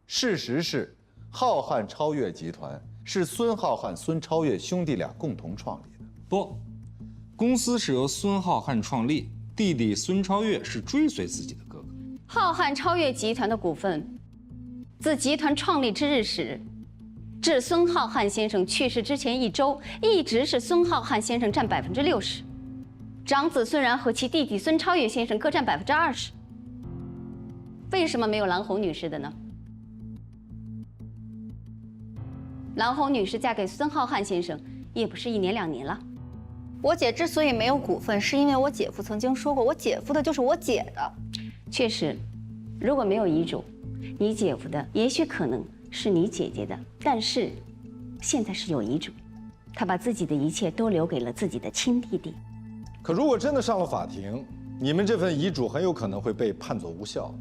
事实是，浩瀚超越集团是孙浩瀚、孙超越兄弟俩共同创立的。不，公司是由孙浩瀚创立，弟弟孙超越是追随自己的哥哥。浩瀚超越集团的股份，自集团创立之日始，至孙浩瀚先生去世之前1周，一直是孙浩瀚先生占60%，长子孙然和其弟弟孙超越先生各占20%。为什么没有郎红女士的呢？郎红女士嫁给孙浩瀚先生也不是1年2年了。我姐之所以没有股份，是因为我姐夫曾经说过，我姐夫的就是我姐的。确实，如果没有遗嘱，你姐夫的也许可能是你姐姐的，但是现在是有遗嘱，他把自己的一切都留给了自己的亲弟弟。可如果真的上了法庭，你们这份遗嘱很有可能会被判作无效。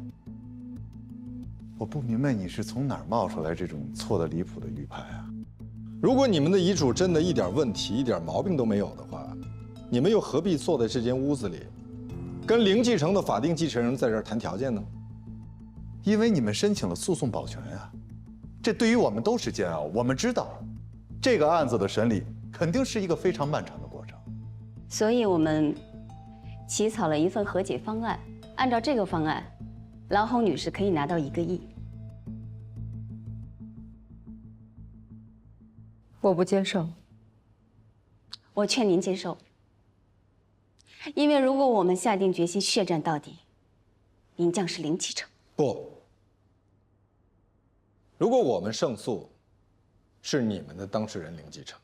我不明白你是从哪儿冒出来这种错得离谱的预判啊？如果你们的遗嘱真的一点问题、一点毛病都没有的话，你们又何必坐在这间屋子里，跟零继承的法定继承人在这儿谈条件呢？因为你们申请了诉讼保全啊，这对于我们都是煎熬。我们知道，这个案子的审理肯定是一个非常漫长的过程，所以我们起草了一份和解方案。按照这个方案，郎红女士可以拿到1个亿。我不接受。我劝您接受，因为如果我们下定决心血战到底，您将是零继承。不，如果我们胜诉，是你们的当事人零继承。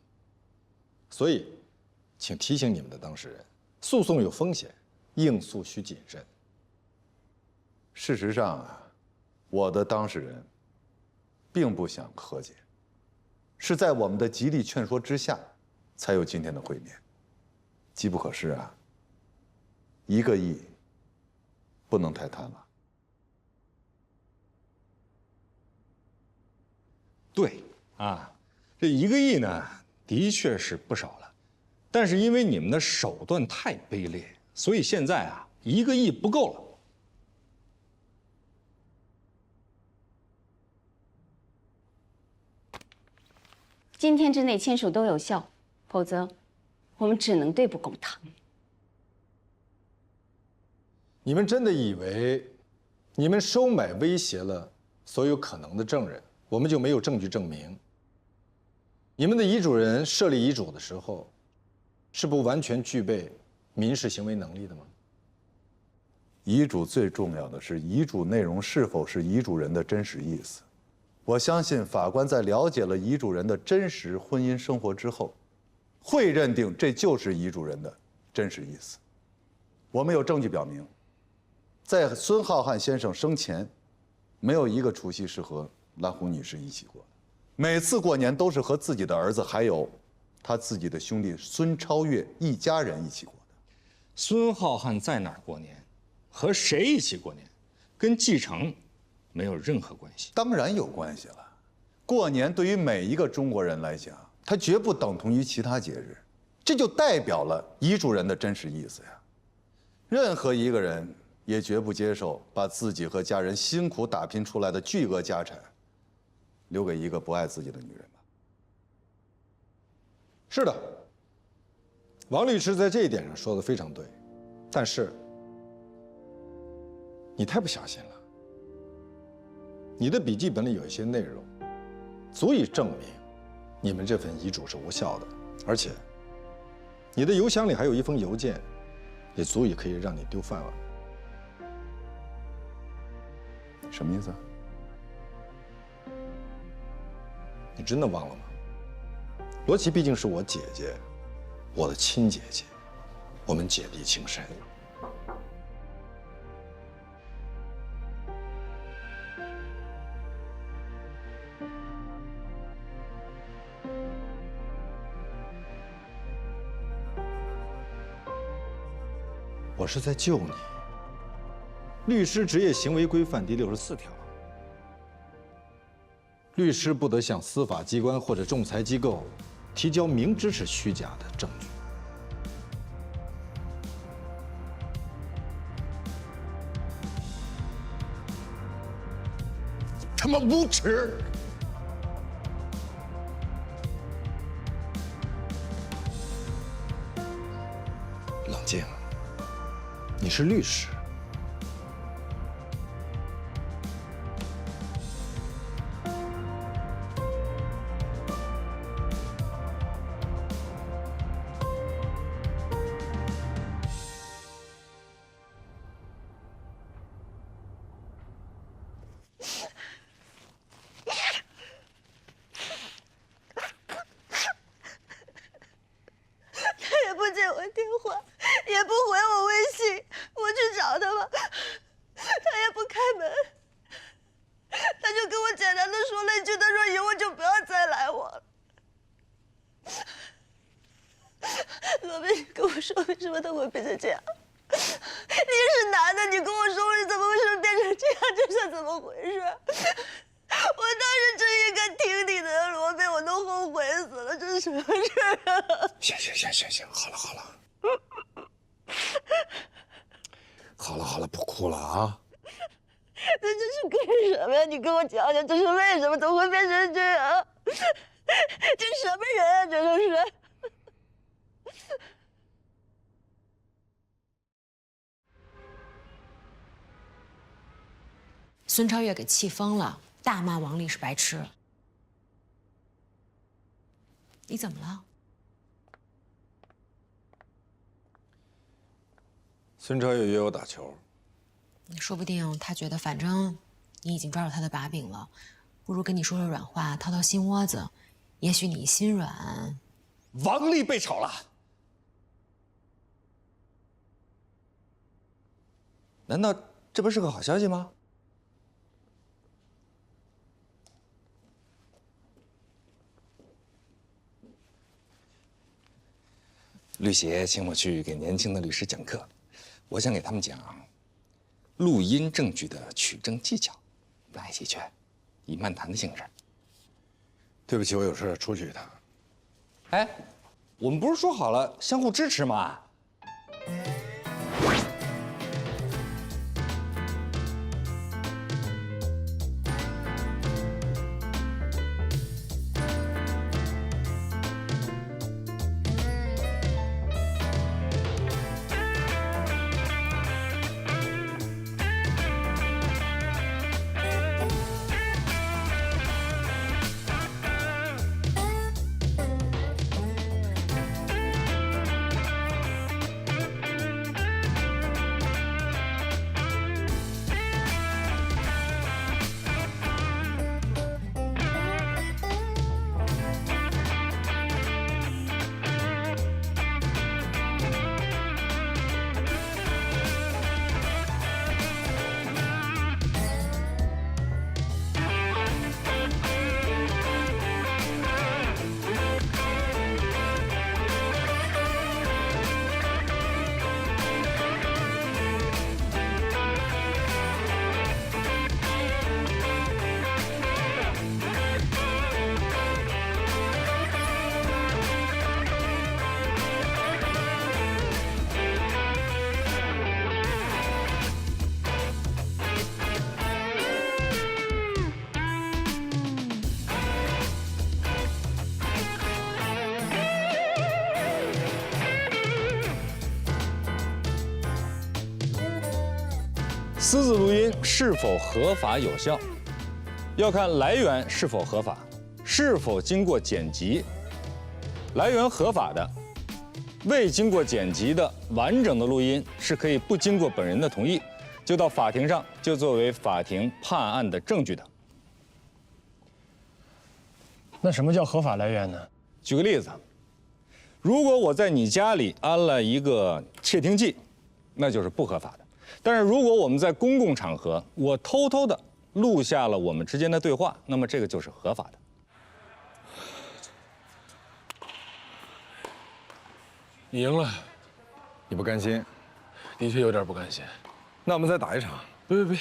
所以，请提醒你们的当事人，诉讼有风险，应诉需谨慎。事实上啊，我的当事人并不想和解，是在我们的极力劝说之下，才有今天的会面。机不可失啊，1个亿不能太贪了。对啊，这1个亿呢，的确是不少了，但是因为你们的手段太卑劣，所以现在啊，1个亿不够了。今天之内签署都有效，否则我们只能对簿公堂。你们真的以为，你们收买威胁了所有可能的证人，我们就没有证据证明？你们的遗嘱人设立遗嘱的时候，是不完全具备民事行为能力的吗？遗嘱最重要的是遗嘱内容是否是遗嘱人的真实意思。我相信法官在了解了遗嘱人的真实婚姻生活之后，会认定这就是遗嘱人的真实意思。我们有证据表明，在孙浩瀚先生生前，没有一个除夕是和兰红女士一起过的，每次过年都是和自己的儿子还有他自己的兄弟孙超越一家人一起过的。孙浩瀚在哪儿过年，和谁一起过年，跟继承没有任何关系。当然有关系了。过年对于每一个中国人来讲，它绝不等同于其他节日，这就代表了遗嘱人的真实意思呀。任何一个人也绝不接受把自己和家人辛苦打拼出来的巨额家产，留给一个不爱自己的女人吧。是的，王律师在这一点上说的非常对，但是你太不小心了。你的笔记本里有一些内容，足以证明你们这份遗嘱是无效的，而且你的邮箱里还有一封邮件，也足以可以让你丢饭碗。什么意思？你真的忘了吗？罗琦毕竟是我姐姐，我的亲姐姐，我们姐弟情深。我是在救你。律师职业行为规范第64条，律师不得向司法机关或者仲裁机构提交明知是虚假的证据。他妈无耻！冷静，你是律师。他也不接我电话，也不回我微信，我去找他吧，他也不开门，他就跟我简单的说了一句，他说以后就不要再来我了。罗宾，你跟我说为什么他会变成这样？你是男的，你跟我说是怎么回事变成这样，这是怎么回事？我当时真应该听你的，罗宾，我都后悔死了，这是什么事啊？行，好了，不哭了啊！那这是干什么呀？你跟我讲讲，这是为什么？怎么会变成这样？这什么人啊？这都是。孙超越给气疯了，大骂王丽是白痴。你怎么了？孙超越约我打球，说不定他觉得反正你已经抓住他的把柄了，不如跟你说说软话，掏掏心窝子，也许你心软。王丽被炒了，难道这不是个好消息吗？律协请我去给年轻的律师讲课，我想给他们讲录音证据的取证技巧，来一起去，以漫谈的性质。对不起，我有事出去一趟。哎，我们不是说好了相互支持吗？私自录音是否合法有效，要看来源是否合法，是否经过剪辑。来源合法的，未经过剪辑的完整的录音是可以不经过本人的同意，就到法庭上就作为法庭判案的证据的。那什么叫合法来源呢？举个例子，如果我在你家里安了一个窃听器，那就是不合法的。但是如果我们在公共场合，我偷偷的录下了我们之间的对话，那么这个就是合法的。你赢了，你不甘心？的确有点不甘心。那我们再打一场。别，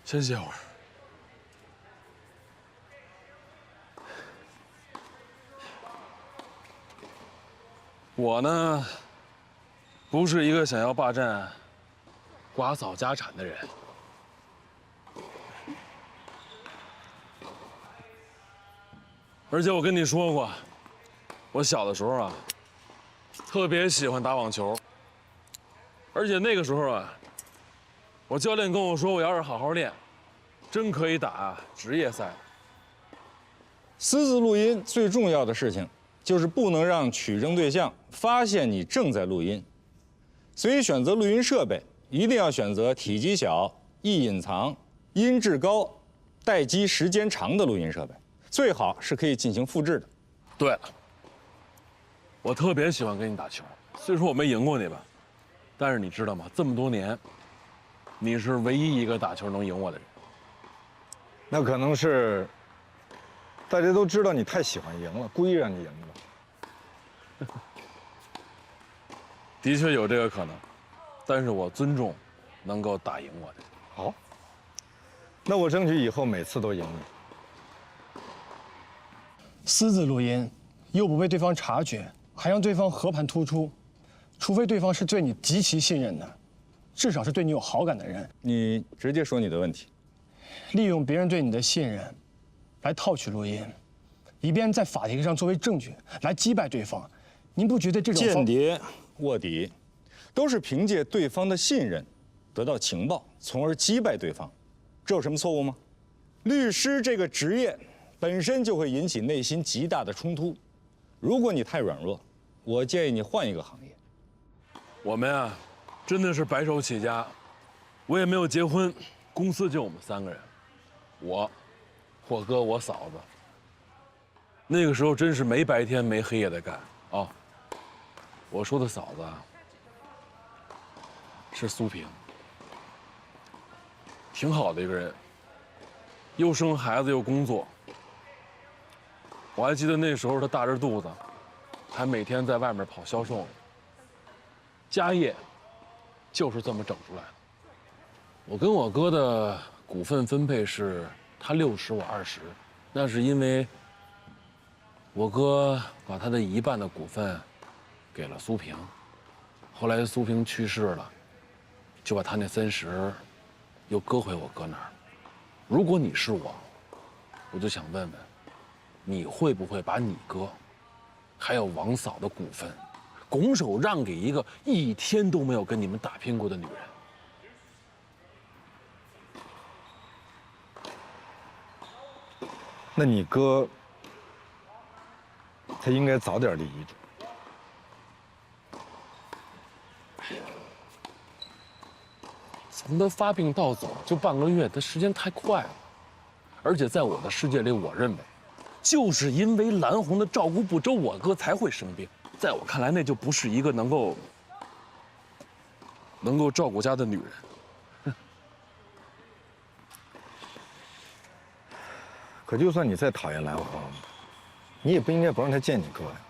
先歇会儿。我呢，不是一个想要霸占寡嫂家产的人。而且我跟你说过，我小的时候啊，特别喜欢打网球。而且那个时候啊，我教练跟我说，我要是好好练，真可以打职业赛。私自录音最重要的事情，就是不能让取证对象发现你正在录音。所以选择录音设备，一定要选择体积小、易隐藏、音质高、待机时间长的录音设备，最好是可以进行复制的。对了，我特别喜欢跟你打球，虽说我没赢过你吧，但是你知道吗？这么多年，你是唯一一个打球能赢我的人。那可能是大家都知道你太喜欢赢了，故意让你赢的。的确有这个可能，但是我尊重能够打赢我的人。好，那我争取以后每次都赢你。私自录音，又不被对方察觉，还让对方和盘突出，除非对方是对你极其信任的，至少是对你有好感的人。你直接说你的问题。利用别人对你的信任，来套取录音，以便在法庭上作为证据来击败对方。您不觉得这种间谍、卧底，都是凭借对方的信任得到情报，从而击败对方，这有什么错误吗？律师这个职业本身就会引起内心极大的冲突。如果你太软弱，我建议你换一个行业。我们啊，真的是白手起家，我也没有结婚，公司就我们3个人，我哥、我嫂子。那个时候真是没白天没黑夜的干啊。我说的嫂子啊，是苏萍，挺好的一个人，又生孩子又工作。我还记得那时候她大着肚子，还每天在外面跑销售呢。家业就是这么整出来的。我跟我哥的股份分配是他60我20，那是因为我哥把他的1半的股份给了苏萍，后来苏萍去世了，就把他那30又搁回我哥那儿。如果你是我，我就想问问，你会不会把你哥还有王嫂的股份拱手让给一个1天都没有跟你们打拼过的女人？那你哥，他应该早点立遗嘱。从他发病到走就半个月，他时间太快了。而且在我的世界里，我认为，就是因为蓝红的照顾不周，我哥才会生病。在我看来，那就不是一个能够照顾家的女人。可就算你再讨厌蓝红，你也不应该不让他见你哥呀。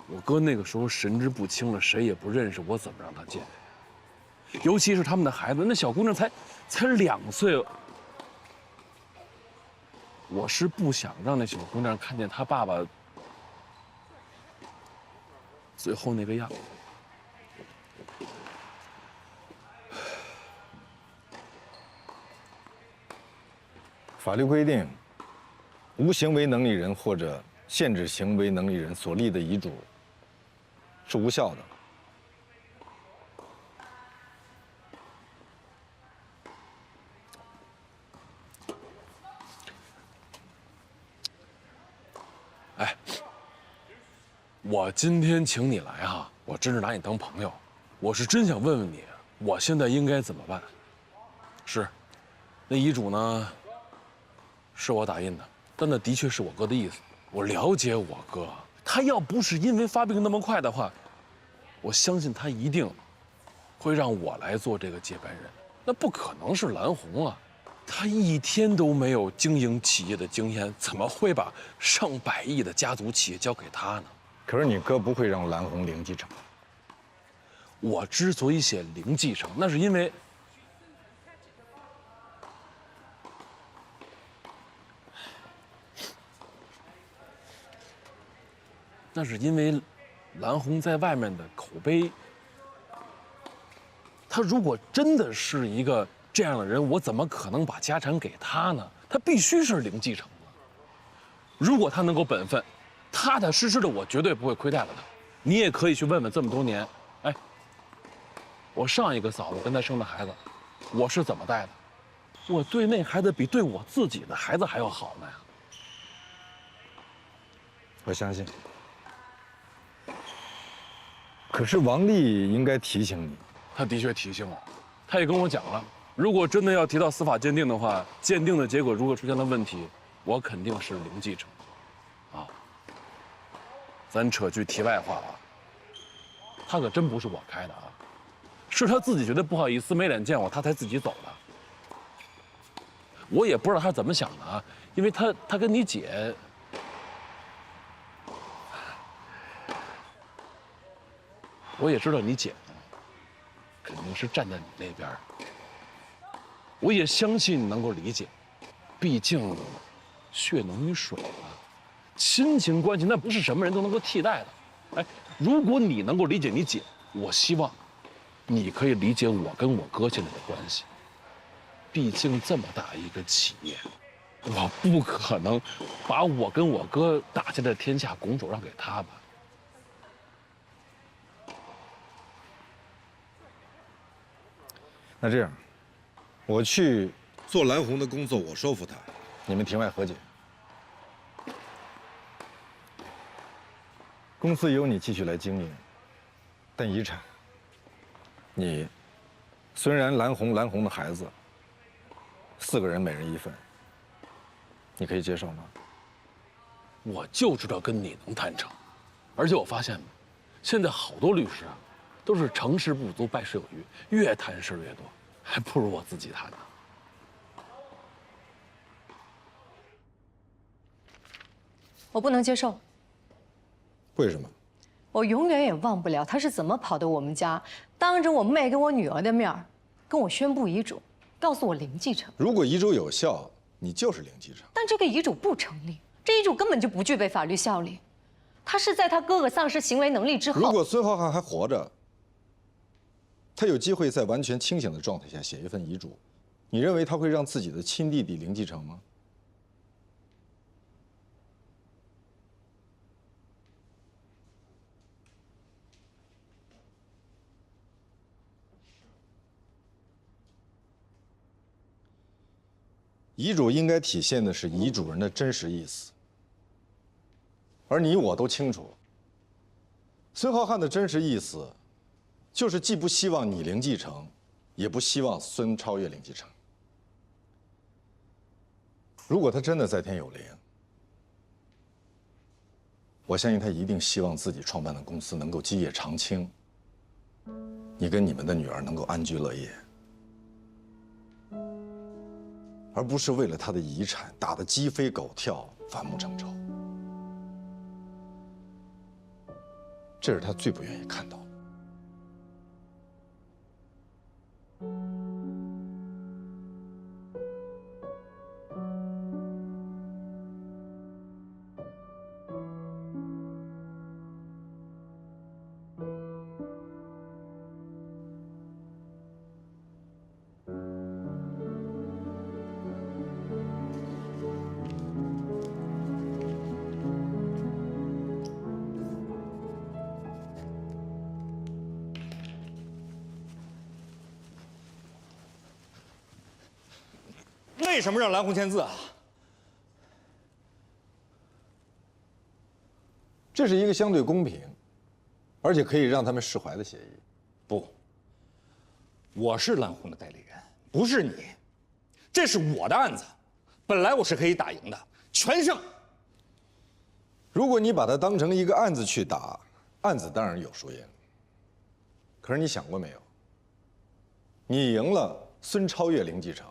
我哥那个时候神志不清了，谁也不认识，我怎么让他见？尤其是他们的孩子，那小姑娘才2岁。我是不想让那小姑娘看见她爸爸最后那个样子。法律规定，无行为能力人或者限制行为能力人所立的遗嘱是无效的。哎，我今天请你来哈，我真是拿你当朋友，我是真想问问你，我现在应该怎么办？是，那遗嘱呢，是我打印的，但那的确是我哥的意思。我了解我哥，他要不是因为发病那么快的话，我相信他一定会让我来做这个接班人。那不可能是蓝红啊，他1天都没有经营企业的经验，怎么会把上百亿的家族企业交给他呢？可是你哥不会让蓝红零继承。我之所以写零继承，那是因为蓝红在外面的口碑，他如果真的是一个这样的人，我怎么可能把家产给他呢？他必须是零继承的。如果他能够本分，踏踏实实的，我绝对不会亏待了他。你也可以去问问这么多年，哎，我上一个嫂子跟他生的孩子，我是怎么带的？我对那孩子比对我自己的孩子还要好呢呀。我相信。可是王丽应该提醒你，他的确提醒我，他也跟我讲了，如果真的要提到司法鉴定的话，鉴定的结果如果出现了问题，我肯定是零继承。啊，咱扯句题外话啊，他可真不是我开的啊，是他自己觉得不好意思没脸见我，他才自己走的。我也不知道他怎么想的啊，因为他跟你姐，我也知道你姐呢，肯定是站在你那边。我也相信你能够理解，毕竟血浓于水嘛，亲情关系那不是什么人都能够替代的。哎，如果你能够理解你姐，我希望你可以理解我跟我哥现在的关系。毕竟这么大一个企业，我不可能把我跟我哥打下的天下拱手让给他吧。那这样，我去做蓝红的工作，我说服他，你们庭外和解。公司由你继续来经营，但遗产，你虽然蓝红的孩子，4个人每人1份，你可以接受吗？我就知道跟你能谈成，而且我发现，现在好多律师啊，都是成事不足败事有余，越谈事越多，还不如我自己谈呢。我不能接受。为什么？我永远也忘不了他是怎么跑到我们家，当着我妹跟我女儿的面儿，跟我宣布遗嘱，告诉我零继承。如果遗嘱有效，你就是零继承。但这个遗嘱不成立，这遗嘱根本就不具备法律效力。他是在他哥哥丧失行为能力之后。如果孙浩瀚还活着，他有机会在完全清醒的状态下写一份遗嘱，你认为他会让自己的亲弟弟零继承吗？遗嘱应该体现的是遗嘱人的真实意思，而你我都清楚，孙浩瀚的真实意思，就是既不希望你零继承，也不希望孙超越零继承。如果他真的在天有灵，我相信他一定希望自己创办的公司能够基业长青，你跟你们的女儿能够安居乐业。而不是为了他的遗产打得鸡飞狗跳、反目成仇，这是他最不愿意看到的。为什么让蓝红签字啊？这是一个相对公平，而且可以让他们释怀的协议。不，我是蓝红的代理人，不是你。这是我的案子，本来我是可以打赢的，全胜。如果你把它当成一个案子去打，案子当然有输赢。可是你想过没有？你赢了孙超越零继承，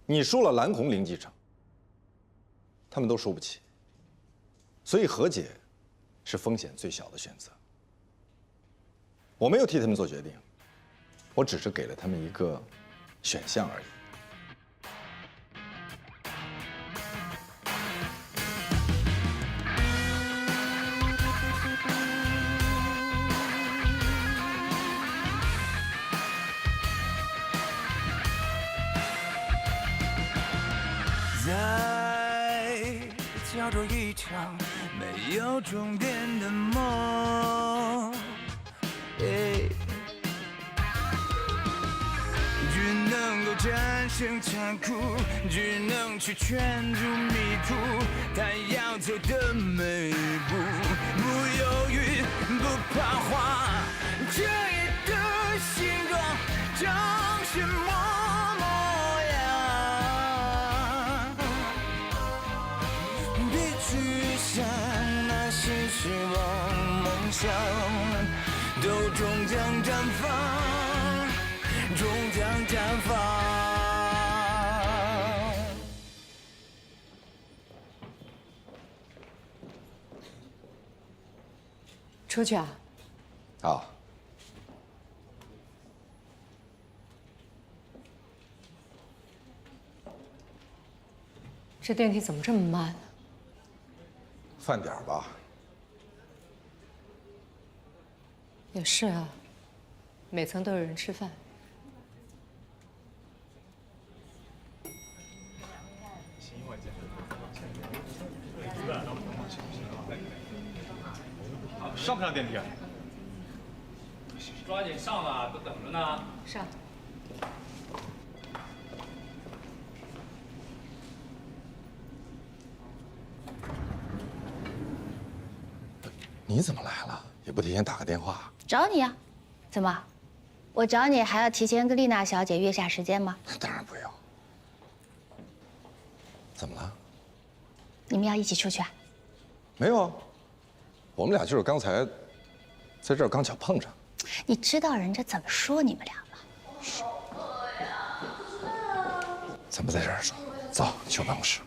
你输了蓝红零继承，他们都输不起。所以和解是风险最小的选择。我没有替他们做决定，我只是给了他们一个选项而已。在叫做一场没有终点的梦。只能够战胜残酷，只能去圈住迷途，他要走的每一步，不犹豫，不彷徨，这夜的形状长什么模样？别去想那些失望梦想，都终将绽放，终将绽放。出去啊？啊，这电梯怎么这么慢呢？饭点吧。也是啊，每层都有人吃饭。上不上电梯啊？抓紧上啊，都等着呢。上。你怎么来了？也不提前打个电话。找你啊？怎么？我找你还要提前跟丽娜小姐约下时间吗？当然不要。怎么了？你们要一起出去啊？没有啊，我们俩就是刚才在这儿刚巧碰上。你知道人家怎么说你们俩吗？咱们在这儿说，走，去我办公室。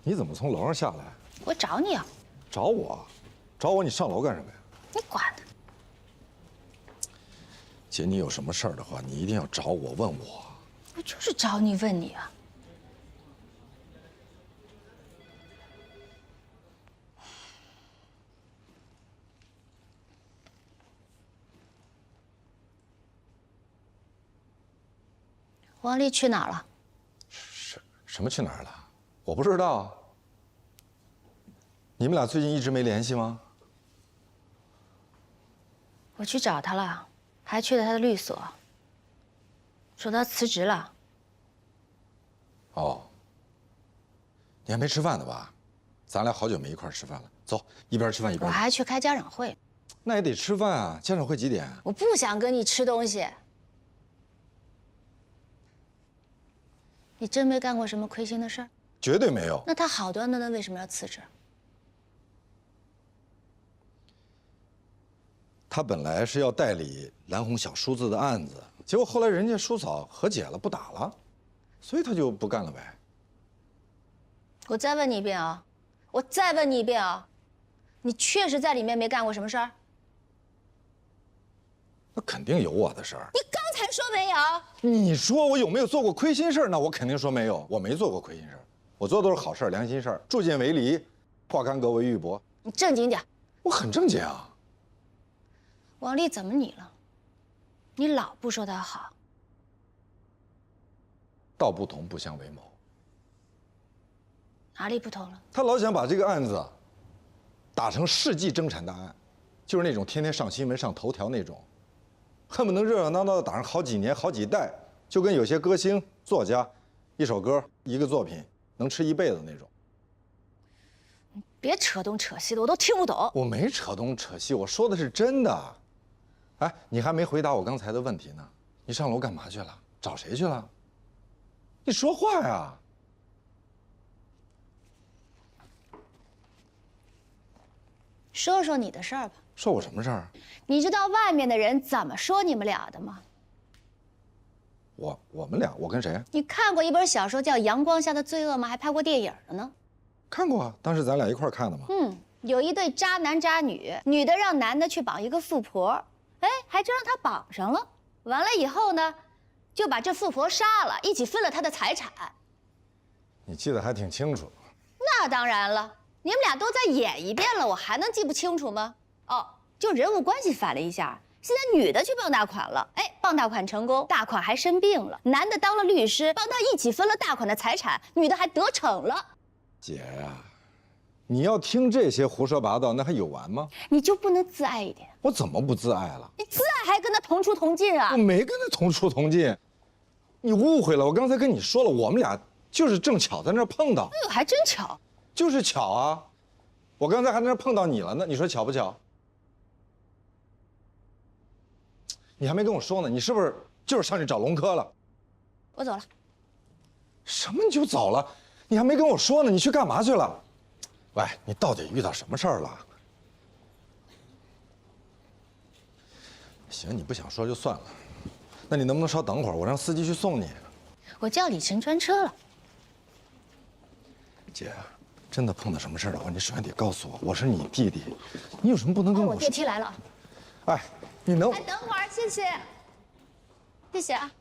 你怎么从楼上下来？我找你啊。找我？找我？你上楼干什么呀？你管呢？姐，你有什么事儿的话，你一定要找我问我。我就是找你问你啊。王丽去哪儿了？什么去哪儿了？我不知道。你们俩最近一直没联系吗？我去找他了，还去了他的律所，说他辞职了。哦，你还没吃饭呢吧？咱俩好久没一块儿吃饭了，走，一边吃饭一边。我还去开家长会。那也得吃饭啊，家长会几点？我不想跟你吃东西。你真没干过什么亏心的事儿？绝对没有。那他好端端的为什么要辞职？他本来是要代理蓝红小叔子的案子，结果后来人家叔嫂和解了，不打了，所以他就不干了呗。我再问你一遍啊！我再问你一遍啊！你确实在里面没干过什么事儿？那肯定有我的事儿。你刚才说没有。你说我有没有做过亏心事儿？那我肯定说没有，我没做过亏心事儿，我做的都是好事儿、良心事儿，助犍为离，化干戈为玉帛。你正经点。我很正经啊。王丽怎么你了？你老不说她好。道不同不相为谋。哪里不同了？他老想把这个案子打成世纪争产大案，就是那种天天上新闻、上头条那种，恨不能热热闹闹的打上好几年、好几代，就跟有些歌星、作家，一首歌、一个作品能吃一辈子那种。别扯东扯西的，我都听不懂。我没扯东扯西，我说的是真的。哎，你还没回答我刚才的问题呢，你上楼干嘛去了？找谁去了？你说话呀！说说你的事儿吧。说我什么事儿？你知道外面的人怎么说你们俩的吗？我们俩，我跟谁？你看过一本小说叫《阳光下的罪恶》吗？还拍过电影了呢。看过啊，当时咱俩一块儿看的嘛。有一对渣男渣女，女的让男的去绑一个富婆，哎，还真让他绑上了。完了以后呢，就把这富婆杀了，一起分了她的财产。你记得还挺清楚。那当然了，你们俩都再演一遍了，我还能记不清楚吗？哦，就人物关系反了一下。现在女的去傍大款了，哎，傍大款成功，大款还生病了，男的当了律师，帮他一起分了大款的财产，女的还得逞了。姐呀，你要听这些胡说八道，那还有完吗？你就不能自爱一点？我怎么不自爱了？你自爱还跟他同出同进啊？我没跟他同出同进，你误会了。我刚才跟你说了，我们俩就是正巧在那儿碰到。哎呦，还真巧。就是巧啊！我刚才还在那儿碰到你了呢，你说巧不巧？你还没跟我说呢，你是不是就是上去找龙科了？我走了。什么你就走了？你还没跟我说呢，你去干嘛去了？喂，你到底遇到什么事儿了？行，你不想说就算了，那你能不能稍等会儿，我让司机去送你？我叫李晨专车了。姐，真的碰到什么事儿的话，你首先得告诉我，我是你弟弟，你有什么不能跟我说？我电梯来了。哎，你能？哎，等会儿，谢谢。谢谢啊。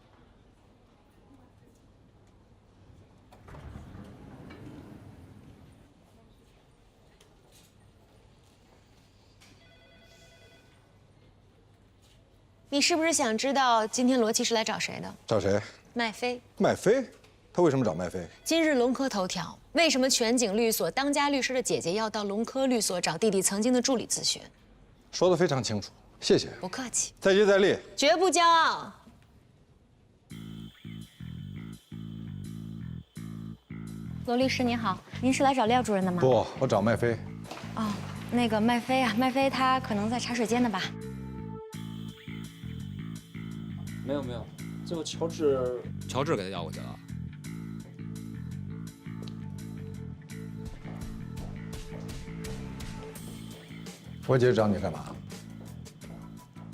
你是不是想知道今天罗琦是来找谁的？找谁？麦飞。麦飞？他为什么找麦飞？今日龙科头条：为什么全景律所当家律师的姐姐要到龙科律所找弟弟曾经的助理咨询？说得非常清楚，谢谢。不客气。再接再厉。绝不骄傲。罗律师您好，您是来找廖主任的吗？不，我找麦飞。哦，那个麦飞啊，麦飞他可能在茶水间呢吧？没有，最后乔治给他要过去了。我姐找你干嘛？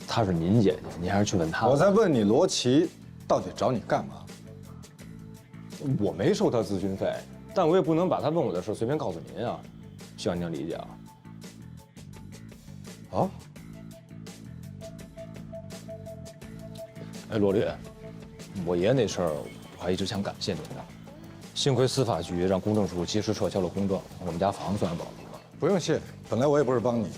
她是您姐姐，您还是去问她。我在问你，罗琦到底找你干嘛？我没收她咨询费，但我也不能把她问我的事随便告诉您啊，希望您能理解啊。哦。哎，罗律，我爷爷那事儿，我还一直想感谢您的。幸亏司法局让公证处及时撤销了公证，我们家房子算是保住了。不用谢，本来我也不是帮你。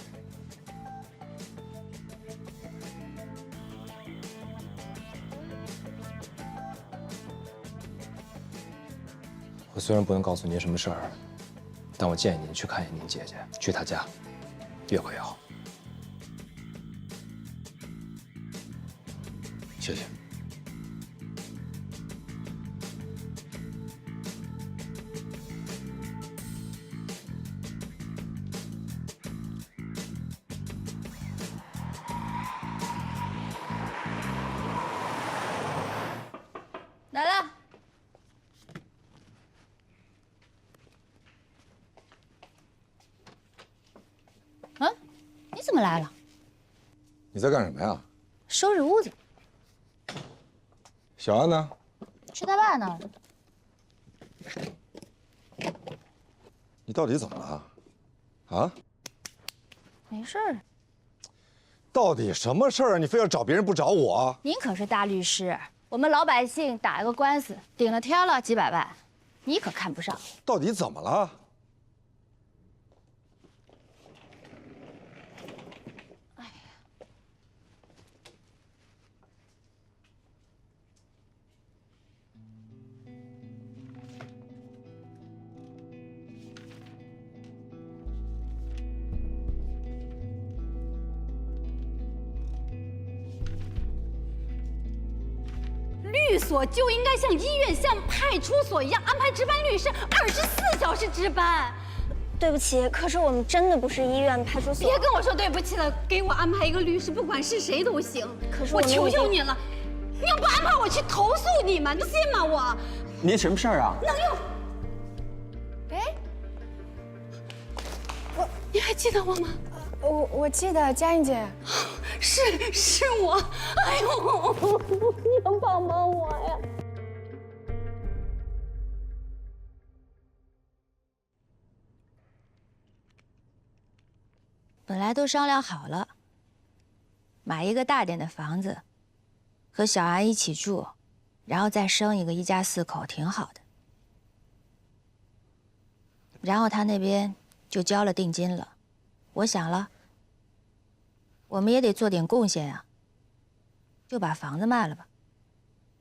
我虽然不能告诉您什么事儿，但我建议您去看一眼您姐姐，去她家，越快越好。谢谢。来了。嗯，你怎么来了？你在干什么呀？收拾屋子。小安呢？去他爸那儿。你到底怎么了？啊？没事儿。到底什么事儿？你非要找别人不找我？您可是大律师，我们老百姓打一个官司，顶了天了几百万，你可看不上。到底怎么了？律所就应该像医院、像派出所一样安排值班律师，24小时值班。对不起，可是我们真的不是医院派出所。别跟我说对不起了，给我安排一个律师，不管是谁都行。可是我求求你了，你要不安排我去投诉你们，你信吗？我您什么事儿啊？能用？哎，你还记得我吗？我记得佳音姐，是我。哎呦，你能帮帮我呀？本来都商量好了，买一个大点的房子，和小安一起住，然后再生一个1家4口，挺好的。然后他那边就交了定金了，我想了，我们也得做点贡献呀，就把房子卖了吧。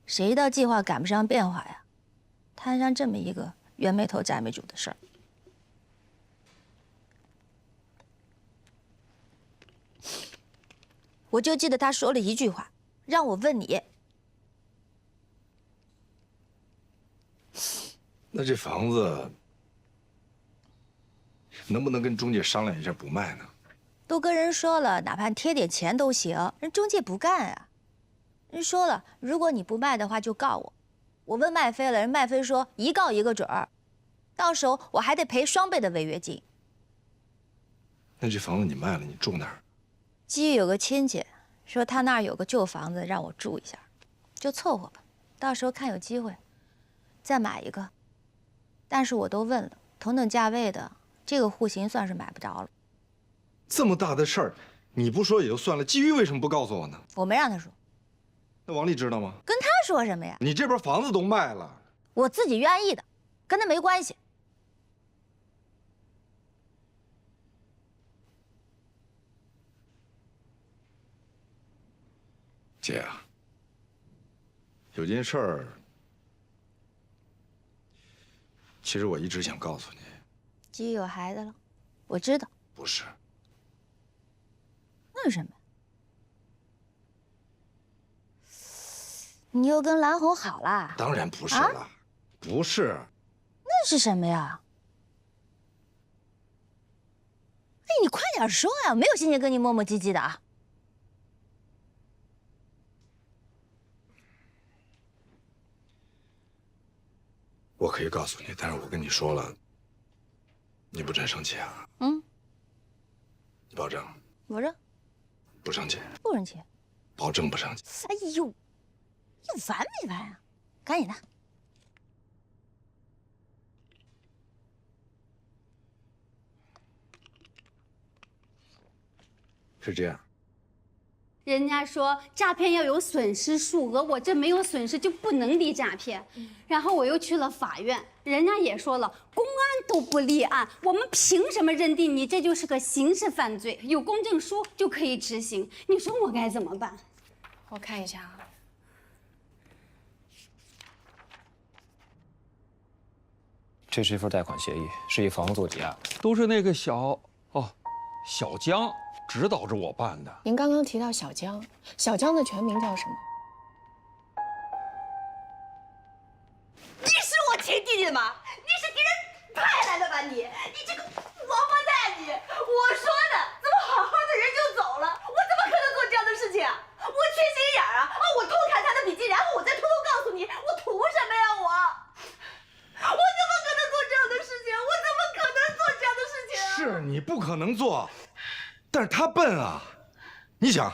谁知道计划赶不上变化呀，摊上这么一个冤没头债没主的事儿。我就记得他说了一句话，让我问你。那这房子能不能跟中介商量一下不卖呢？都跟人说了，哪怕贴点钱都行，人中介不干啊。人说了，如果你不卖的话就告我。我问麦飞了，人麦飞说一告一个准儿，到时候我还得赔双倍的违约金。那这房子你卖了，你住哪儿？基于有个亲戚说他那儿有个旧房子让我住一下，就凑合吧，到时候看有机会再买一个。但是我都问了，同等价位的这个户型算是买不着了。这么大的事儿，你不说也就算了，基于为什么不告诉我呢？我没让他说。那王丽知道吗？跟他说什么呀？你这边房子都卖了，我自己愿意的，跟他没关系。姐啊，有件事儿，其实我一直想告诉你。基于有孩子了，我知道。不是。那是什么？你又跟蓝红好啦？当然不是了，不是。那是什么呀？哎，你快点说呀！我没有心情跟你磨磨唧唧的啊。我可以告诉你，但是我跟你说了，你不真生气啊？嗯。你保证？保证。不生气？不生气。保证不生气。哎呦，你烦没烦啊？赶紧的。是这样。人家说诈骗要有损失数额，我这没有损失就不能立诈骗。然后我又去了法院，人家也说了，公安都不立案，我们凭什么认定你这就是个刑事犯罪？有公证书就可以执行，你说我该怎么办？我看一下啊。这是一份贷款协议，是以房子做抵押。都是那个小江指导着我办的。您刚刚提到小江，小江的全名叫什么？你是我亲弟弟吗？你是敌人派来的吧你？你这个王八蛋你！我说呢，怎么好好的人就走了？我怎么可能做这样的事情啊？我缺心眼儿啊！我偷看他的笔记，然后我再偷偷告诉你，我图什么呀我？我怎么可能做这样的事情？我怎么可能做这样的事情啊？是你不可能做，但是他笨啊！你想，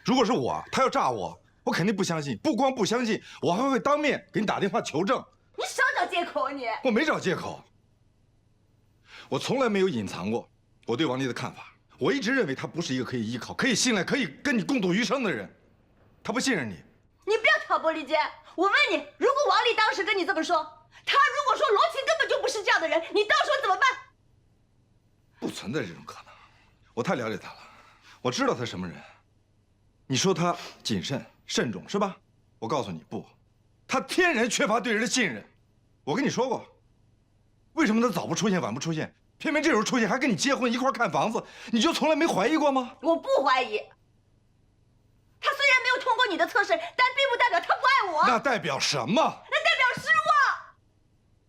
如果是我，他要诈我，我肯定不相信。不光不相信，我还会当面给你打电话求证。你少找借口啊你！我没找借口，我从来没有隐藏过我对王丽的看法。我一直认为她不是一个可以依靠、可以信赖、可以跟你共度余生的人。她不信任你。你不要挑拨离间。我问你，如果王丽当时跟你这么说，她如果说罗琴根本就不是这样的人，你到时候怎么办？不存在这种可能。我太了解她了，我知道她什么人。你说她谨慎慎重是吧？我告诉你不，她天然缺乏对人的信任。我跟你说过，为什么她早不出现晚不出现，偏偏这时候出现，还跟你结婚一块看房子，你就从来没怀疑过吗？我不怀疑。他虽然没有通过你的测试，但并不代表他不爱我。那代表什么？那代表失望。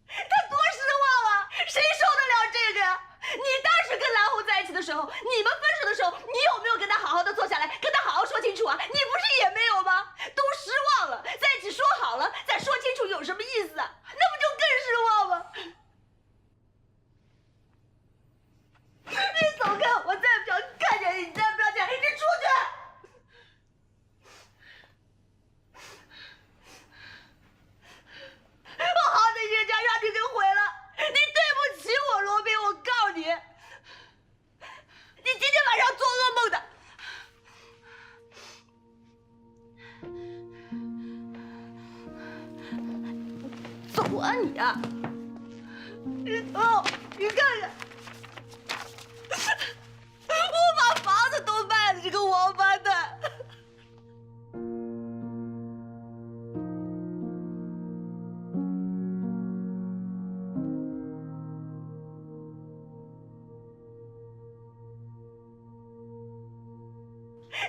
他多失望啊！谁受得了这个呀？你当时跟蓝红在一起的时候，你们分手的时候，你有没有跟他好好的坐下来，跟他好好说清楚啊？你不是也没有吗？都失望了，在一起说好了，再说清楚有什么意思啊？那不就更失望吗？你走开！我再不想看见你，你再不要见你，你出去！我好歹人家让你给毁了，你对不起我，罗宾，我告你，你今天晚上做噩梦的。走啊你啊！你走，你看看，我把房子都卖了，这个王八蛋！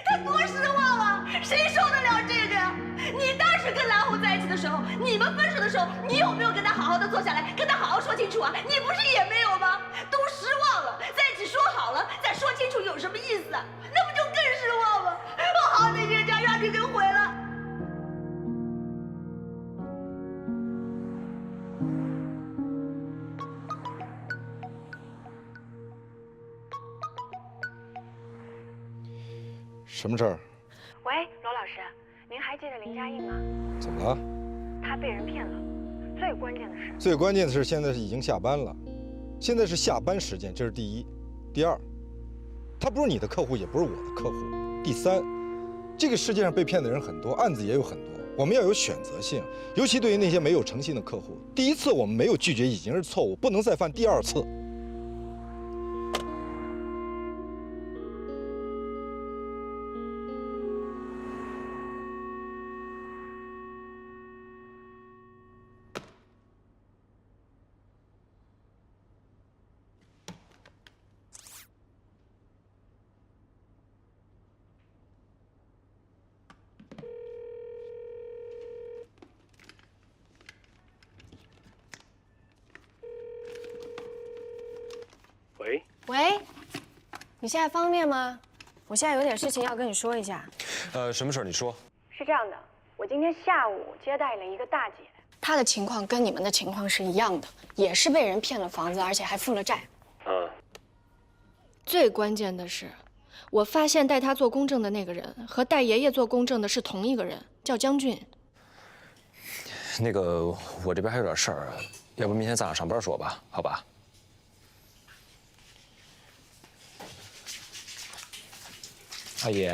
他多失的时候，你们分手的时候，你有没有跟他好好的坐下来，跟他好好说清楚啊？你不是也没有吗？都失望了，在一起说好了，再说清楚有什么意思啊？那不就更失望吗？我好歹人家让你给毁了。什么事儿？喂，罗老师，您还记得林佳印吗？怎么了？他被人骗了。最关键的是，现在是已经下班了，现在是下班时间，这是第一。第二，他不是你的客户，也不是我的客户。第三，这个世界上被骗的人很多，案子也有很多，我们要有选择性，尤其对于那些没有诚信的客户。第一次我们没有拒绝已经是错误，不能再犯第二次。喂，你现在方便吗？我现在有点事情要跟你说一下。什么事儿？你说。是这样的，我今天下午接待了一个大姐，她的情况跟你们的情况是一样的，也是被人骗了房子，而且还负了债。最关键的是，我发现带她做公证的那个人和带爷爷做公证的是同一个人，叫江俊。那个，我这边还有点事儿，要不明天早上上班说吧，好吧？阿姨，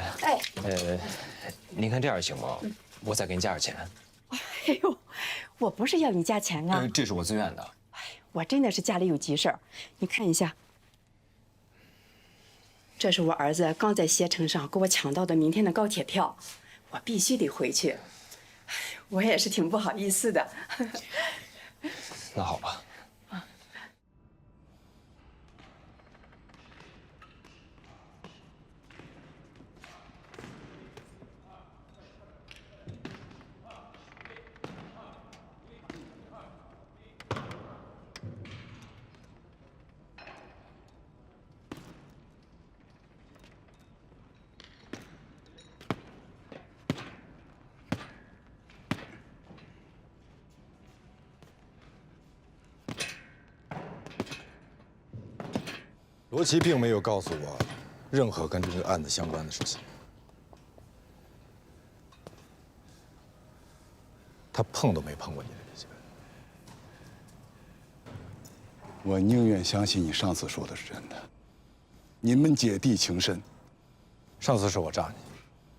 您看这样行吗？我再给您加点钱。哎呦，我不是要你加钱啊，这是我自愿的。我真的是家里有急事儿，你看一下，这是我儿子刚在携程上给我抢到的明天的高铁票，我必须得回去。我也是挺不好意思的。那好吧。罗琦并没有告诉我任何跟这个案子相关的事情，他碰都没碰过你的笔记本。我宁愿相信你上次说的是真的。你们姐弟情深，上次是我诈你，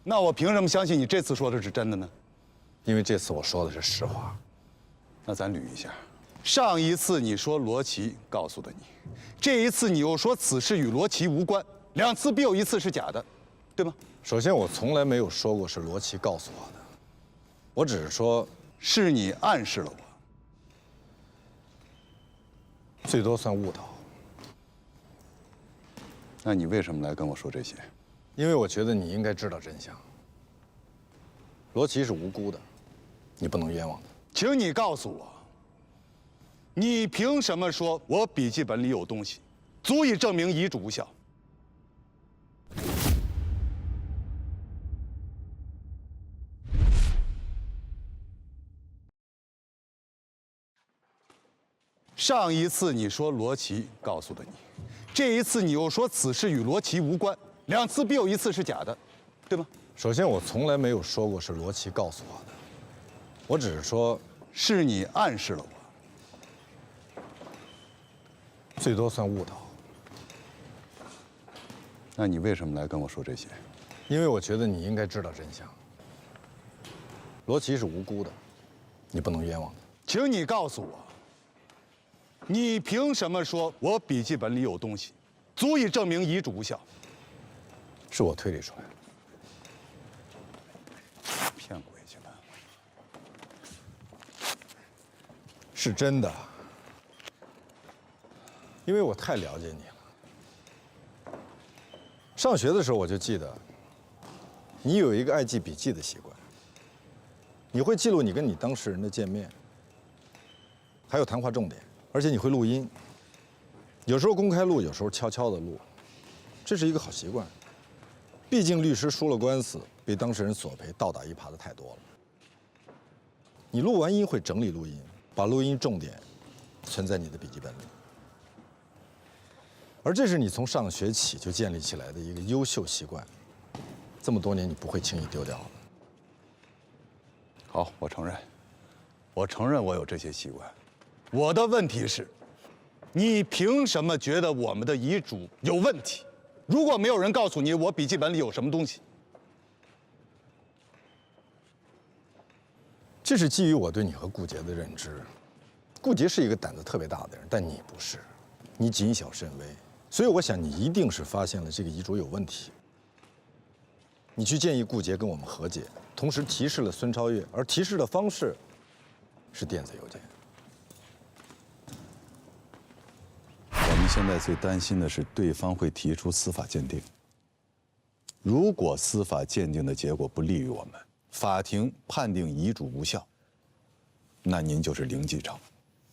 那我凭什么相信你这次说的是真的呢？因为这次我说的是实话。那咱捋一下，上一次你说罗琦告诉的你，这一次你又说此事与罗琦无关，两次必有一次是假的，对吗？首先，我从来没有说过是罗琦告诉我的，我只是说是你暗示了我，最多算误导。那你为什么来跟我说这些？因为我觉得你应该知道真相。罗琦是无辜的，你不能冤枉他。请你告诉我，你凭什么说我笔记本里有东西，足以证明遗嘱无效？上一次你说罗琦告诉的你，这一次你又说此事与罗琦无关，两次必有一次是假的，对吗？首先，我从来没有说过是罗琦告诉我的，我只是说是你暗示了我，最多算误导。那你为什么来跟我说这些？因为我觉得你应该知道真相。罗琦是无辜的，你不能冤枉他。请你告诉我，你凭什么说我笔记本里有东西，足以证明遗嘱无效？是我推理出来的。骗鬼去了！是真的，因为我太了解你了。上学的时候我就记得，你有一个爱记笔记的习惯。你会记录你跟你当事人的见面，还有谈话重点，而且你会录音，有时候公开录，有时候悄悄的录，这是一个好习惯。毕竟律师输了官司，被当事人索赔倒打一耙的太多了。你录完音会整理录音，把录音重点存在你的笔记本里，而这是你从上学起就建立起来的一个优秀习惯，这么多年你不会轻易丢掉了。好，我承认，我有这些习惯。我的问题是，你凭什么觉得我们的遗嘱有问题？如果没有人告诉你我笔记本里有什么东西，这是基于我对你和顾杰的认知。顾杰是一个胆子特别大的人，但你不是，你谨小慎微，所以我想你一定是发现了这个遗嘱有问题。你去建议顾杰跟我们和解，同时提示了孙超越，而提示的方式是电子邮件。我们现在最担心的是对方会提出司法鉴定。如果司法鉴定的结果不利于我们，法庭判定遗嘱无效，那您就是零继承，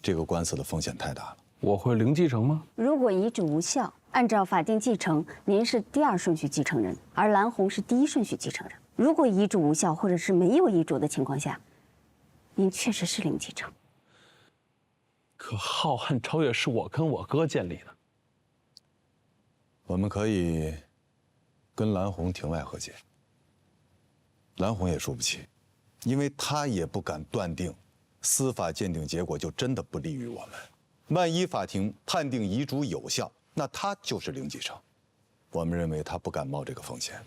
这个官司的风险太大了。我会零继承吗？如果遗嘱无效，按照法定继承，您是第2顺序继承人，而蓝红是第1顺序继承人。如果遗嘱无效或者是没有遗嘱的情况下，您确实是零继承。可浩瀚超越是我跟我哥建立的。我们可以跟蓝红庭外和解，蓝红也输不起，因为他也不敢断定司法鉴定结果就真的不利于我们。万一法庭判定遗嘱有效，那他就是零继承。我们认为他不敢冒这个风险。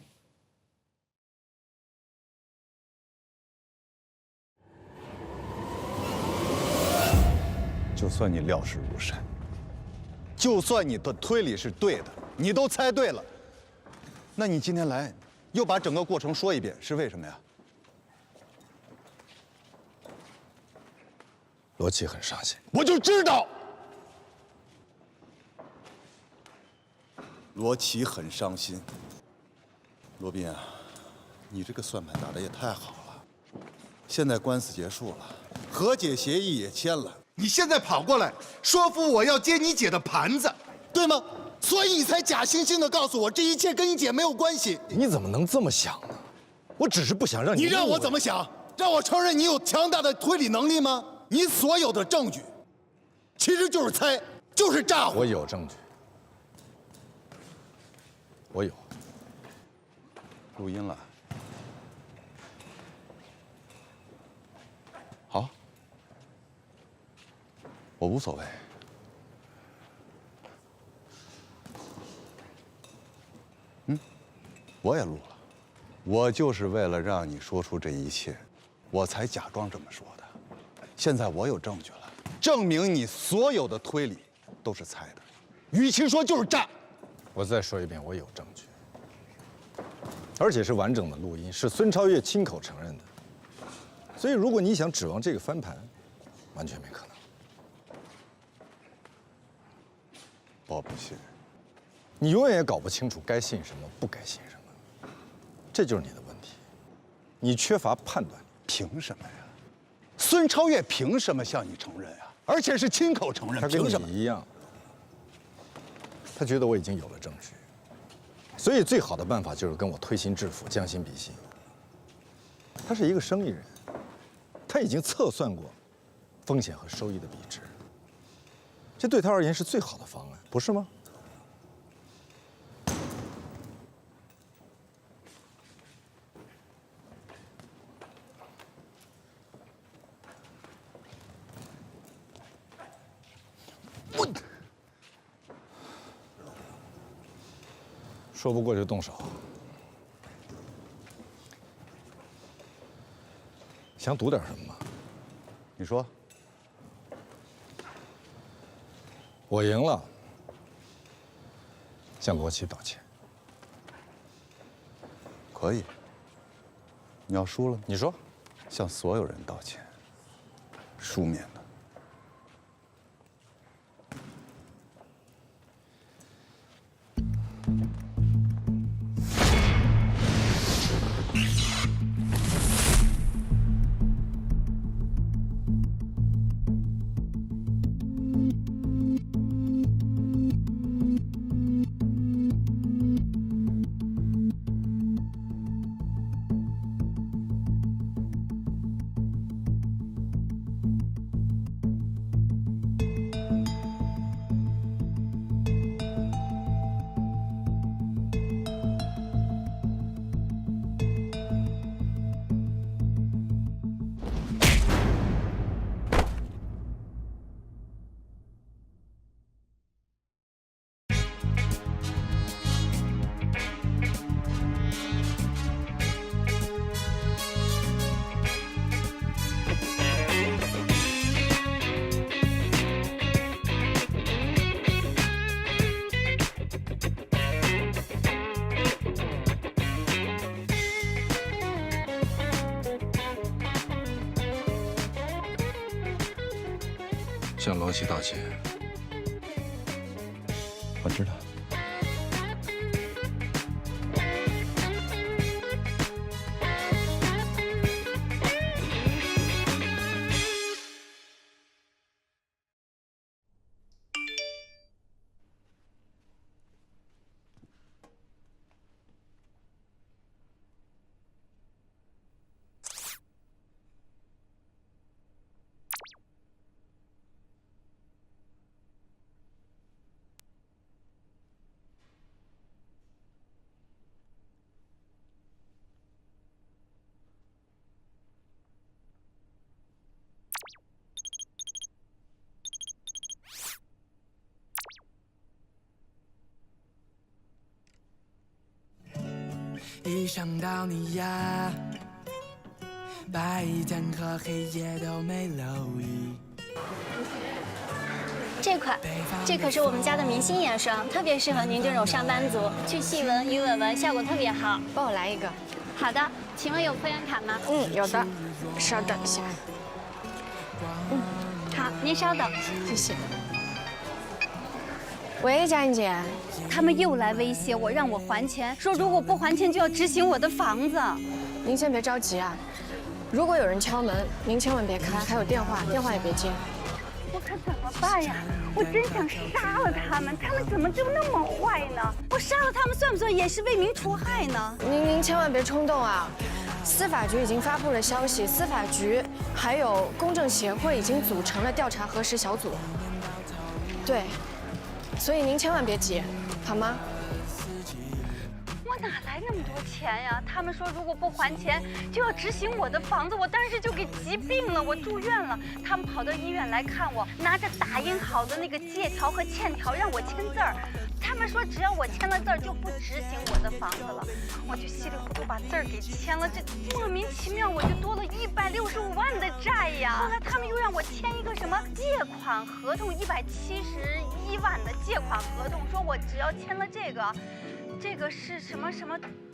就算你料事如神，就算你的推理是对的，你都猜对了，那你今天来又把整个过程说一遍，是为什么呀？罗琦很伤心，我就知道。罗琦很伤心。罗宾啊，你这个算盘打得也太好了。现在官司结束了，和解协议也签了，你现在跑过来说服我要接你姐的盘子，对吗？所以你才假惺惺的告诉我这一切跟你姐没有关系。你怎么能这么想呢？我只是不想让你……你让我怎么想？让我承认你有强大的推理能力吗？你所有的证据，其实就是猜，就是诈唬。我有证据，我有录音了。好，我无所谓。我也录了，我就是为了让你说出这一切，我才假装这么说的。现在我有证据了，证明你所有的推理都是猜的，与其说就是诈。我再说一遍，我有证据，而且是完整的录音，是孙超越亲口承认的。所以，如果你想指望这个翻盘，完全没可能。我不信，你永远也搞不清楚该信什么，不该信什么，这就是你的问题。你缺乏判断力。凭什么呀？孙超越凭什么向你承认啊？而且是亲口承认，他跟凭什么？你一样，他觉得我已经有了证据，所以最好的办法就是跟我推心置腹，将心比心。他是一个生意人，他已经测算过风险和收益的比值，这对他而言是最好的方案，不是吗？说不过就动手。想赌点什么吗？你说。我赢了，向罗琦道歉。可以。你要输了，你说，向所有人道歉，书面的。向罗琦道歉。我知道。一想到你呀，白天和黑夜都没留意。这款，这可是我们家的明星眼霜，特别适合您这种上班族，去细纹、鱼尾纹效果特别好。帮我来一个。好的，请问有会员卡吗？有的，稍等一下。好，您稍等，谢谢。喂，佳音姐，他们又来威胁我，让我还钱，说如果不还钱就要执行我的房子。您先别着急啊，如果有人敲门，您千万别开，还有电话也别接。我可怎么办呀？我真想杀了他们，他们怎么就那么坏呢？我杀了他们算不算也是为民除害呢？您千万别冲动啊！司法局已经发布了消息，司法局还有公证协会已经组成了调查核实小组。对。所以您千万别急，好吗？我哪来那么多钱呀？他们说如果不还钱就要执行我的房子，我当时就给急病了，我住院了。他们跑到医院来看我，拿着打印好的那个借条和欠条让我签字儿。他们说只要我签了字儿就不执行我的房子了，我就稀里糊涂把字儿给签了，这莫名其妙我就多了165万的债呀。后来他们又让我签一个什么借款合同，171万的借款合同，说我只要签了这个是什么，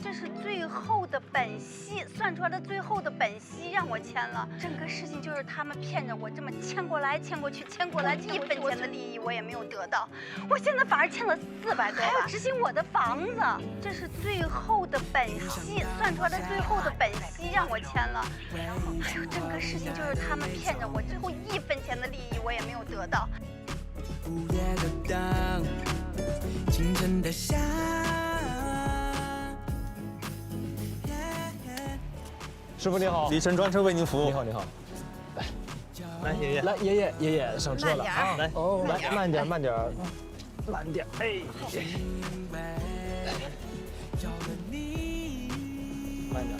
这是最后的本息，算出来的最后的本息让我签了。整个事情就是他们骗着我，这么签过来签过去，签过来，1分钱的利益我也没有得到。我现在反而欠了400多万，还要执行我的房子，这是最后的本息，算出来的最后的本息让我签了。哎呦，整个事情就是他们骗着我，最后1分钱的利益我也没有得到。午夜的灯，清晨的夏。师傅你好，李晨专车为您服务。你好，你好。来，爷爷，来，爷爷上车了啊！来，来，慢点，慢点，慢点。哎，慢点。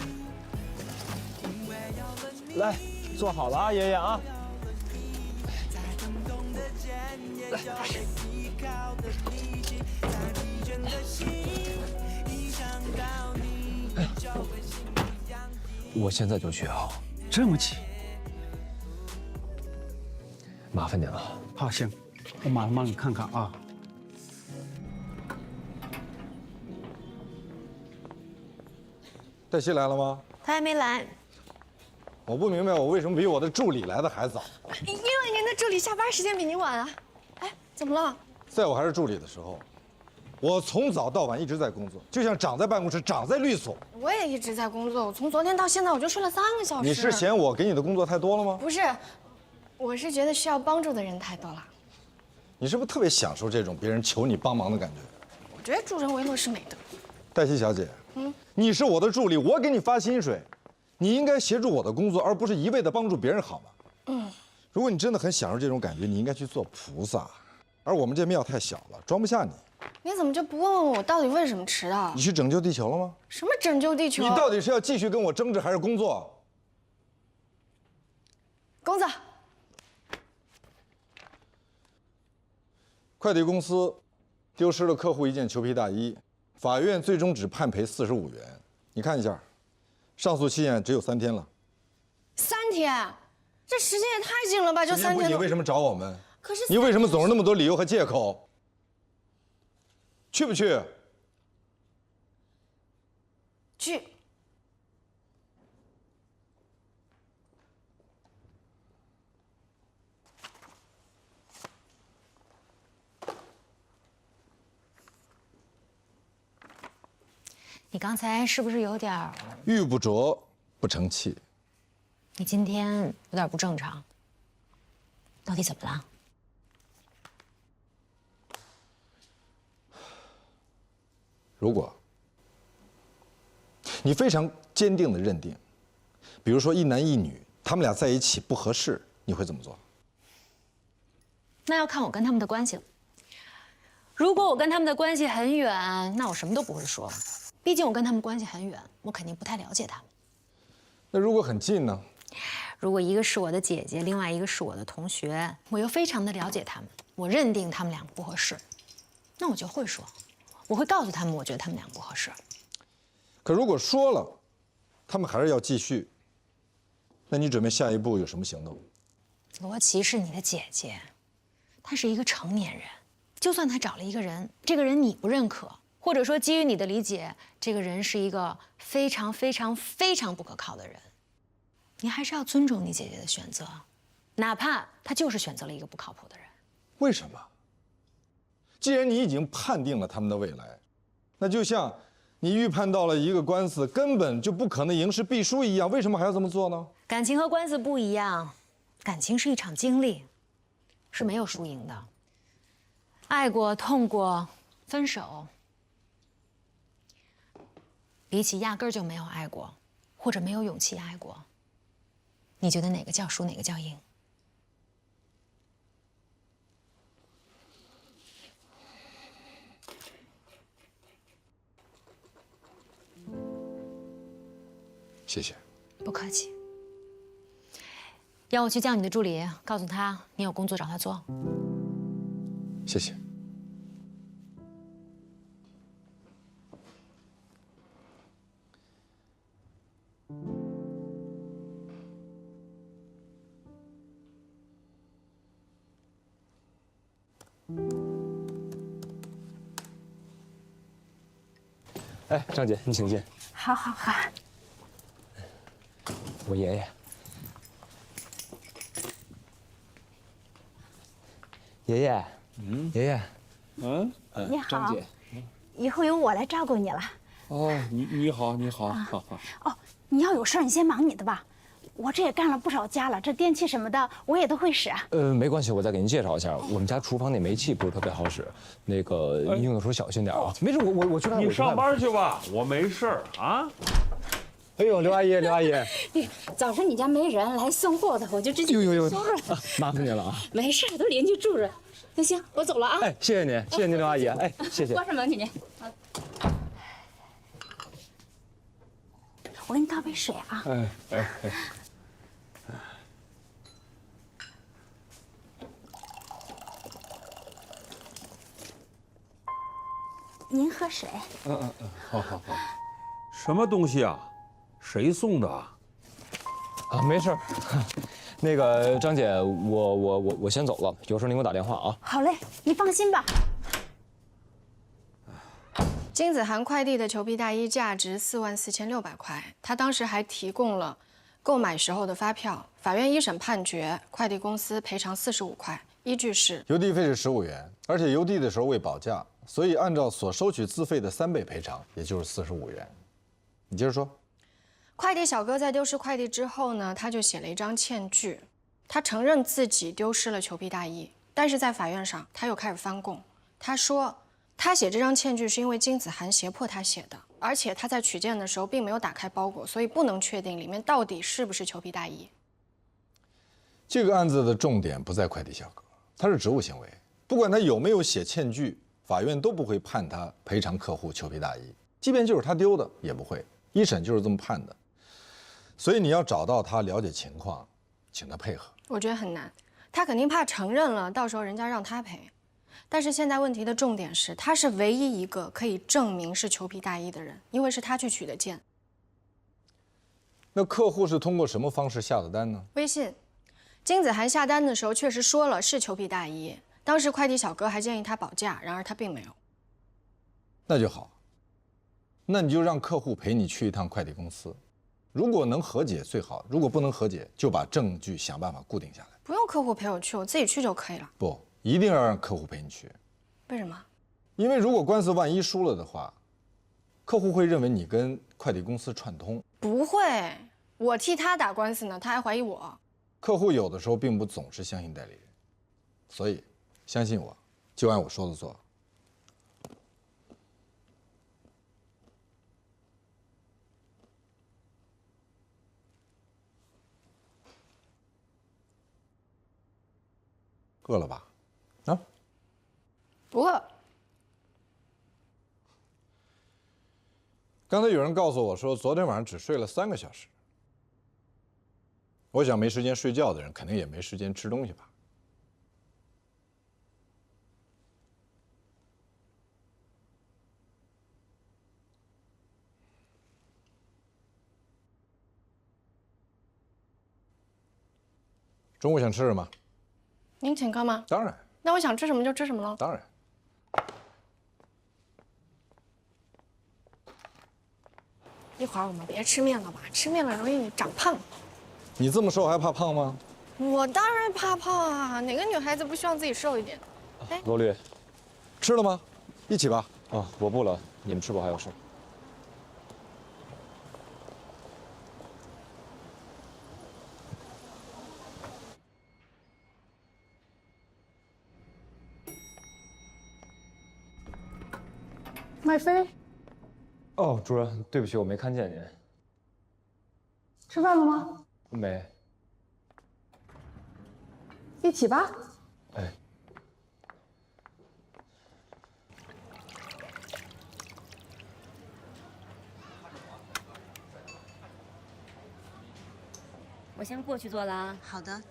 来，坐好了啊，爷爷啊。来。我现在就去啊！这么急？麻烦您了。好，行，我马上帮你看看啊。黛西来了吗？他还没来。我不明白，我为什么比我的助理来的还早？因为您的助理下班时间比您晚啊。哎，怎么了？在我还是助理的时候，我从早到晚一直在工作，就像长在办公室，长在律所。我也一直在工作，我从昨天到现在我就睡了3个小时。你是嫌我给你的工作太多了吗？不是，我是觉得需要帮助的人太多了。你是不是特别享受这种别人求你帮忙的感觉？我觉得助人为乐是美德。黛西小姐，你是我的助理，我给你发薪水，你应该协助我的工作，而不是一味的帮助别人，好吗？如果你真的很享受这种感觉，你应该去做菩萨，而我们这庙太小了，装不下你。你怎么就不问问我到底为什么迟到？你去拯救地球了吗？什么拯救地球？你到底是要继续跟我争执，还是工作？工作。快递公司丢失了客户一件裘皮大衣，法院最终只判赔45元。你看一下，上诉期限只有3天了。3天？这时间也太紧了吧？就3天。你为什么找我们？可是你为什么总是那么多理由和借口？去不去？去。你刚才是不是有点儿？玉不琢不成器。你今天有点不正常，到底怎么了？如果你非常坚定地认定，比如说一男一女，他们俩在一起不合适，你会怎么做？那要看我跟他们的关系了。如果我跟他们的关系很远，那我什么都不会说。毕竟我跟他们关系很远，我肯定不太了解他们。那如果很近呢？如果一个是我的姐姐，另外一个是我的同学，我又非常的了解他们，我认定他们两个不合适，那我就会说，我会告诉他们，我觉得他们俩不合适。可如果说了，他们还是要继续，那你准备下一步有什么行动？罗琦是你的姐姐，她是一个成年人，就算她找了一个人，这个人你不认可，或者说基于你的理解，这个人是一个非常非常非常不可靠的人，你还是要尊重你姐姐的选择，哪怕她就是选择了一个不靠谱的人。为什么？既然你已经判定了他们的未来，那就像你预判到了一个官司根本就不可能赢是必输一样，为什么还要这么做呢？感情和官司不一样，感情是一场经历，是没有输赢的。爱过、痛过、分手，比起压根儿就没有爱过，或者没有勇气爱过，你觉得哪个叫输，哪个叫赢？谢谢。不客气。要我去叫你的助理，告诉他你有工作找他做。谢谢。哎，张姐，你请进。好好好。我爷爷。爷爷，爷爷，你好，张姐，以后由我来照顾你了。哦，你好，好，好。哦，你要有事儿你先忙你的吧，我这也干了不少家了，这电器什么的我也都会使。没关系，我再给您介绍一下，我们家厨房那煤气不是特别好使，那个您用的时候小心点啊。没事，我去看。你上班去吧，我没事儿啊。哎呦，刘阿姨，刘阿姨，早上你家没人来送货的，我就直接收了。麻烦您了啊。没事，都邻居住着。那行，我走了啊。哎，谢谢您，谢谢您，刘阿姨。哎，谢谢。关上门去您。我给你倒杯水啊。哎。您喝水。好。什么东西啊？谁送的啊？啊，没事儿。那个张姐，我先走了，有事您给我打电话啊。好嘞，你放心吧。金子涵快递的裘皮大衣价值44600块，他当时还提供了购买时候的发票。法院一审判决快递公司赔偿45块，依据是邮递费是15元，而且邮递的时候未保价，所以按照所收取自费的3倍赔偿，也就是45元。你接着说。快递小哥在丢失快递之后呢，他就写了一张欠据，他承认自己丢失了裘皮大衣，但是在法院上他又开始翻供，他说他写这张欠据是因为金子涵胁迫他写的，而且他在取件的时候并没有打开包裹，所以不能确定里面到底是不是裘皮大衣。这个案子的重点不在快递小哥，他是职务行为，不管他有没有写欠据，法院都不会判他赔偿客户裘皮大衣，即便就是他丢的也不会，一审就是这么判的。所以你要找到他，了解情况，请他配合。我觉得很难，他肯定怕承认了，到时候人家让他赔。但是现在问题的重点是，他是唯一一个可以证明是裘皮大衣的人，因为是他去取的件。那客户是通过什么方式下的单呢？微信。金子涵下单的时候确实说了是裘皮大衣，当时快递小哥还建议他保价，然而他并没有。那就好，那你就让客户陪你去一趟快递公司。如果能和解最好，如果不能和解，就把证据想办法固定下来。不用客户陪我去，我自己去就可以了。不，一定要让客户陪你去。为什么？因为如果官司万一输了的话，客户会认为你跟快递公司串通。不会，我替他打官司呢，他还怀疑我。客户有的时候并不总是相信代理人，所以相信我，就按我说的做。饿了吧？啊？不饿。刚才有人告诉我说，昨天晚上只睡了3个小时。我想没时间睡觉的人，肯定也没时间吃东西吧？中午想吃什么？您请客吗？当然。那我想吃什么就吃什么喽。当然。一会儿我们别吃面了吧，吃面了容易长胖。你这么瘦还怕胖吗？我当然怕胖啊，哪个女孩子不希望自己瘦一点？哎，罗律，吃了吗？一起吧。啊，我不了，你们吃饱还有事。麦飞，哦，主任，对不起，我没看见您。吃饭了吗？没。一起吧。哎。我先过去做了啊。好的。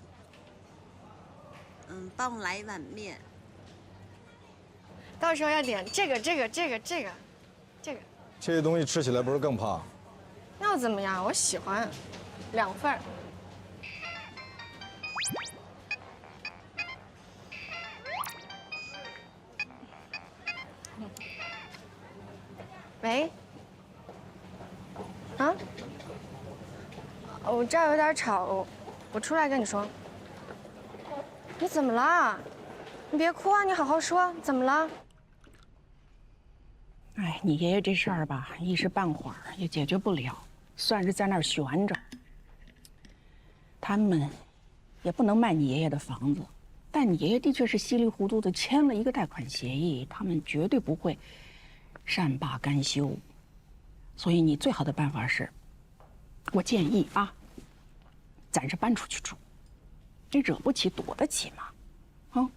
帮我来一碗面。到时候要点这个。这些东西吃起来不是更胖？那又怎么样？我喜欢，2份儿。喂？啊？我这儿有点吵，我出来跟你说。你怎么了？你别哭啊，你好好说，怎么了？哎，你爷爷这事儿吧，一时半会儿也解决不了，算是在那儿悬着。他们也不能卖你爷爷的房子，但你爷爷的确是稀里糊涂的签了一个贷款协议，他们绝对不会善罢甘休。所以你最好的办法是，我建议啊，暂时搬出去住。你惹不起，躲得起嘛，啊？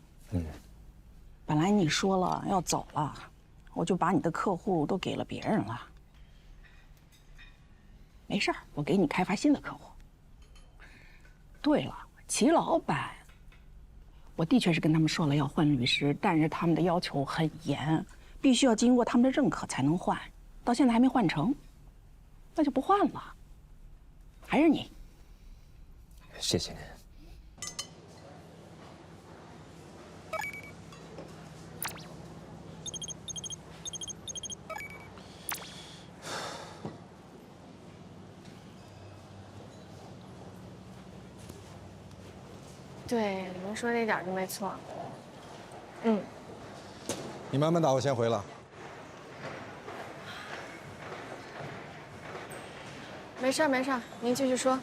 本来你说了要走了。我就把你的客户都给了别人了，没事儿，我给你开发新的客户。对了，齐老板，我的确是跟他们说了要换律师，但是他们的要求很严，必须要经过他们的认可才能换，到现在还没换成，那就不换了。还是你。谢谢您。对，您说的一点都没错。你慢慢打，我先回了。没事没事，您继续说。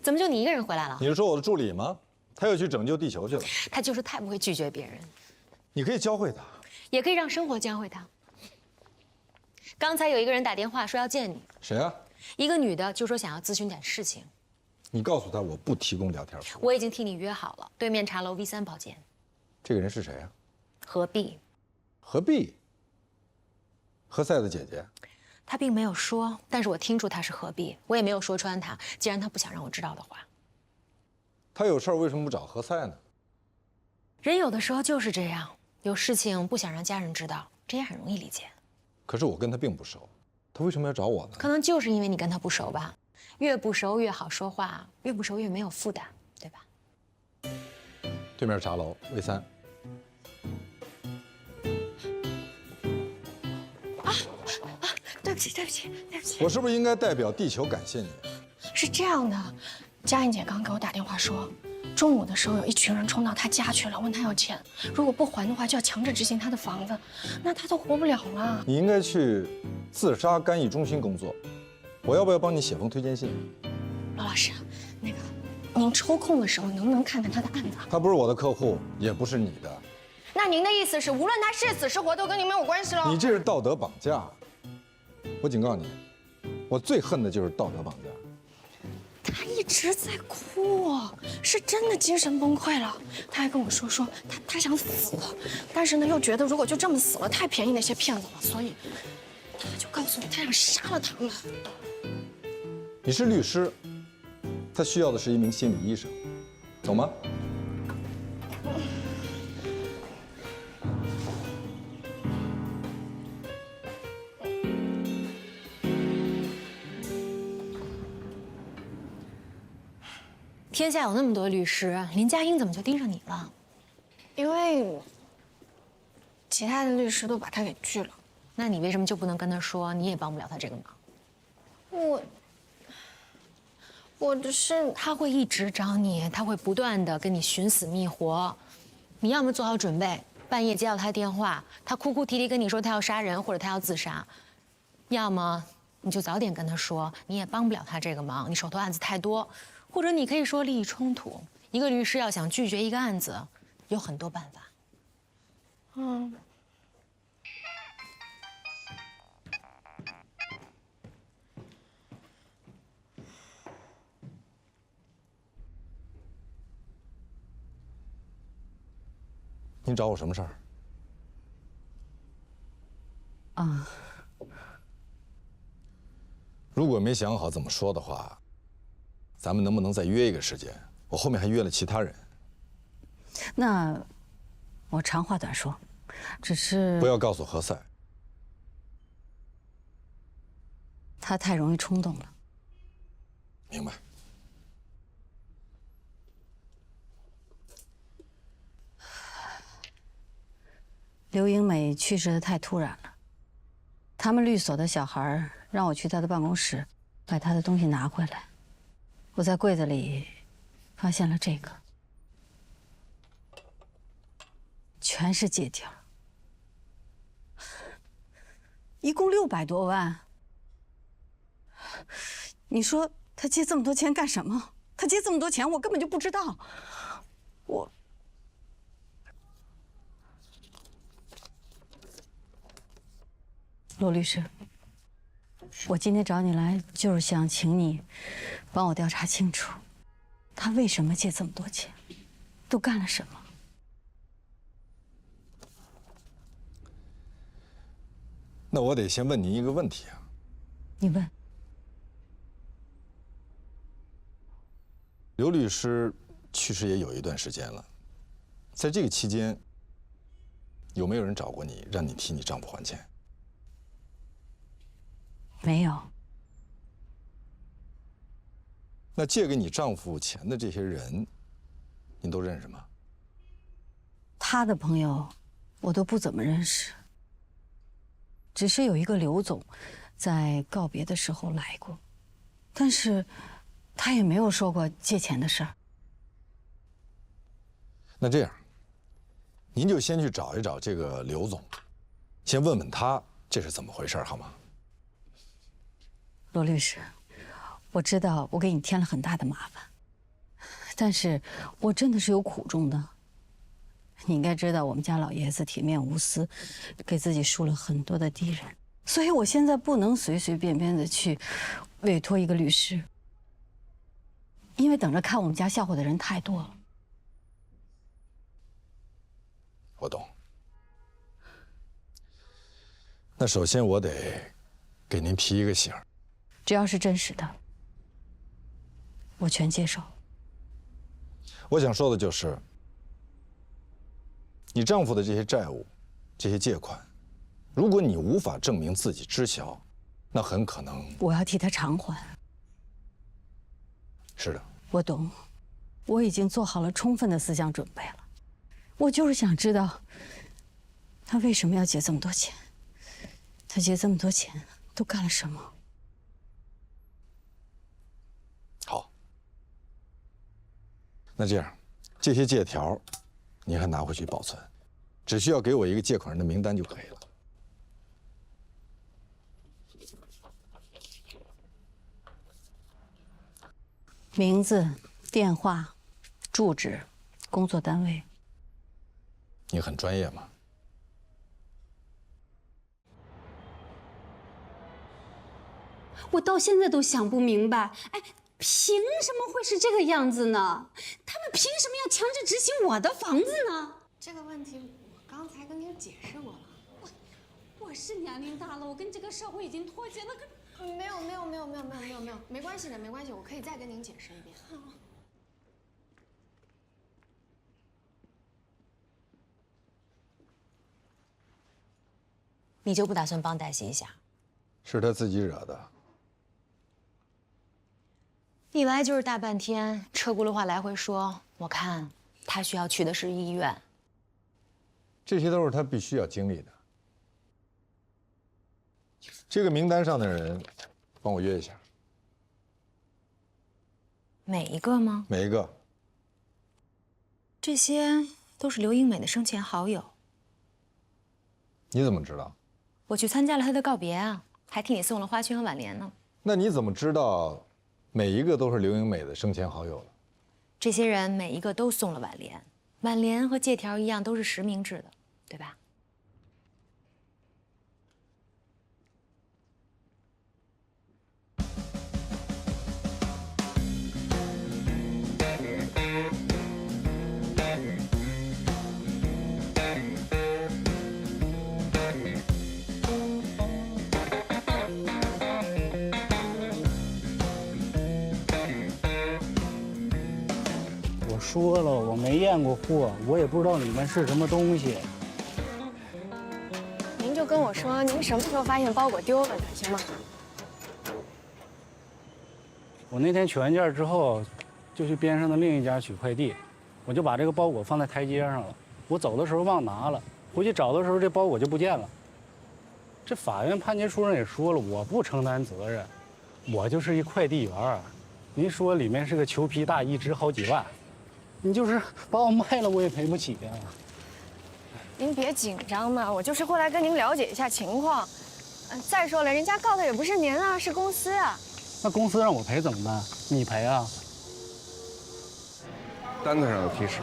怎么就你一个人回来了？你是说我的助理吗？他要去拯救地球去了。他就是太不会拒绝别人。你可以教会他，也可以让生活教会他。刚才有一个人打电话说要见你。谁啊？一个女的，就说想要咨询点事情。你告诉他我不提供聊天服务。我已经替你约好了，对面茶楼 V3包间。这个人是谁啊？何必？何必？何塞的姐姐。他并没有说，但是我听出他是何必，我也没有说穿他。既然他不想让我知道的话，他有事儿为什么不找何塞呢？人有的时候就是这样，有事情不想让家人知道，这也很容易理解。可是我跟他并不熟，他为什么要找我呢？可能就是因为你跟他不熟吧，越不熟越好说话，越不熟越没有负担，对吧？对面茶楼 V3。对不起，对不起，对不起。我是不是应该代表地球感谢你？是这样的，佳音姐刚给我打电话说，中午的时候有一群人冲到他家去了，问他要钱，如果不还的话就要强制执行他的房子，那他都活不了了。你应该去自杀干预中心工作，我要不要帮你写封推荐信？罗老师，那个您抽空的时候能不能看看他的案子？他不是我的客户，也不是你的。那您的意思是，无论他是死是活，都跟您没有关系喽？你这是道德绑架！我警告你，我最恨的就是道德绑架。他一直在哭，是真的精神崩溃了。他还跟我说他想死，但是呢又觉得如果就这么死了太便宜那些骗子了，所以他就告诉我他想杀了他们。你是律师，他需要的是一名心理医生，走吗？天下有那么多律师，林佳音怎么就盯上你了？因为其他的律师都把他给拒了。那你为什么就不能跟他说你也帮不了他这个忙？我只是他会一直找你，他会不断的跟你寻死觅活。你要么做好准备，半夜接到他电话，他哭哭啼啼跟你说他要杀人或者他要自杀；要么你就早点跟他说你也帮不了他这个忙，你手头案子太多。或者你可以说利益冲突，一个律师要想拒绝一个案子，有很多办法。您找我什么事儿？如果没想好怎么说的话，咱们能不能再约一个时间？我后面还约了其他人。那我长话短说，只是不要告诉何塞，他太容易冲动了。明白。刘英美去世的太突然了，他们律所的小孩让我去他的办公室，把他的东西拿回来。我在柜子里发现了这个，全是借条，一共600多万。你说他借这么多钱干什么？他借这么多钱，我根本就不知道。罗律师，我今天找你来就是想请你帮我调查清楚，他为什么借这么多钱，都干了什么？那我得先问您一个问题啊。你问。刘律师去世也有一段时间了，在这个期间，有没有人找过你，让你替你丈夫还钱？没有。那借给你丈夫钱的这些人，您都认识吗？他的朋友，我都不怎么认识。只是有一个刘总，在告别的时候来过，但是他也没有说过借钱的事儿。那这样，您就先去找一找这个刘总，先问问他这是怎么回事，好吗？罗律师，我知道我给你添了很大的麻烦，但是我真的是有苦衷的。你应该知道，我们家老爷子铁面无私，给自己树了很多的敌人，所以我现在不能随随便便的去委托一个律师，因为等着看我们家笑话的人太多了。我懂。那首先我得给您提一个醒儿。只要是真实的，我全接受。我想说的就是，你丈夫的这些债务、这些借款，如果你无法证明自己知晓，那很可能我要替他偿还。是的，我懂，我已经做好了充分的思想准备了。我就是想知道，他为什么要借这么多钱？他借这么多钱都干了什么？好，那这样，这些借条，你还拿回去保存，只需要给我一个借款人的名单就可以了。名字、电话、住址、工作单位。你很专业吗？我到现在都想不明白，哎，凭什么会是这个样子呢？他们凭什么要强制执行我的房子呢？这个问题我刚才跟您解释过了。我是年龄大了，我跟这个社会已经脱节了。没有，没关系的，没关系，我可以再跟您解释一遍。你就不打算帮黛西一下？是他自己惹的。你来就是大半天，车轱辘话来回说，我看他需要去的是医院。这些都是他必须要经历的。这个名单上的人，帮我约一下。每一个吗？每一个。这些都是刘英美的生前好友。你怎么知道？我去参加了她的告别啊，还替你送了花圈和挽联呢。那你怎么知道每一个都是刘英美的生前好友呢？这些人每一个都送了挽联，挽联和借条一样，都是实名制的，对吧？说了，我没验过货，我也不知道里面是什么东西。您就跟我说您什么时候发现包裹丢了的，行吗？我那天取完件之后，就去边上的另一家取快递，我就把这个包裹放在台阶上了。我走的时候忘拿了，回去找的时候这包裹就不见了。这法院判决书上也说了，我不承担责任，我就是一快递员。您说里面是个裘皮大衣，值好几万。你就是把我卖了，我也赔不起呀。您别紧张嘛，我就是过来跟您了解一下情况。再说了，人家告的也不是您啊，是公司啊。那公司让我赔怎么办？你赔啊？单子上有提示，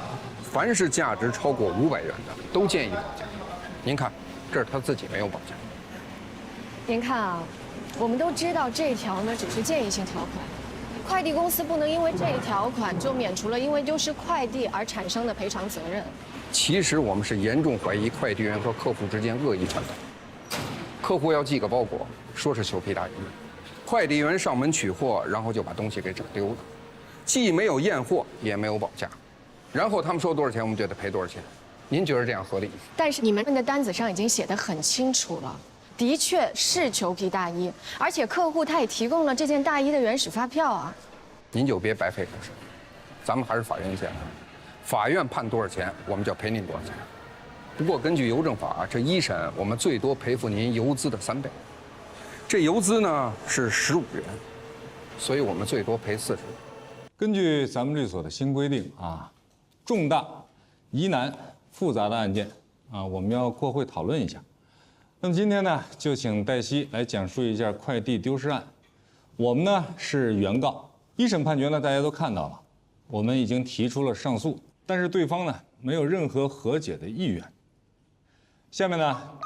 凡是价值超过500元的，都建议保价。您看，这是他自己没有保价。您看啊，我们都知道这条呢只是建议性条款。快递公司不能因为这一条款就免除了因为丢失快递而产生的赔偿责任。其实我们是严重怀疑快递员和客户之间恶意串通。客户要寄个包裹，说是裘皮大衣，快递员上门取货，然后就把东西给整丢了，既没有验货，也没有保价，然后他们说多少钱，我们就得赔多少钱。您觉得这样合理吗？但是你们的单子上已经写得很清楚了。的确是裘皮大衣，而且客户他也提供了这件大衣的原始发票啊。您就别白费口舌，咱们还是法院见。法院判多少钱，我们就要赔您多少钱。不过根据邮政法，这一审我们最多赔付您邮资的3倍。这邮资呢是15元，所以我们最多赔40。根据咱们律所的新规定啊，重大、疑难、复杂的案件啊，我们要过会讨论一下。那么今天呢，就请黛西来讲述一下快递丢失案。我们呢是原告，一审判决呢大家都看到了，我们已经提出了上诉，但是对方呢没有任何和解的意愿。下面呢，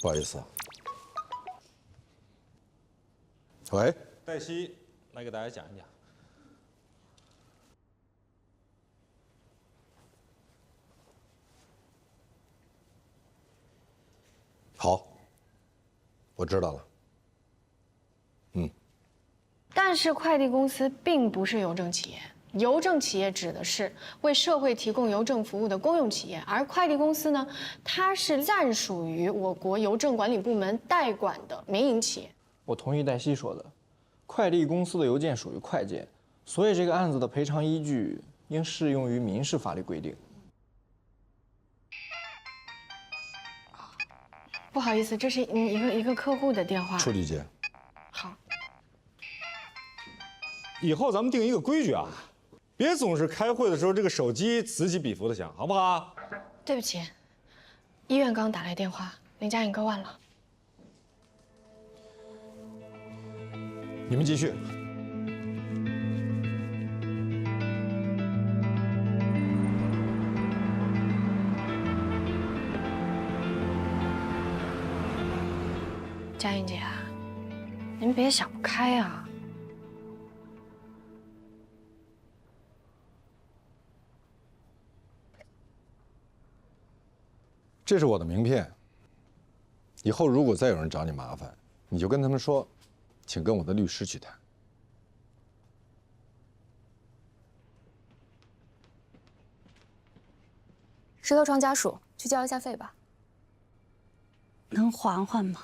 不好意思，喂，黛西来给大家讲一讲。好，我知道了。但是快递公司并不是邮政企业，邮政企业指的是为社会提供邮政服务的公用企业，而快递公司呢，它是暂属于我国邮政管理部门代管的民营企业。我同意黛西说的，快递公司的邮件属于快件，所以这个案子的赔偿依据应适用于民事法律规定。不好意思，这是一个客户的电话。处理结。好。以后咱们定一个规矩啊，别总是开会的时候这个手机此起彼伏的响，好不好？对不起，医院刚打来电话，林佳颖割腕了。你们继续。佳颖姐，您别想不开啊。这是我的名片。以后如果再有人找你麻烦，你就跟他们说，请跟我的律师去谈。石头床家属去交一下费吧。能缓缓吗？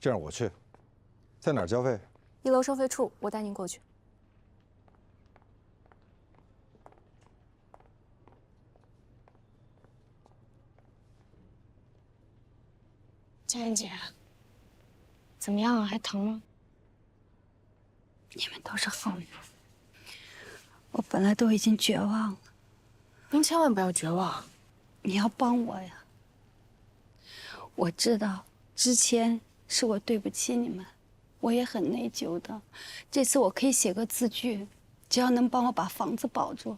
这样我去，在哪儿交费1楼收费处，我带您过去。佳颖姐，怎么样啊？还疼吗？你们都是好人，我本来都已经绝望了。您千万不要绝望，你要帮我呀。我知道之前是我对不起你们，我也很内疚的。这次我可以写个字据，只要能帮我把房子保住，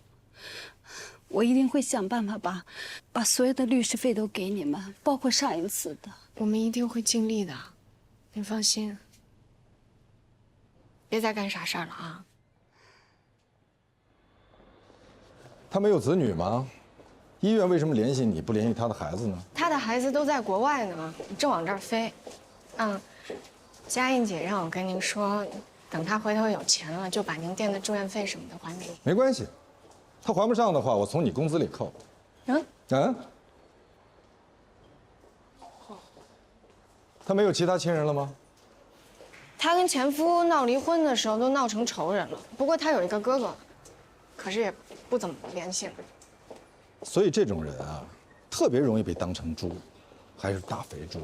我一定会想办法把所有的律师费都给你们，包括上一次的。我们一定会尽力的，您放心。别再干傻事儿了啊！他没有子女吗？医院为什么联系你不联系他的孩子呢？他的孩子都在国外呢，正往这儿飞。佳颖姐让我跟您说，等他回头有钱了，就把您垫的住院费什么的还给你。没关系，他还不上的话，我从你工资里扣。他没有其他亲人了吗？他跟前夫闹离婚的时候都闹成仇人了。不过他有一个哥哥，可是也不怎么联系了。所以这种人啊，特别容易被当成猪，还是大肥猪。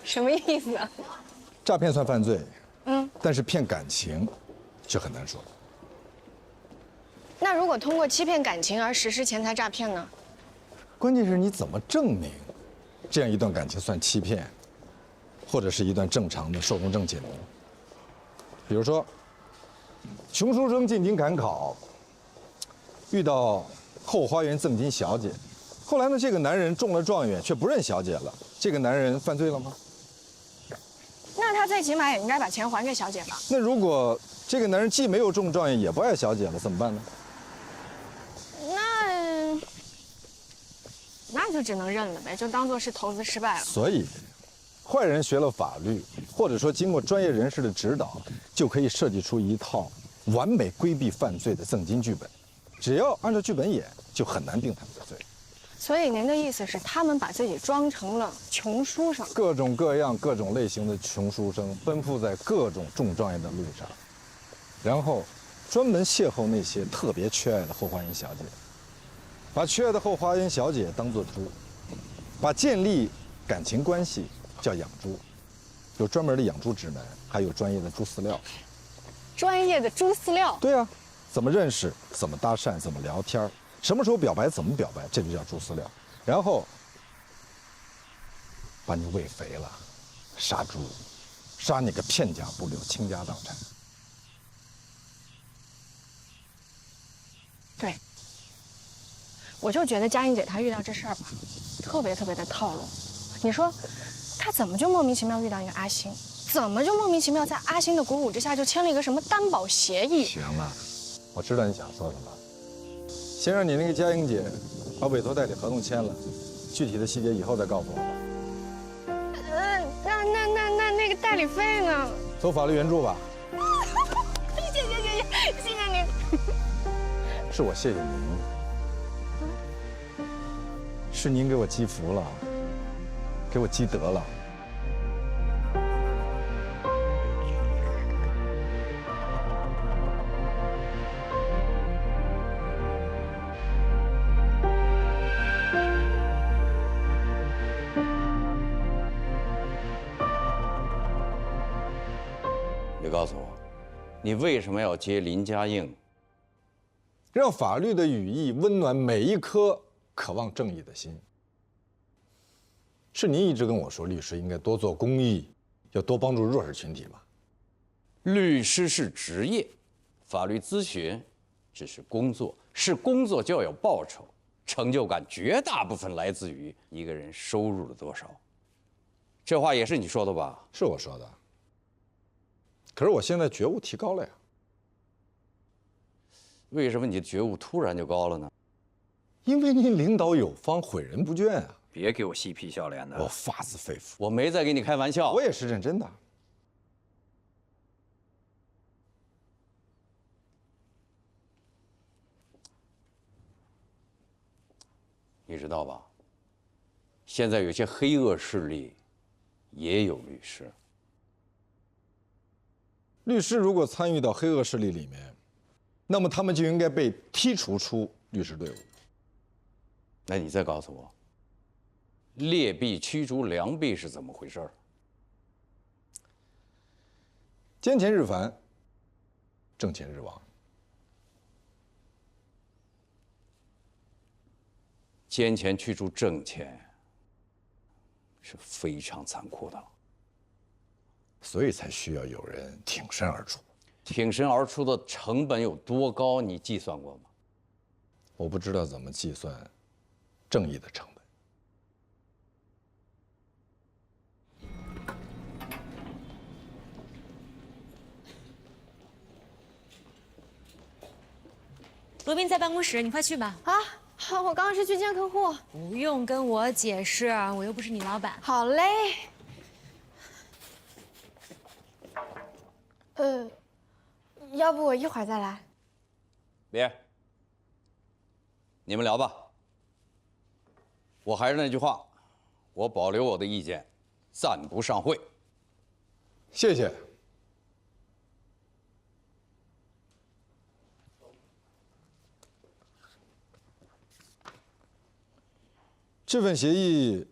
什么意思啊？诈骗算犯罪，但是骗感情就很难说。那如果通过欺骗感情而实施钱财诈骗呢？关键是你怎么证明这样一段感情算欺骗，或者是一段正常的寿终正寝呢？比如说，穷书生进京赶考，遇到后花园赠金小姐，后来呢，这个男人中了状元却不认小姐了，这个男人犯罪了吗？那他最起码也应该把钱还给小姐吧？那如果这个男人既没有中状元，也不爱小姐了，怎么办呢？那就只能认了呗，就当做是投资失败了。所以，坏人学了法律，或者说经过专业人士的指导，就可以设计出一套完美规避犯罪的赠金剧本。只要按照剧本演，就很难定他们的罪。所以您的意思是，他们把自己装成了穷书生？各种各样、各种类型的穷书生奔赴在各种中状元的路上，然后专门邂逅那些特别缺爱的后花园小姐。把缺爱的后花园小姐当作猪，把建立感情关系叫养猪，有专门的养猪指南，还有专业的猪饲料。专业的猪饲料？对啊，怎么认识，怎么搭讪，怎么聊天，什么时候表白，怎么表白，这就叫猪饲料。然后把你喂肥了，杀猪，杀你个片甲不留，倾家荡产。对。我就觉得佳颖姐她遇到这事儿吧，特别的套路。你说，她怎么就莫名其妙遇到一个阿星？怎么就莫名其妙在阿星的鼓舞之下就签了一个什么担保协议？行了，我知道你想说什么。先让你那个佳颖姐把委托代理合同签了，具体的细节以后再告诉我吧。那个代理费呢？走法律援助吧。谢谢您。是我谢谢您。是您给我积福了，给我积德了。你为什么要接林家映？让法律的羽翼温暖每一颗渴望正义的心。是您一直跟我说，律师应该多做公益，要多帮助弱势群体吗？律师是职业，法律咨询只是工作，是工作就要有报酬，成就感绝大部分来自于一个人收入了多少。这话也是你说的吧？是我说的。可是我现在觉悟提高了呀。为什么你的觉悟突然就高了呢？因为您领导有方，诲人不倦啊！别给我嬉皮笑脸的，我发自肺腑。我没在跟你开玩笑，我也是认真的。你知道吧？现在有些黑恶势力也有律师。律师如果参与到黑恶势力里面，那么他们就应该被剔除出律师队伍。那你再告诉我，劣币驱逐良币是怎么回事？奸钱日繁，挣钱日亡。奸钱驱逐正钱是非常残酷的，所以才需要有人挺身而出。挺身而出的成本有多高？你计算过吗？我不知道怎么计算正义的成本。罗宾在办公室，你快去吧。啊，好，我刚刚是去见客户。不用跟我解释，我又不是你老板。好嘞。要不我一会儿再来。别，你们聊吧。我还是那句话，我保留我的意见，暂不上会。谢谢。这份协议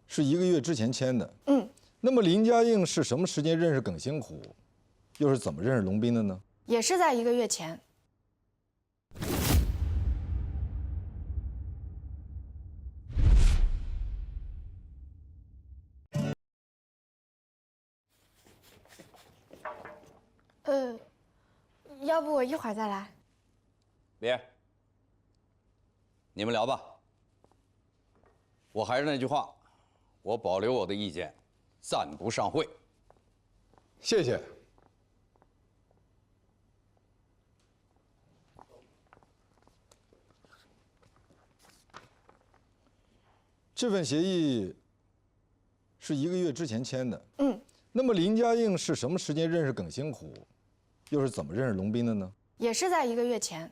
是1个月之前签的。那么林家映是什么时间认识耿星虎，又是怎么认识龙斌的呢？也是在1个月前。要不我一会儿再来。别，你们聊吧。我还是那句话，我保留我的意见，暂不上会。谢谢。这份协议是1个月之前签的。那么林家映是什么时间认识耿星虎，又是怎么认识龙斌的呢？也是在1个月前。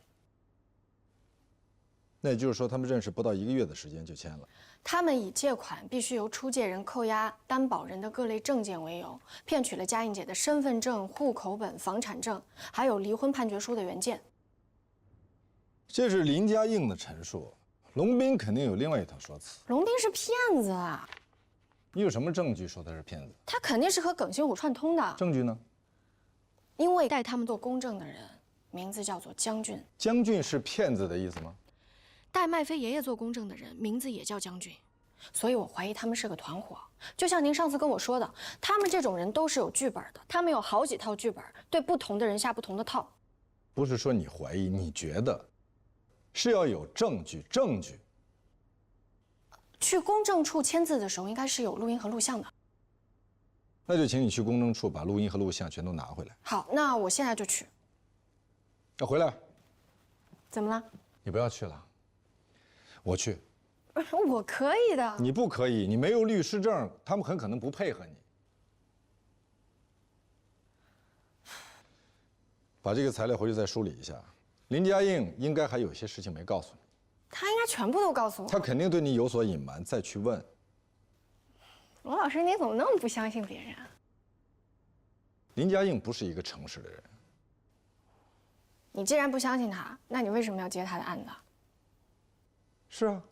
那也就是说，他们认识不到1个月的时间就签了。他们以借款必须由出借人扣押担保人的各类证件为由，骗取了佳映姐的身份证、户口本、房产证，还有离婚判决书的原件。这是林家映的陈述，龙斌肯定有另外一套说辞。龙斌是骗子啊！你有什么证据说他是骗子？他肯定是和耿星虎串通的。证据呢？因为带他们做公证的人名字叫做江俊。江俊是骗子的意思吗？带麦飞爷爷做公证的人名字也叫江俊，所以我怀疑他们是个团伙。就像您上次跟我说的，他们这种人都是有剧本的，他们有好几套剧本，对不同的人下不同的套。不是说你怀疑，你觉得，是要有证据。证据。去公证处签字的时候，应该是有录音和录像的。那就请你去公证处把录音和录像全都拿回来。好，那我现在就去。要回来。怎么了？你不要去了。我去。我可以的。你不可以，你没有律师证，他们很可能不配合你。把这个材料回去再梳理一下。林家映应该还有些事情没告诉你。他应该全部都告诉我。他肯定对你有所隐瞒，再去问。罗老师，你怎么那么不相信别人啊？林家映不是一个诚实的人。你既然不相信他，那你为什么要接他的案子？是啊，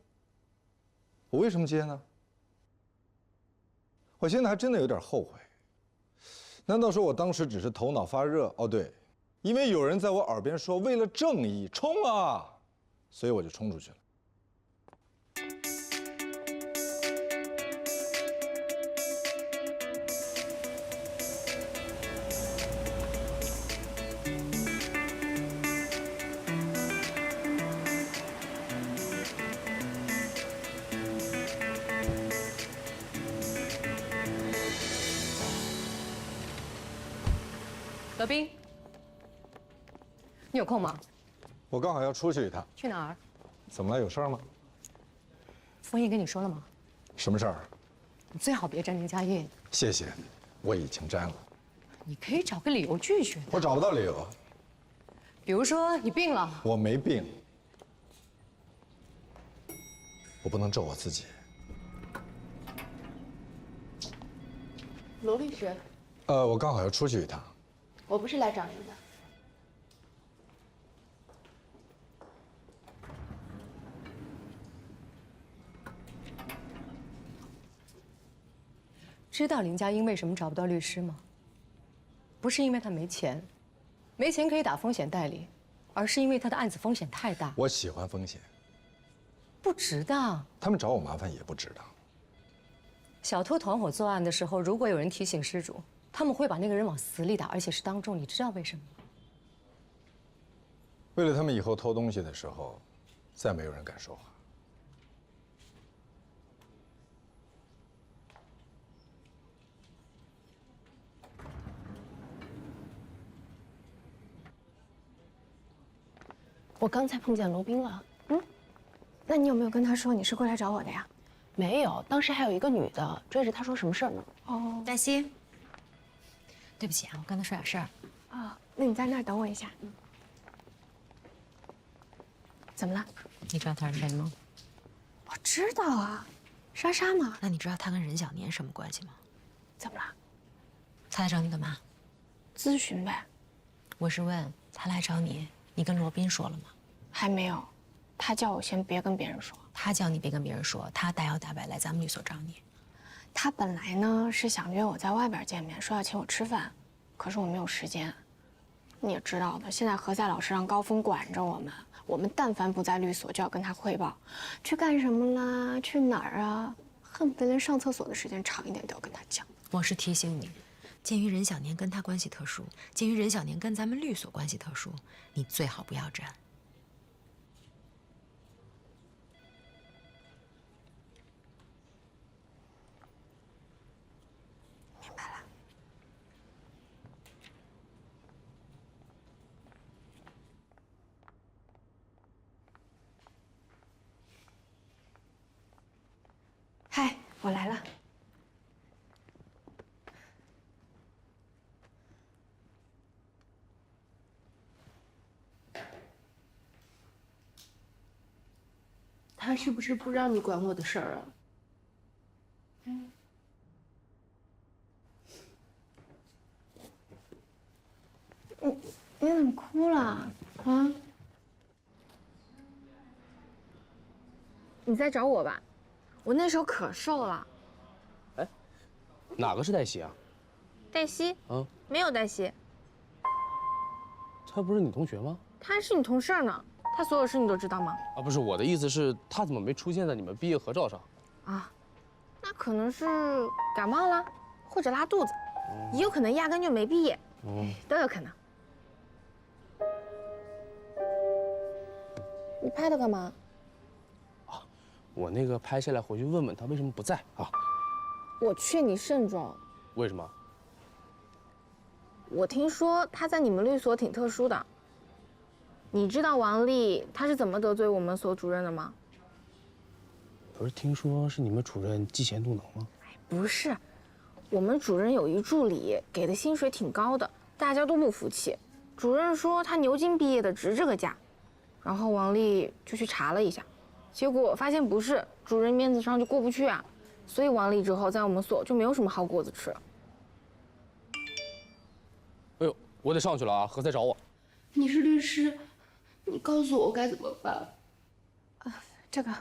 我为什么接呢？我现在还真的有点后悔。难道说我当时只是头脑发热？哦，对，因为有人在我耳边说为了正义冲啊，所以我就冲出去了。德斌，你有空吗？我刚好要出去一趟。去哪儿？怎么了？有事儿吗？封印跟你说了吗？什么事儿？你最好别沾林佳印。谢谢，我已经沾了。你可以找个理由拒绝。我找不到理由。比如说你病了。我没病，我不能咒我自己。罗律师，我刚好要出去一趟。我不是来找您的。知道林佳音为什么找不到律师吗？不是因为他没钱，没钱可以打风险代理，而是因为他的案子风险太大。我喜欢风险，不值当。他们找我麻烦也不值当。小偷团伙作案的时候，如果有人提醒失主，他们会把那个人往死里打，而且是当众。你知道为什么吗？为了他们以后偷东西的时候，再没有人敢说话。我刚才碰见罗宾了。那你有没有跟他说你是过来找我的呀？没有，当时还有一个女的追着他说什么事儿呢？哦，黛西，对不起啊，我跟他说点事儿。啊，那你在那儿等我一下。怎么了？你知道他是谁吗？我知道啊，莎莎嘛。那你知道他跟任小年什么关系吗？怎么了？他来找你干嘛？咨询呗。我是问他来找你，你跟罗宾说了吗？还没有，他叫我先别跟别人说。他叫你别跟别人说，他大摇大摆来咱们律所找你。他本来呢是想约我在外边见面，说要请我吃饭，可是我没有时间。你也知道的，现在何塞老师让高峰管着我们，我们但凡不在律所就要跟他汇报，去干什么啦，去哪儿啊，恨不得连上厕所的时间长一点都要跟他讲。我是提醒你，鉴于任小年跟他关系特殊，鉴于任小年跟咱们律所关系特殊，你最好不要沾。明白了。嗨，我来了。他是不是不让你管我的事儿啊？你怎么哭了啊？你在找我吧？我那时候可瘦了。哎，哪个是黛西啊？黛西？没有黛西。她不是你同学吗？她是你同事呢，她所有事你都知道吗？啊，不是，我的意思是，她怎么没出现在你们毕业合照上？啊，那可能是感冒了，或者拉肚子，也有可能压根就没毕业，都有可能。你拍它干嘛？我那个拍下来回去问问她为什么不在啊？我劝你慎重。为什么？我听说她在你们律所挺特殊的。你知道王丽她是怎么得罪我们所主任的吗？不是听说是你们主任嫉贤妒能吗？不是，我们主任有一助理，给的薪水挺高的，大家都不服气。主任说他牛津毕业的值这个价，然后王丽就去查了一下，结果发现不是，主任面子上就过不去啊，所以王丽之后在我们所就没有什么好果子吃。哎呦，我得上去了啊，何塞找我。你是律师，你告诉我该怎么办？这个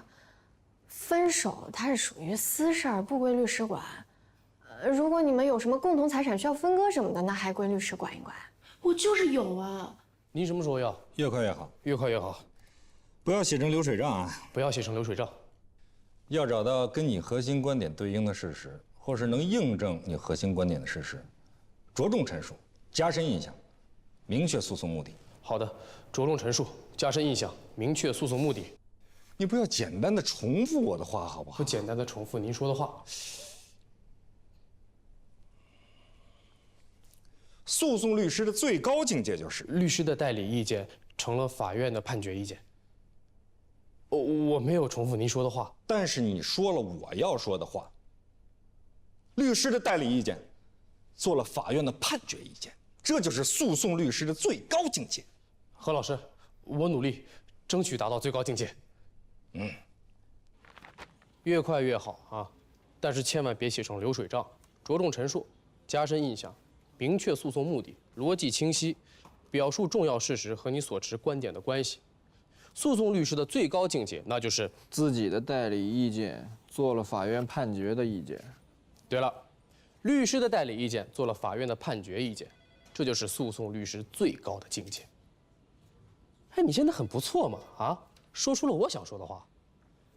分手它是属于私事儿，不归律师管。如果你们有什么共同财产需要分割什么的，那还归律师管一管。我就是有啊。您什么时候要？越快越好，越快越好。不要写成流水账啊！不要写成流水账。要找到跟你核心观点对应的事实，或是能印证你核心观点的事实，着重陈述，加深印象，明确诉讼目的。好的，着重陈述，加深印象，明确诉讼目的。你不要简单的重复我的话，好不好？不简单的重复您说的话。诉讼律师的最高境界就是律师的代理意见成了法院的判决意见。我没有重复您说的话，但是你说了我要说的话。律师的代理意见做了法院的判决意见，这就是诉讼律师的最高境界。何老师，我努力，争取达到最高境界。越快越好啊！但是千万别写成流水账，着重陈述，加深印象，明确诉讼目的，逻辑清晰，表述重要事实和你所持观点的关系。诉讼律师的最高境界，那就是自己的代理意见做了法院判决的意见。对了，律师的代理意见做了法院的判决意见，这就是诉讼律师最高的境界。哎，你现在很不错嘛，啊，说出了我想说的话。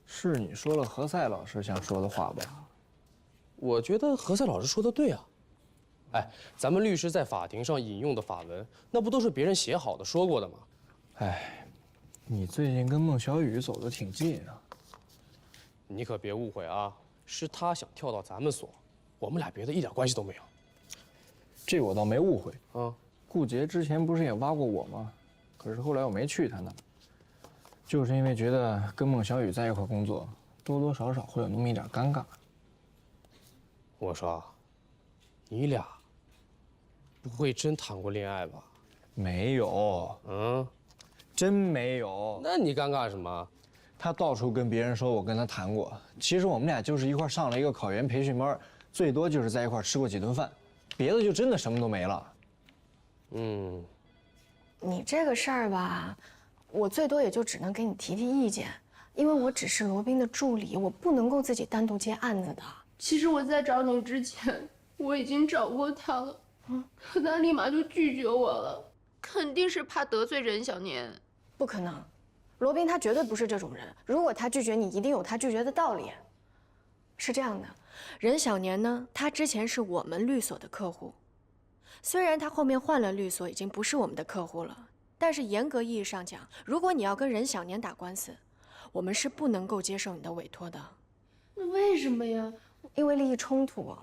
是你说了何塞老师想说的话吧？我觉得何塞老师说的对啊。哎，咱们律师在法庭上引用的法文，那不都是别人写好的、说过的吗？哎，你最近跟孟小雨走得挺近啊。你可别误会啊，是他想跳到咱们所，我们俩别的一点关系都没有。这我倒没误会啊。顾杰之前不是也挖过我吗？可是后来我没去他那，就是因为觉得跟孟小雨在一块工作，多多少少会有那么一点尴尬。我说，你俩不会真谈过恋爱吧？没有，真没有。那你尴尬什么？他到处跟别人说我跟他谈过，其实我们俩就是一块上了一个考研培训班，最多就是在一块吃过几顿饭，别的就真的什么都没了。你这个事儿吧，我最多也就只能给你提提意见，因为我只是罗宾的助理，我不能够自己单独接案子的。其实我在找你之前，我已经找过他了，可他立马就拒绝我了，肯定是怕得罪任小年。不可能，罗宾他绝对不是这种人。如果他拒绝你，一定有他拒绝的道理。是这样的，任小年呢，他之前是我们律所的客户，虽然他后面换了律所，已经不是我们的客户了，但是严格意义上讲，如果你要跟任小年打官司，我们是不能够接受你的委托的。那为什么呀？因为利益冲突。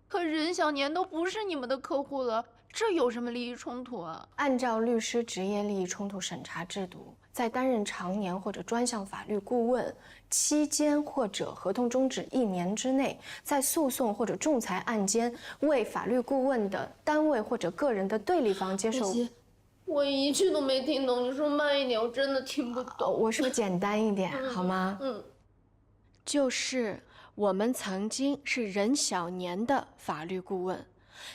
可任小年都不是你们的客户了，这有什么利益冲突啊？按照律师职业利益冲突审查制度，在担任常年或者专项法律顾问期间，或者合同终止1年之内，在诉讼或者仲裁案件为法律顾问的单位或者个人的对立方接受。我一句都没听懂，你说慢一点，我真的听不懂。我说简单一点好吗？就是我们曾经是任小年的法律顾问，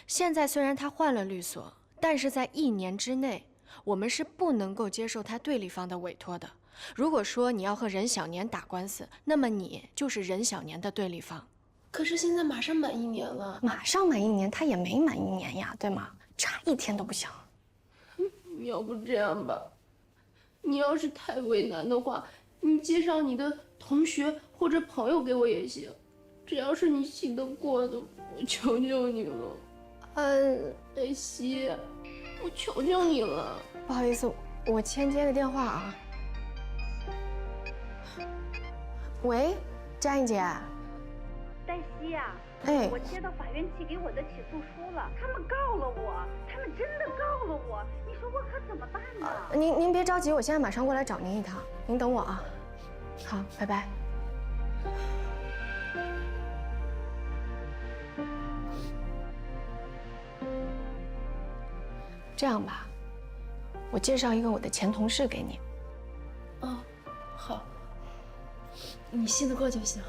现在虽然他换了律所，但是在1年之内，我们是不能够接受他对立方的委托的。如果说你要和任小年打官司，那么你就是任小年的对立方。可是现在马上满1年了，马上满1年，他也没满1年呀，对吗？差1天都不行。要不这样吧，你要是太为难的话，你介绍你的同学或者朋友给我也行，只要是你信得过的，我求求你了。黛西，我求求你了。不好意思，我先接个电话啊。喂，佳颖姐。黛西呀，我接到法院寄给我的起诉书了，他们告了我，他们真的告了我，你说我可怎么办呢？您别着急，我现在马上过来找您一趟，您等我啊。好，拜拜。这样吧，我介绍一个我的前同事给你。好，你信得过就行。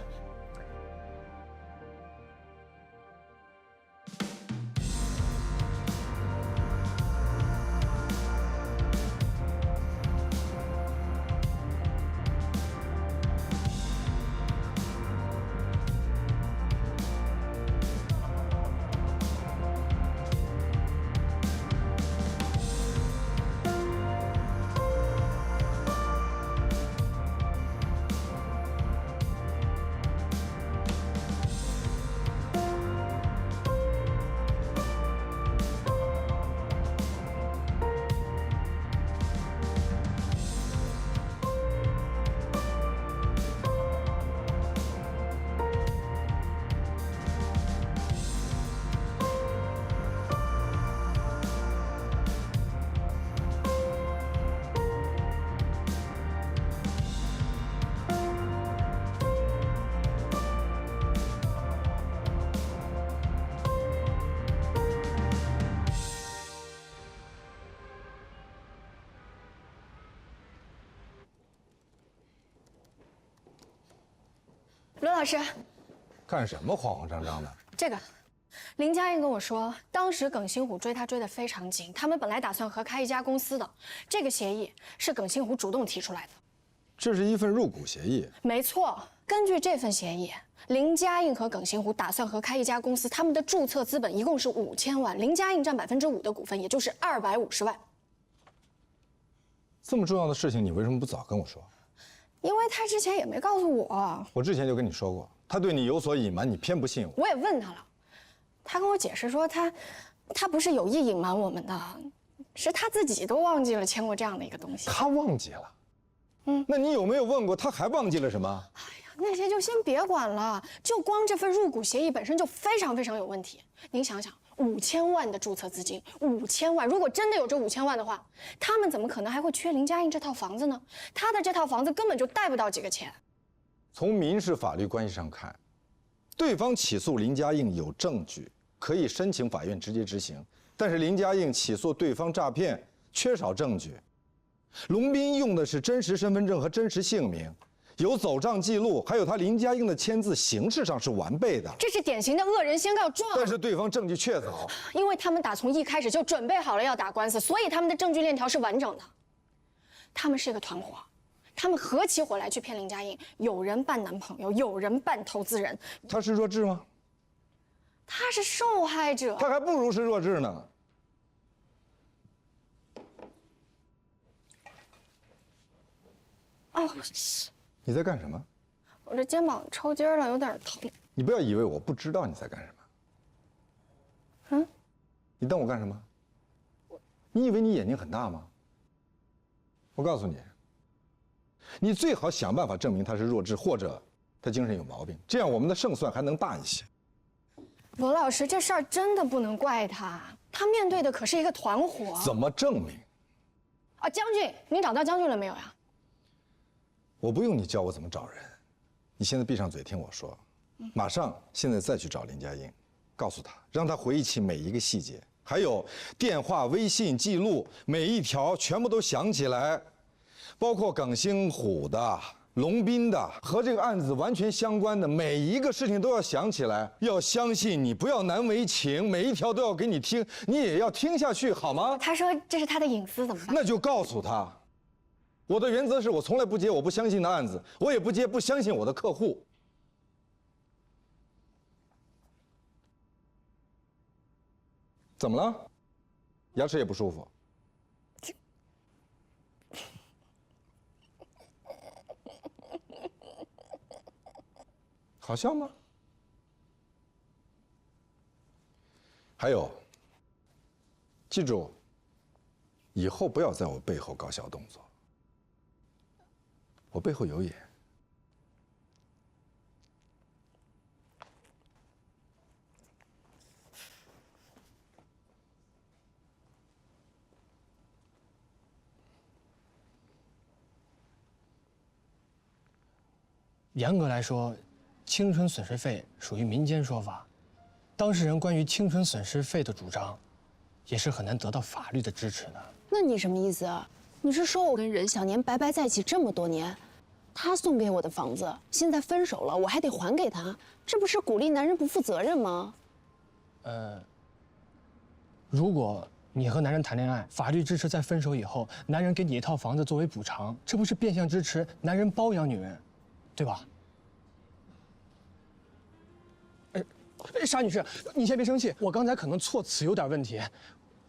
罗老师，干什么慌慌张张的？这个，林佳印跟我说，当时耿新虎追他追得非常紧，他们本来打算合开一家公司的，这个协议是耿新虎主动提出来的。这是一份入股协议。没错，根据这份协议，林佳印和耿新虎打算合开一家公司，他们的注册资本一共是5000万，林佳印占5%的股份，也就是250万。这么重要的事情，你为什么不早跟我说？因为他之前也没告诉我。我之前就跟你说过，他对你有所隐瞒，你偏不信我。我也问他了，他跟我解释说他不是有意隐瞒我们的，是他自己都忘记了签过这样的一个东西。他忘记了？那你有没有问过他还忘记了什么？那些就先别管了，就光这份入股协议本身就非常非常有问题。您想想，5000万的注册资金，5000万，如果真的有这5000万的话，他们怎么可能还会缺林佳印这套房子呢？他的这套房子根本就贷不到几个钱。从民事法律关系上看，对方起诉林佳印有证据，可以申请法院直接执行，但是林佳印起诉对方诈骗，缺少证据。龙斌用的是真实身份证和真实姓名，有走账记录，还有他林佳印的签字，形式上是完备的。这是典型的恶人先告状。但是对方证据确凿，因为他们打从一开始就准备好了要打官司，所以他们的证据链条是完整的。他们是一个团伙，他们合起伙来去骗林佳印，有人扮男朋友，有人扮投资人。他是弱智吗？他是受害者，他还不如是弱智呢。哦，你在干什么？我这肩膀抽筋了，有点疼。你不要以为我不知道你在干什么。嗯？你瞪我干什么？你以为你眼睛很大吗？我告诉你，你最好想办法证明他是弱智，或者他精神有毛病，这样我们的胜算还能大一些。罗老师，这事儿真的不能怪他，他面对的可是一个团伙。怎么证明？啊，将军，您找到将军了没有呀？我不用你教我怎么找人，你现在闭上嘴听我说，马上现在再去找林佳印，告诉他，让他回忆起每一个细节，还有电话、微信记录，每一条全部都想起来，包括耿星虎的、龙斌的和这个案子完全相关的每一个事情都要想起来，要相信你，不要难为情，每一条都要给你听，你也要听下去，好吗？他说这是他的隐私，怎么办？那就告诉他。我的原则是我从来不接我不相信的案子，我也不接不相信我的客户。怎么了？牙齿也不舒服？好笑吗？还有，记住，以后不要在我背后搞小动作。我背后有眼。严格来说，青春损失费属于民间说法，当事人关于青春损失费的主张，也是很难得到法律的支持的。那你什么意思啊？你是说我跟任小年白白在一起这么多年，他送给我的房子，现在分手了，我还得还给他，这不是鼓励男人不负责任吗？如果你和男人谈恋爱，法律支持在分手以后，男人给你一套房子作为补偿，这不是变相支持男人包养女人，对吧？沙女士，你先别生气，我刚才可能措辞有点问题，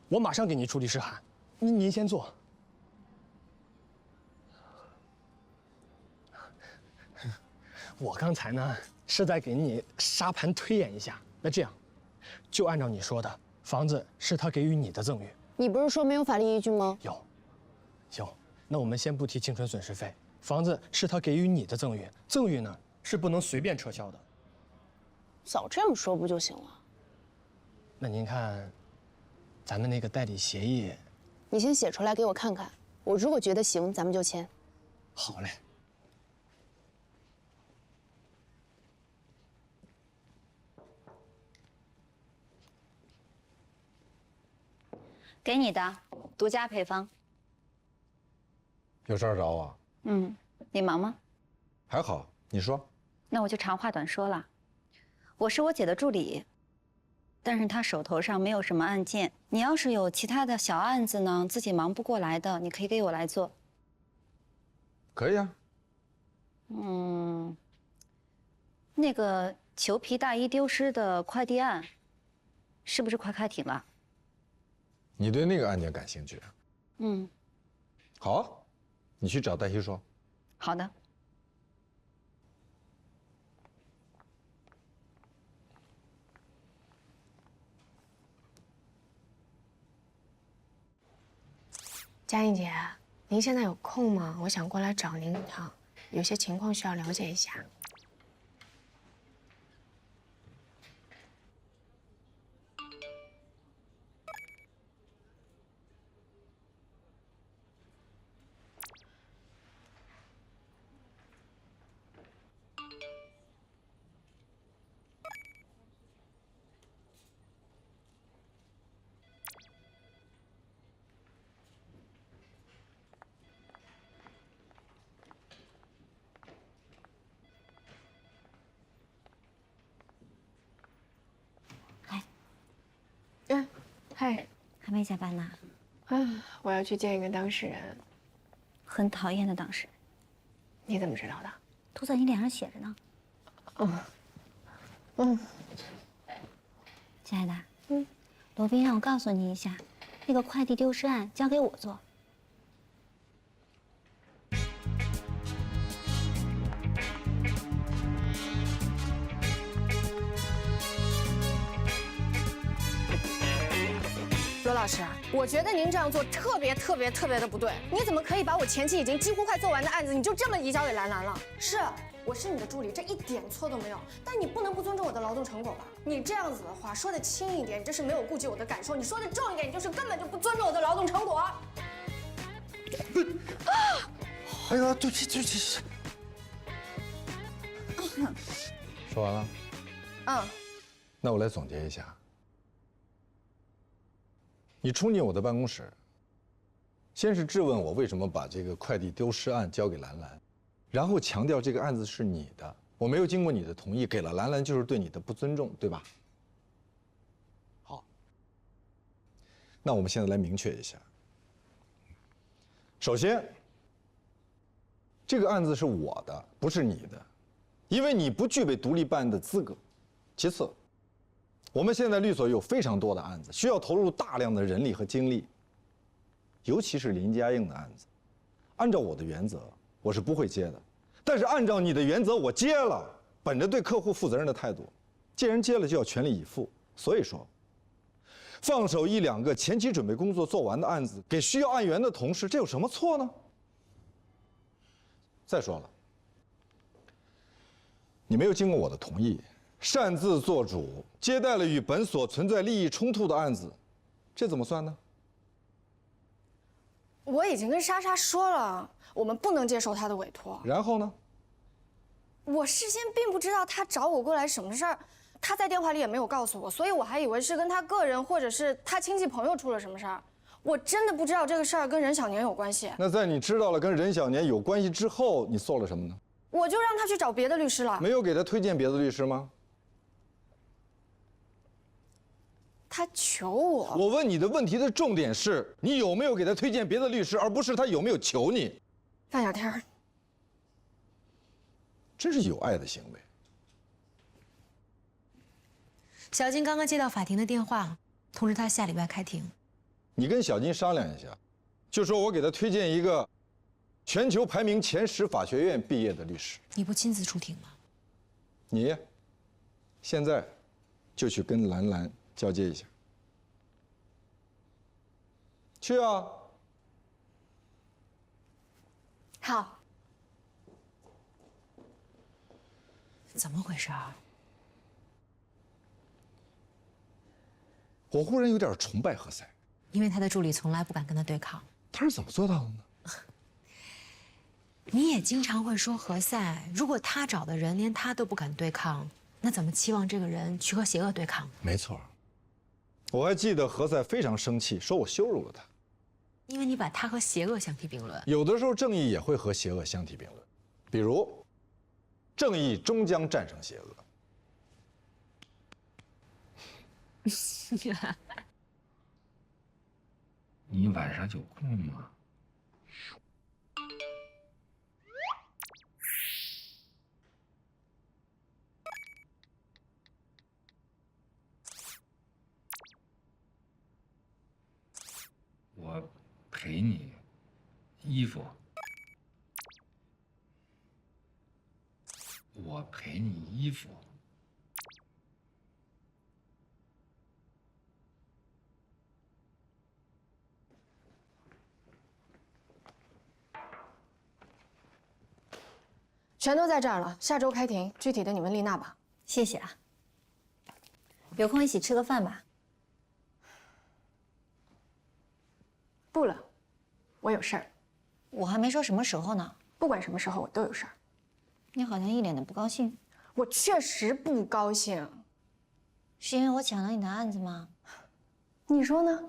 我马上给您处理事函，您先坐。我刚才呢是在给你沙盘推演一下，那这样，就按照你说的，房子是他给予你的赠与。你不是说没有法律依据吗？有，那我们先不提青春损失费，房子是他给予你的赠与，赠与呢是不能随便撤销的。早这样说不就行了？那您看，咱们那个代理协议，你先写出来给我看看，我如果觉得行，咱们就签。好嘞。给你的独家配方。有事儿找我？你忙吗？还好，你说。那我就长话短说了，我是我姐的助理，但是她手头上没有什么案件。你要是有其他的小案子呢，自己忙不过来的，你可以给我来做。可以啊。那个裘皮大衣丢失的快递案，是不是快开庭了？你对那个案件感兴趣？好啊，你去找黛西说。好的。佳颖姐，您现在有空吗？我想过来找您一趟，有些情况需要了解一下。嗨，还没下班呢。我要去见一个当事人，很讨厌的当事人。你怎么知道的？都在你脸上写着呢。亲爱的，罗宾让我告诉你一下，那个快递丢失案交给我做。罗老师，我觉得您这样做特别的不对。你怎么可以把我前期已经几乎快做完的案子，你就这么移交给兰兰了？是，我是你的助理，这一点错都没有。但你不能不尊重我的劳动成果吧？你这样子的话说的轻一点，你这是没有顾及我的感受；你说的重一点，你就是根本就不尊重我的劳动成果。哎呀，对不起。说完了。那我来总结一下。你冲进我的办公室，先是质问我为什么把这个快递丢失案交给兰兰，然后强调这个案子是你的，我没有经过你的同意给了兰兰，就是对你的不尊重，对吧？好，那我们现在来明确一下。首先，这个案子是我的，不是你的，因为你不具备独立办案的资格。其次，我们现在律所有非常多的案子，需要投入大量的人力和精力，尤其是林家映的案子。按照我的原则，我是不会接的。但是按照你的原则，我接了，本着对客户负责任的态度，既然接了，就要全力以赴。所以说，放手一两个前期准备工作做完的案子给需要案源的同事，这有什么错呢？再说了，你没有经过我的同意，擅自做主接待了与本所存在利益冲突的案子，这怎么算呢？我已经跟莎莎说了，我们不能接受她的委托。然后呢？我事先并不知道她找我过来什么事儿，她在电话里也没有告诉我，所以我还以为是跟她个人或者是她亲戚朋友出了什么事儿。我真的不知道这个事儿跟任小年有关系。那在你知道了跟任小年有关系之后，你做了什么呢？我就让他去找别的律师了。没有给他推荐别的律师吗？他求我。我问你的问题的重点是你有没有给他推荐别的律师，而不是他有没有求你。范小天，真是有爱的行为。小金刚刚接到法庭的电话，通知他下礼拜开庭。你跟小金商量一下，就说我给他推荐一个全球排名前10法学院毕业的律师。你不亲自出庭吗？你现在就去跟兰兰交接一下。去啊！好。怎么回事啊？我忽然有点崇拜何塞，因为他的助理从来不敢跟他对抗。他是怎么做到的呢？你也经常会说何塞，如果他找的人连他都不敢对抗，那怎么期望这个人去和邪恶对抗？没错，我还记得何塞非常生气，说我羞辱了他。因为你把他和邪恶相提并论。有的时候正义也会和邪恶相提并论，比如正义终将战胜邪恶。你晚上有空吗？我陪你衣服，我陪你衣服。全都在这儿了，下周开庭，具体的你问丽娜吧。谢谢啊。有空一起吃个饭吧。不了，我有事儿。我还没说什么时候呢。不管什么时候，我都有事儿。你好像一脸的不高兴。我确实不高兴。是因为我抢了你的案子吗？你说呢？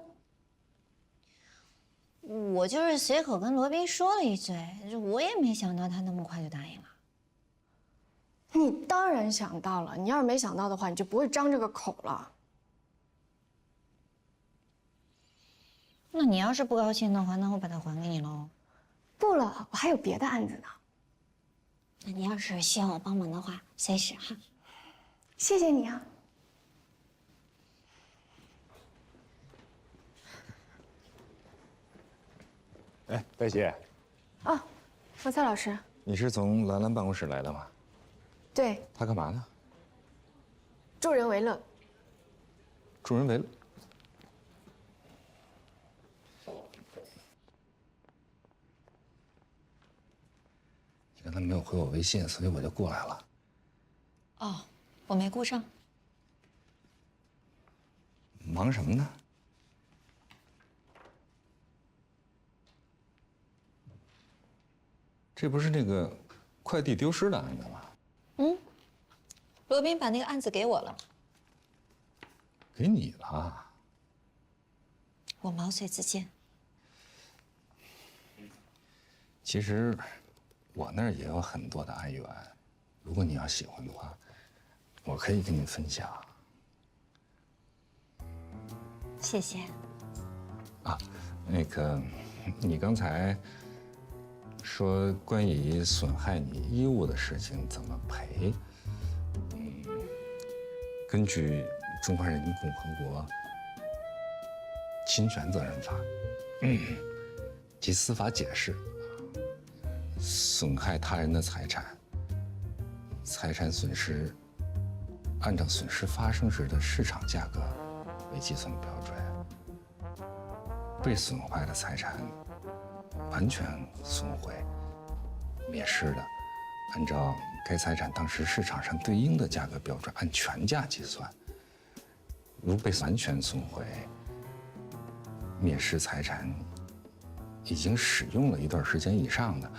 我就是随口跟罗宾说了一嘴，我也没想到他那么快就答应了。你当然想到了，你要是没想到的话，你就不会张这个口了。那你要是不高兴的话，那我把它还给你喽。不了，我还有别的案子呢。那你要是需要我帮忙的话，随时哈。谢谢你啊。哎，黛西。哦，冯赛老师。你是从兰兰办公室来的吗？对。他干嘛呢？助人为乐。助人为乐。你刚才没有回我微信，所以我就过来了。哦，我没顾上。忙什么呢？这不是那个快递丢失的案子吗？嗯，罗宾把那个案子给我了。给你了。我毛遂自荐。其实，我那儿也有很多的案源，如果你要喜欢的话，我可以跟你分享。谢谢。啊，那个，你刚才说关于损害你衣物的事情怎么赔？根据《中华人民共和国侵权责任法》及司法解释，损害他人的财产，财产损失按照损失发生时的市场价格为计算标准。被损坏的财产完全损毁、灭失的，按照该财产当时市场上对应的价格标准按全价计算。如被完全损毁、灭失财产已经使用了一段时间以上的，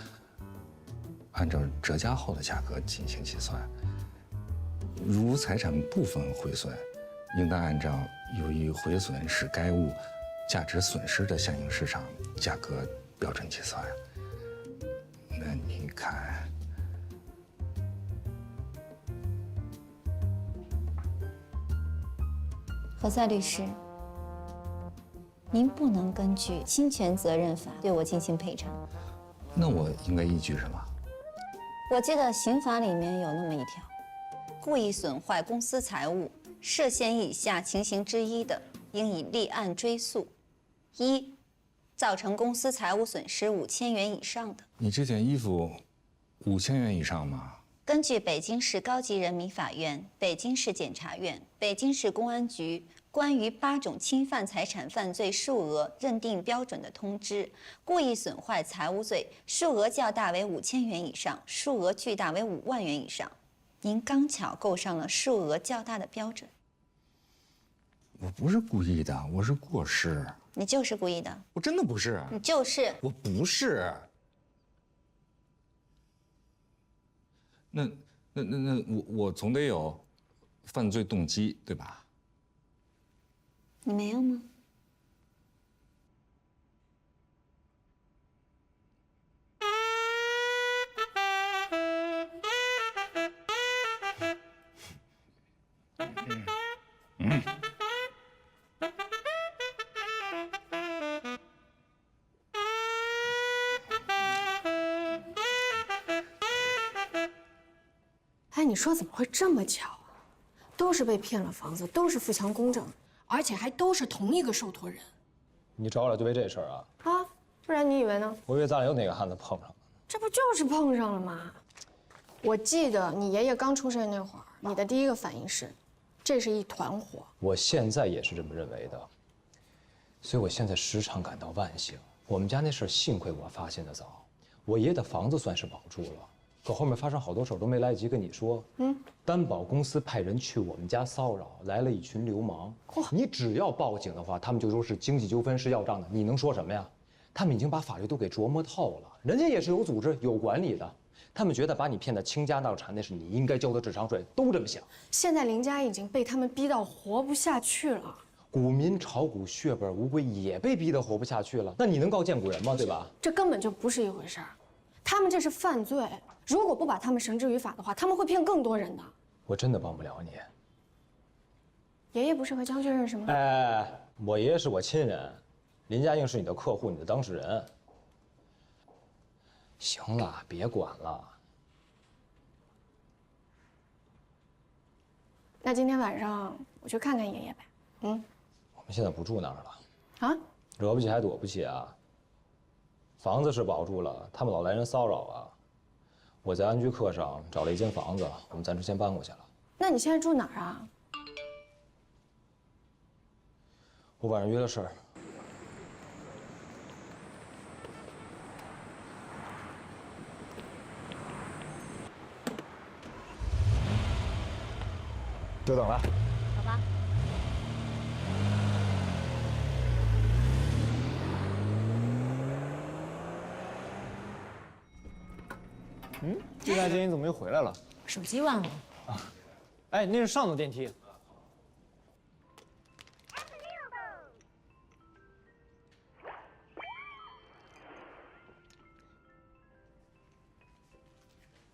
按照折价后的价格进行计算。如财产部分毁损，应当按照由于毁损使该物价值损失的相应市场价格标准计算。那你看，何塞律师，您不能根据侵权责任法对我进行赔偿。那我应该依据什么？我记得刑法里面有那么一条，故意损坏公司财物，涉嫌以下情形之一的，应以立案追诉：一、造成公司财物损失5000元以上的。你这件衣服5000元以上吗？根据北京市高级人民法院、北京市检察院、北京市公安局关于8种侵犯财产犯罪数额认定标准的通知，故意损坏财物罪，数额较大为5000元以上，数额巨大为5万元以上。您刚巧够上了数额较大的标准。我不是故意的，我是过失。你就是故意的。我真的不是。你就是。我不是。那我总得有犯罪动机，对吧？你没有吗？哎，你说怎么会这么巧啊？都是被骗了房子，都是富强公证，而且还都是同一个受托人。你找我来就为这事儿啊？啊，不然你以为呢？我以为咱俩有哪个案子碰上了。这不就是碰上了吗？我记得你爷爷刚出生那会儿，你的第一个反应是，这是一团火。我现在也是这么认为的，所以我现在时常感到万幸。我们家那事儿幸亏我发现的早，我爷爷的房子算是保住了，可后面发生好多事儿都没来得及跟你说。担保公司派人去我们家骚扰，来了一群流氓。你只要报警的话，他们就说是经济纠纷，是要账的，你能说什么呀？他们已经把法律都给琢磨透了，人家也是有组织、有管理的。他们觉得把你骗得倾家荡产，那是你应该交的智商税，都这么想。现在林家已经被他们逼到活不下去了。股民炒股血本无归，也被逼得活不下去了。那你能告荐股人吗？对吧？这根本就不是一回事儿，他们这是犯罪。如果不把他们绳之于法的话，他们会骗更多人的。我真的帮不了你。爷爷不是和将军认识吗？哎，我爷爷是我亲人，林家硬是你的客户，你的当事人。行了，别管了。那今天晚上我去看看爷爷呗。我们现在不住那儿了。啊？惹不起还躲不起啊？房子是保住了，他们老来人骚扰啊。我在安居客上找了一间房子，我们暂时先搬过去了。那你现在住哪儿啊？我晚上约了事儿。久等了。好吧。厉大姐，你怎么又回来了？手机忘了。哎，那是上的电梯。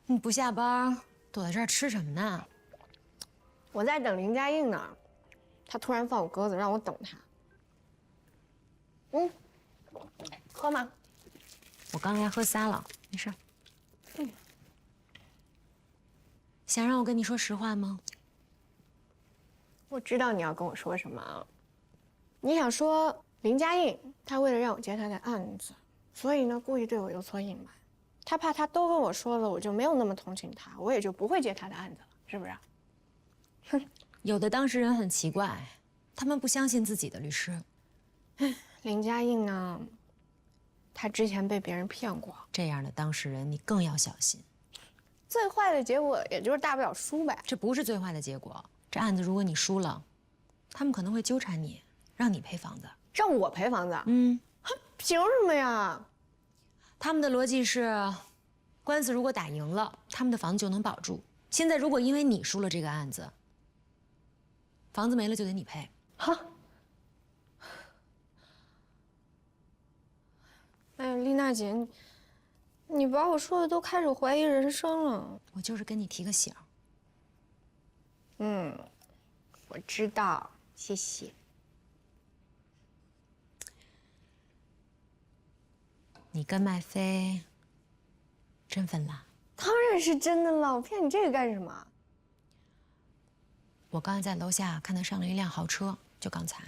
你不下班，躲在这儿吃什么呢？我在等林家印呢，他突然放我鸽子，让我等他。喝吗？我刚才喝仨了，没事。想让我跟你说实话吗？我知道你要跟我说什么。你想说林家印他为了让我接他的案子，所以呢故意对我有所隐瞒，他怕他都跟我说了，我就没有那么同情他，我也就不会接他的案子了，是不是？哼，有的当事人很奇怪，他们不相信自己的律师。林家印呢，他之前被别人骗过，这样的当事人你更要小心。最坏的结果也就是大不了输呗。这不是最坏的结果，这案子如果你输了，他们可能会纠缠你，让你赔房子。让我赔房子？凭什么呀？他们的逻辑是，官司如果打赢了，他们的房子就能保住。现在如果因为你输了这个案子，房子没了就得你赔。哈。哎呀，丽娜姐，你把我说的都开始怀疑人生了。我就是跟你提个醒。我知道，谢谢。你跟麦飞真分了？当然是真的了，我骗你这个干什么？我刚才在楼下看他上了一辆豪车，就刚才。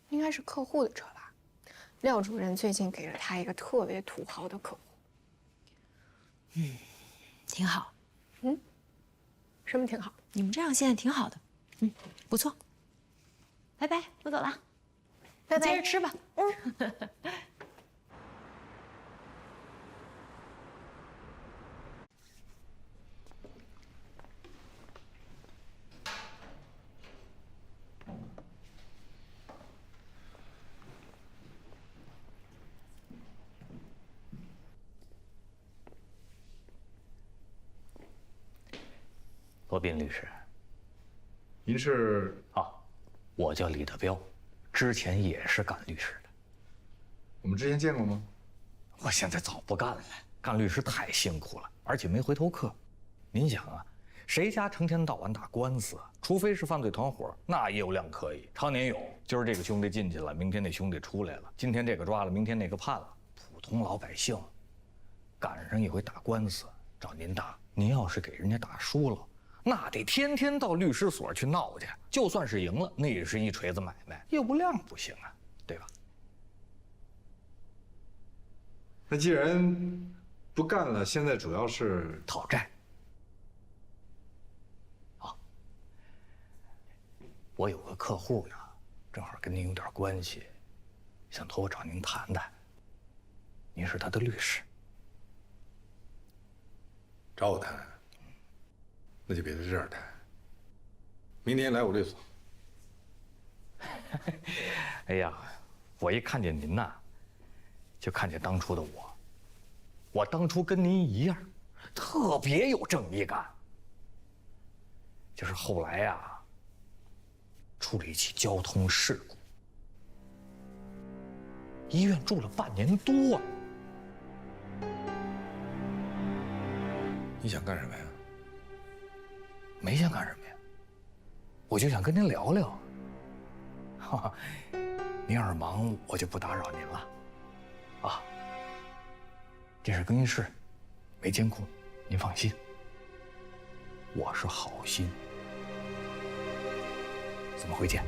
应该是客户的车吧？廖主任最近给了他一个特别土豪的客户。挺好。什么挺好？你们这样现在挺好的。不错。拜拜，我走了。拜拜，接着吃吧。罗宾律师，您是？我叫李德彪，之前也是干律师的。我们之前见过吗？我现在早不干了，干律师太辛苦了，而且没回头客。您想啊，谁家成天到晚打官司？除非是犯罪团伙，那业务量可以，常年有。今儿这个兄弟进去了，明天那兄弟出来了，今天这个抓了，明天那个判了。普通老百姓，赶上一回打官司，找您打，您要是给人家打输了，那得天天到律师所去闹去。就算是赢了，那也是一锤子买卖，业务量不行啊，对吧？那既然不干了，现在主要是讨债。我有个客户呢，正好跟您有点关系，想托我找您谈谈。您是他的律师，找我谈，那就别在这儿谈。明天来我律所。哎呀，我一看见您呐，就看见当初的我。我当初跟您一样，特别有正义感。就是后来呀，出了一起交通事故，医院住了半年多。你想干什么呀？没想干什么呀，我就想跟您聊聊。哈哈，您要是忙，我就不打扰您了。啊，这是更衣室，没监控，您放心。我是好心。怎么回见？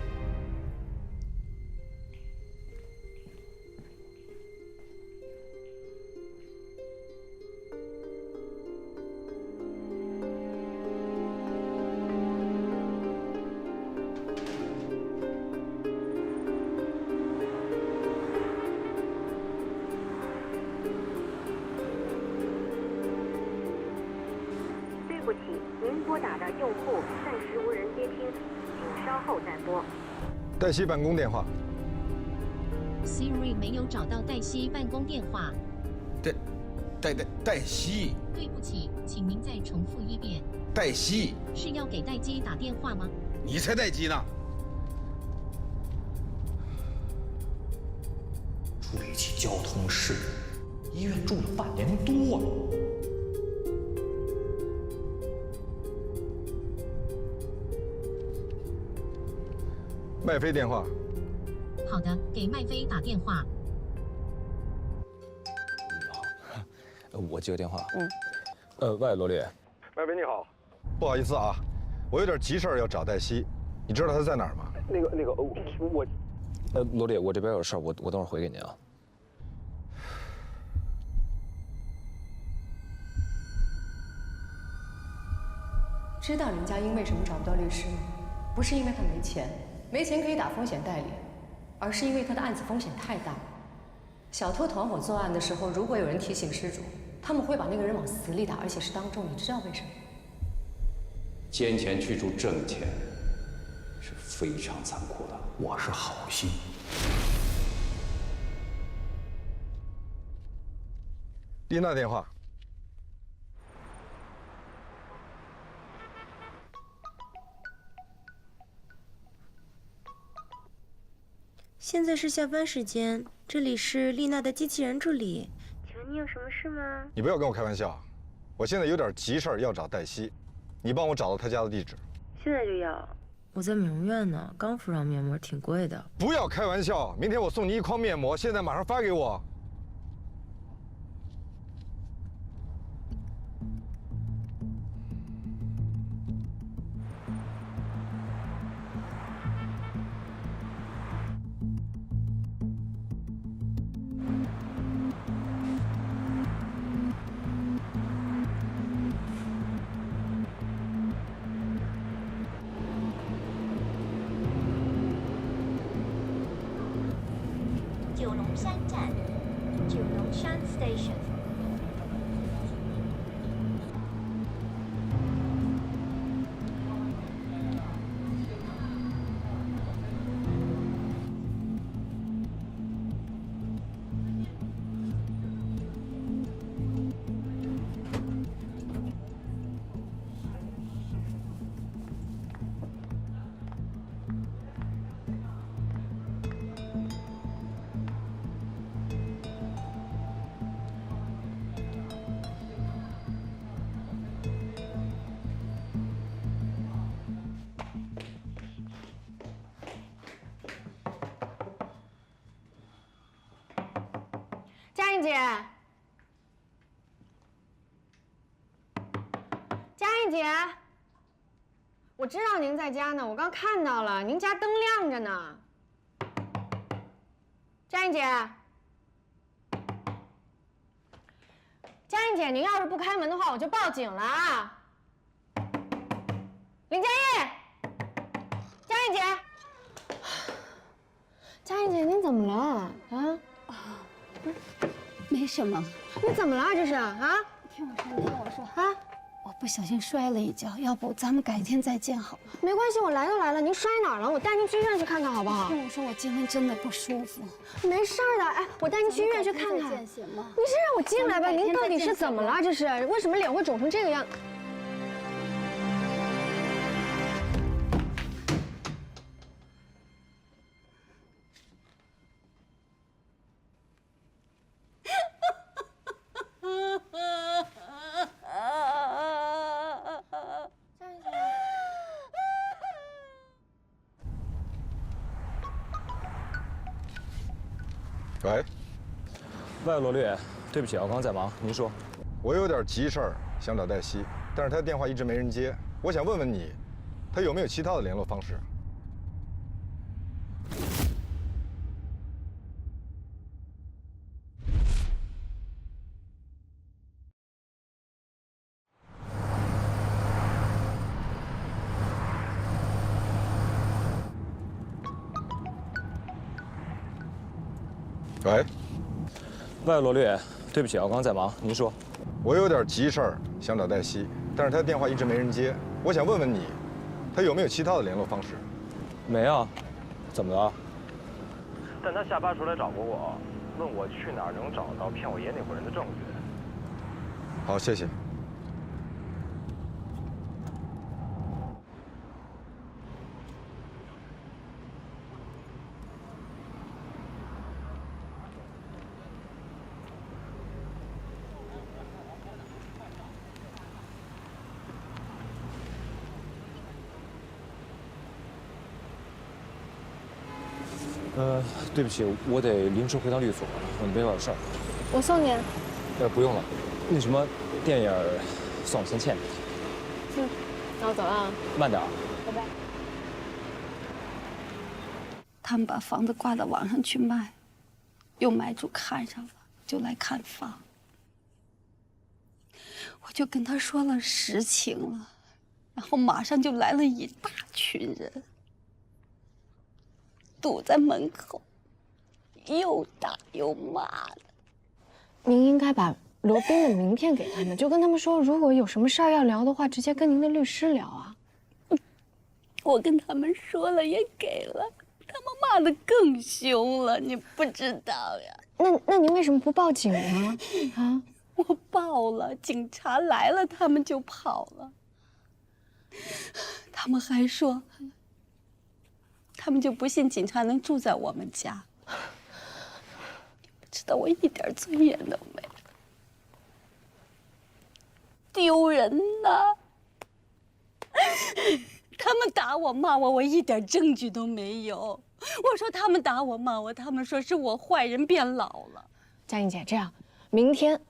对不起，您拨打的用户暂时无人接听，请稍后再拨。黛西办公电话。Siri 没有找到黛西办公电话。黛西。对不起，请您再重复一遍。黛西。是要给黛姬打电话吗？你才待机呢。出了一起交通事故，医院住了半年多了。麦飞电话。好的，给麦飞打电话。我接个电话。喂，罗丽。麦飞你好，不好意思啊，我有点急事儿要找黛西，你知道她在哪儿吗？我，罗丽，我这边有事儿，我等会儿回给您啊。知道林佳音为什么找不到律师吗？不是因为他没钱，没钱可以打风险代理，而是因为他的案子风险太大。小偷团伙作案的时候，如果有人提醒失主，他们会把那个人往死里打，而且是当众。你知道为什么？奸钱驱逐正钱是非常残酷的。我是好心。丽娜电话。现在是下班时间，这里是丽娜的机器人助理，请问你有什么事吗？你不要跟我开玩笑，我现在有点急事儿要找黛西，你帮我找到她家的地址。现在就要。我在美容院呢，刚敷上面膜，挺贵的。不要开玩笑，明天我送你一筐面膜，现在马上发给我。九龙山站，九龙山 Station。映姐，佳映姐，我知道您在家呢，我刚看到了，您家灯亮着呢。佳映姐，佳映姐，您要是不开门的话，我就报警了啊！林佳映，佳映姐，佳映姐，您怎么了啊？没什么。你怎么了？这是啊？听我说啊！我不小心摔了一跤，要不咱们改天再见好吗？没关系，我来都来了，您摔哪儿了？我带您去医院去看看好不好？听我说，我今天真的不舒服。没事儿的，哎，我带您去医院去看看。你先让我进来吧，您到底是怎么了？这是为什么脸会肿成这个样？喂，喂，罗律，对不起啊，我刚刚在忙，您说。我有点急事儿想找黛西，但是她电话一直没人接，我想问问你，她有没有其他的联络方式？喂，喂，罗律，对不起啊，我刚刚在忙，您说。我有点急事儿想找黛西，但是她电话一直没人接，我想问问你，她有没有其他的联络方式？没啊，怎么了？但他下班时候来找过我，问我去哪儿能找到骗我爷那伙人的证据。好，谢谢。对不起，我得临时回趟律所，我那边有点事儿。我送你。不用了，那什么，电影算我先欠你。那我走了啊。慢点。拜拜。他们把房子挂到网上去卖，有买主看上了，就来看房。我就跟他说了实情了，然后马上就来了一大群人，堵在门口，又打又骂的。您应该把罗宾的名片给他们，就跟他们说，如果有什么事儿要聊的话，直接跟您的律师聊啊。我跟他们说了，也给了，他们骂得更凶了，你不知道呀。那您为什么不报警呢？啊？我报了，警察来了，他们就跑了。他们还说，他们就不信警察能住在我们家。知道我一点尊严都没有，丢人呐！他们打我骂我，我一点证据都没有。我说他们打我骂我，他们说是我坏人变老了。佳颖姐，这样，明天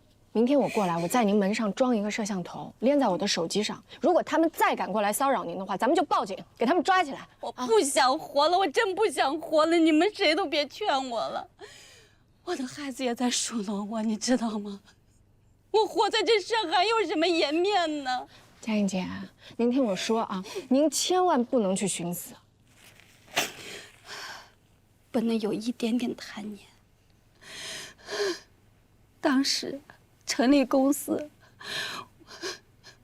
我过来，我在您门上装一个摄像头，连在我的手机上。如果他们再敢过来骚扰您的话，咱们就报警，给他们抓起来。我不想活了，我真不想活了，你们谁都别劝我了。我的孩子也在数落我，你知道吗？我活在这上还有什么颜面呢？佳颖姐，您听我说啊，您千万不能去寻死，不能有一点点贪念。当时成立公司，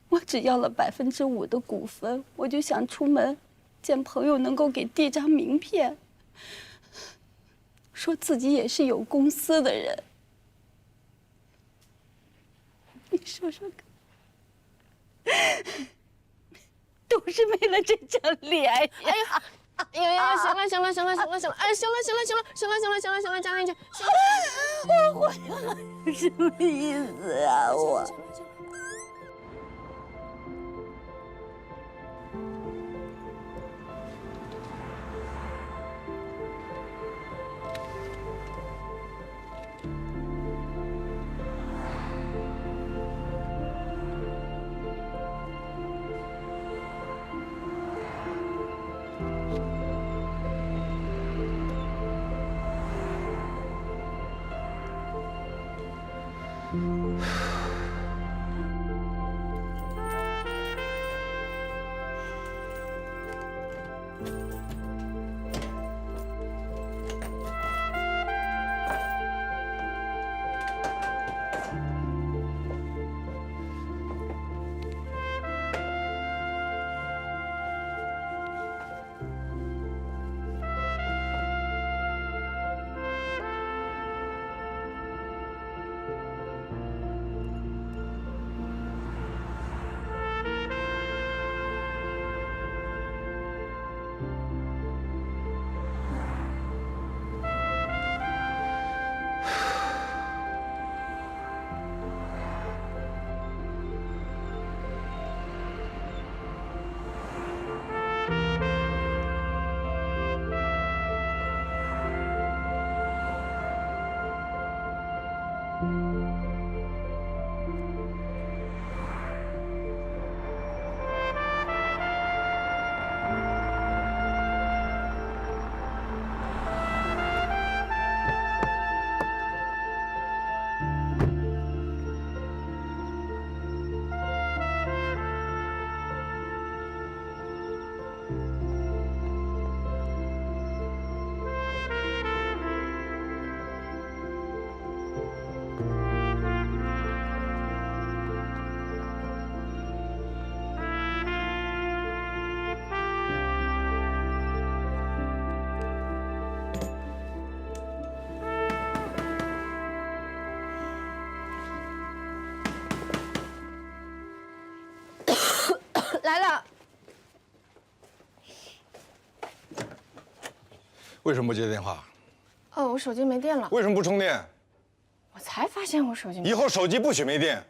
我只要了5%的股份，我就想出门见朋友能够给递张名片，说自己也是有公司的人。你说说看，都是为了这张脸呀！哎呀，行了，哎，行了，佳颖姐，我活着什么意思啊？我。为什么不接电话？哦，我手机没电了。为什么不充电？我才发现我手机没电。以后手机不许没电。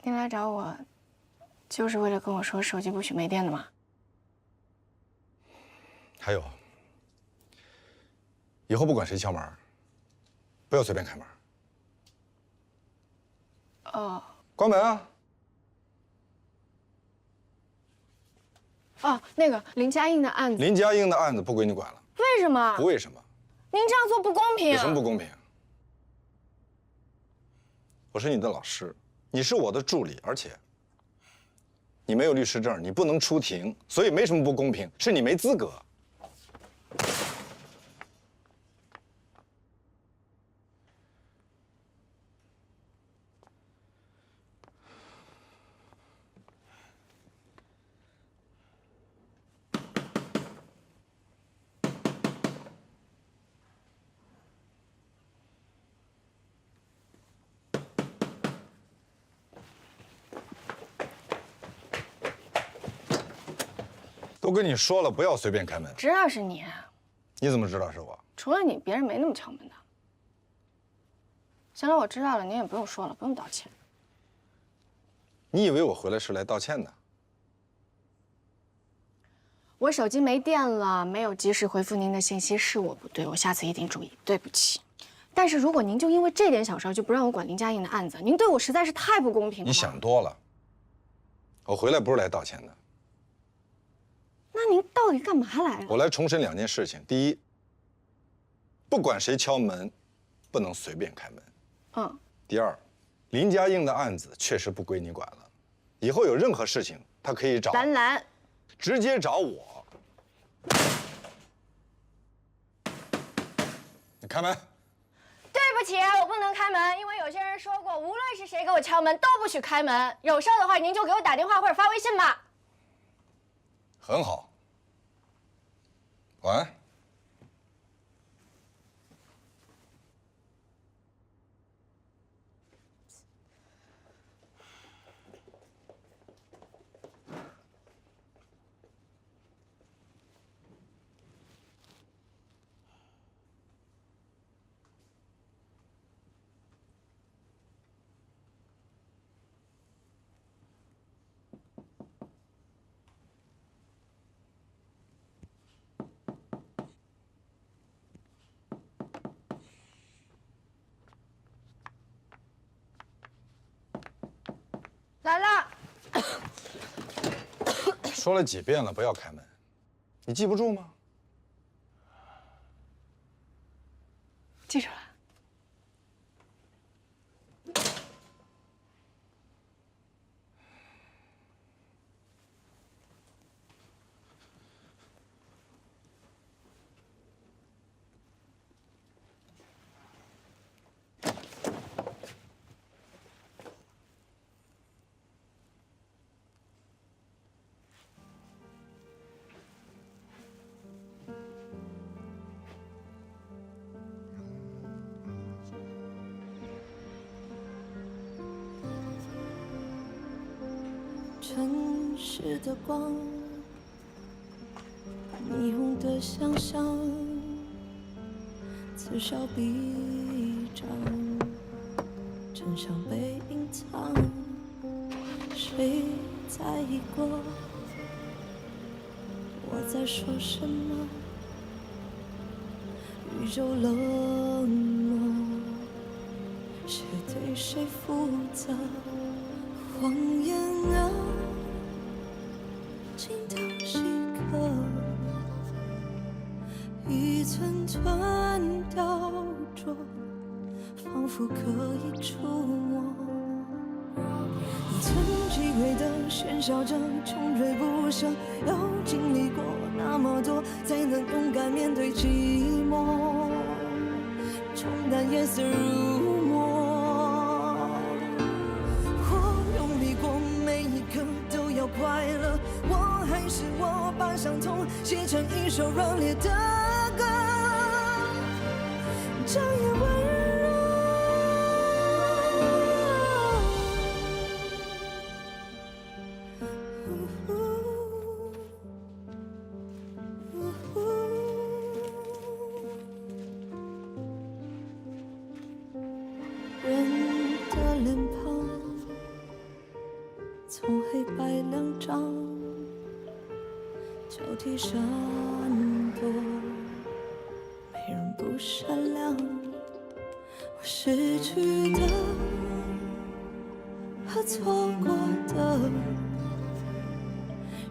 您来找我，就是为了跟我说手机不许没电的吗？还有，以后不管谁敲门，不要随便开门。哦。关门啊！哦，那个林佳映的案子。林佳映的案子不归你管了。为什么？不为什么？您这样做不公平。有什么不公平？我是你的老师，你是我的助理，而且你没有律师证，你不能出庭，所以没什么不公平，是你没资格。都跟你说了，不要随便开门。知道是你，你怎么知道是我？除了你，别人没那么敲门的。行了，我知道了，您也不用说了，不用道歉。你以为我回来是来道歉的？我手机没电了，没有及时回复您的信息，是我不对，我下次一定注意，对不起。但是如果您就因为这点小事就不让我管林佳映的案子，您对我实在是太不公平了。你想多了，我回来不是来道歉的。那您到底干嘛来了？我来重申2件事情：第一，不管谁敲门，不能随便开门。嗯。第二，林佳映的案子确实不归你管了，以后有任何事情，他可以找兰兰，直接找我。你开门。对不起，我不能开门，因为有些人说过，无论是谁给我敲门都不许开门。有事的话，您就给我打电话或者发微信吧。很好。晚安。来了。说了几遍了，不要开门，你记不住吗？记住了。城市的光，霓虹的想象，此消彼长，真相被隐藏。谁在意过我在说什么？宇宙冷漠，谁对谁负责？谎言啊，经头细刻，一寸寸雕琢，仿佛可以触摸。你曾击溃的喧嚣着，穷追不舍，要经历过那么多，才能勇敢面对寂寞，冲淡夜色如墨。快乐，我还是我，把伤痛写成一首热烈的歌，这样温柔。摆两张，交替闪躲，没人不善良。我失去的和错过的，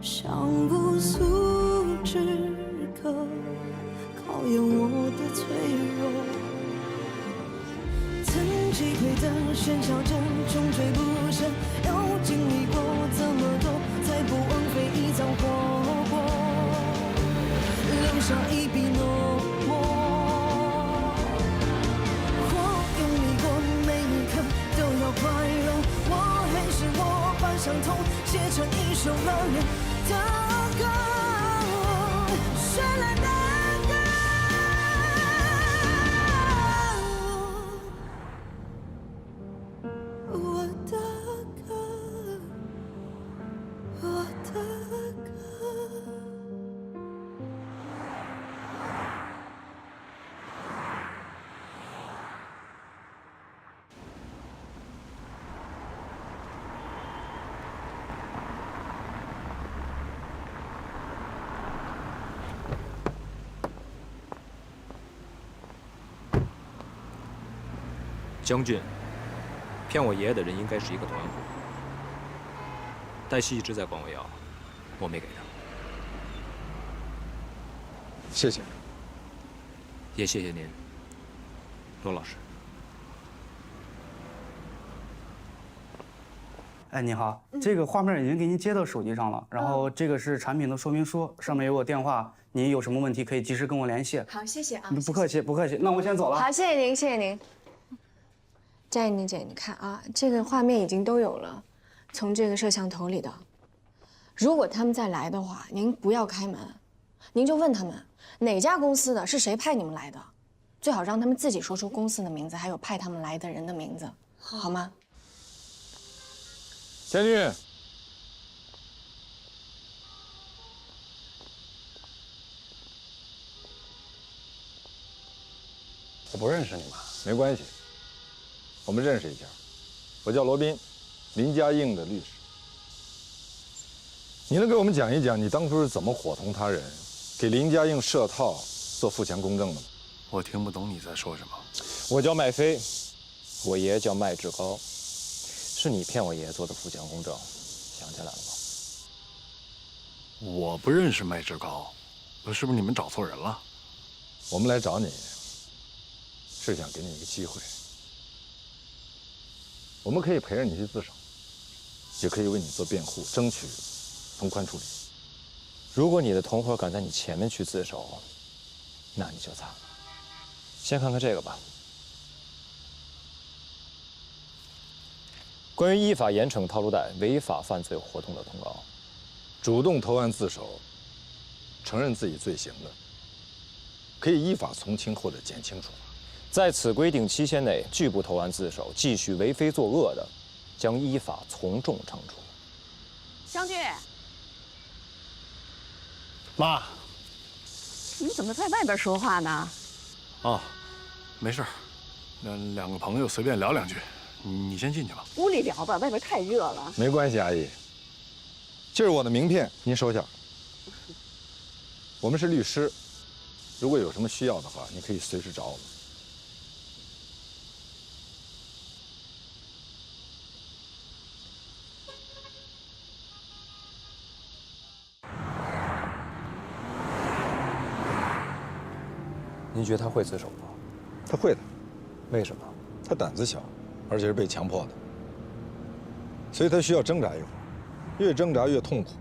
像不速之客，考验我的脆弱。曾击溃的喧嚣着，穷追不舍，又经历过这么多，才不枉费一场火锅，留下一笔浓墨。我用力过，每一刻都要快乐，我还是我，把伤痛写成一首让人的歌，绚烂的。将军，骗我爷爷的人应该是一个团伙。黛西一直在管我要，我没给他。谢谢。也谢谢您，罗老师。哎，你好，这个画面已经给您接到手机上了，然后这个是产品的说明书，上面有我电话，您有什么问题可以及时跟我联系。好，谢谢啊。不客气，不客气。那我先走了。好，谢谢您，谢谢您。佳怡姐，你看啊，这个画面已经都有了，从这个摄像头里的。如果他们再来的话，您不要开门，您就问他们哪家公司的，是谁派你们来的，最好让他们自己说出公司的名字，还有派他们来的人的名字，好吗？将军，我不认识你们，没关系，我们认识一下。我叫罗宾，林家映的律师。你能给我们讲一讲你当初是怎么伙同他人，给林家映设套做富强公证的吗？我听不懂你在说什么。我叫麦飞，我爷爷叫麦志高，是你骗我爷爷做的富强公证，想起来了吗？我不认识麦志高，是不是你们找错人了？我们来找你，是想给你一个机会。我们可以陪着你去自首，也可以为你做辩护，争取从宽处理。如果你的同伙敢在你前面去自首，那你就惨了。先看看这个吧。关于依法严惩套路贷违法犯罪活动的通告，主动投案自首，承认自己罪行的，可以依法从轻或者减轻处罚。在此规定期限内拒不投案自首，继续为非作恶的，将依法从重惩处。将军，妈，你怎么在外边说话呢？哦，没事，两个朋友随便聊两句，你先进去吧。屋里聊吧，外边太热了。没关系，阿姨，这是我的名片，您收下。我们是律师，如果有什么需要的话，你可以随时找我们。您觉得他会自首吗？他会的。为什么？他胆子小，而且是被强迫的，所以他需要挣扎一会儿，越挣扎越痛苦。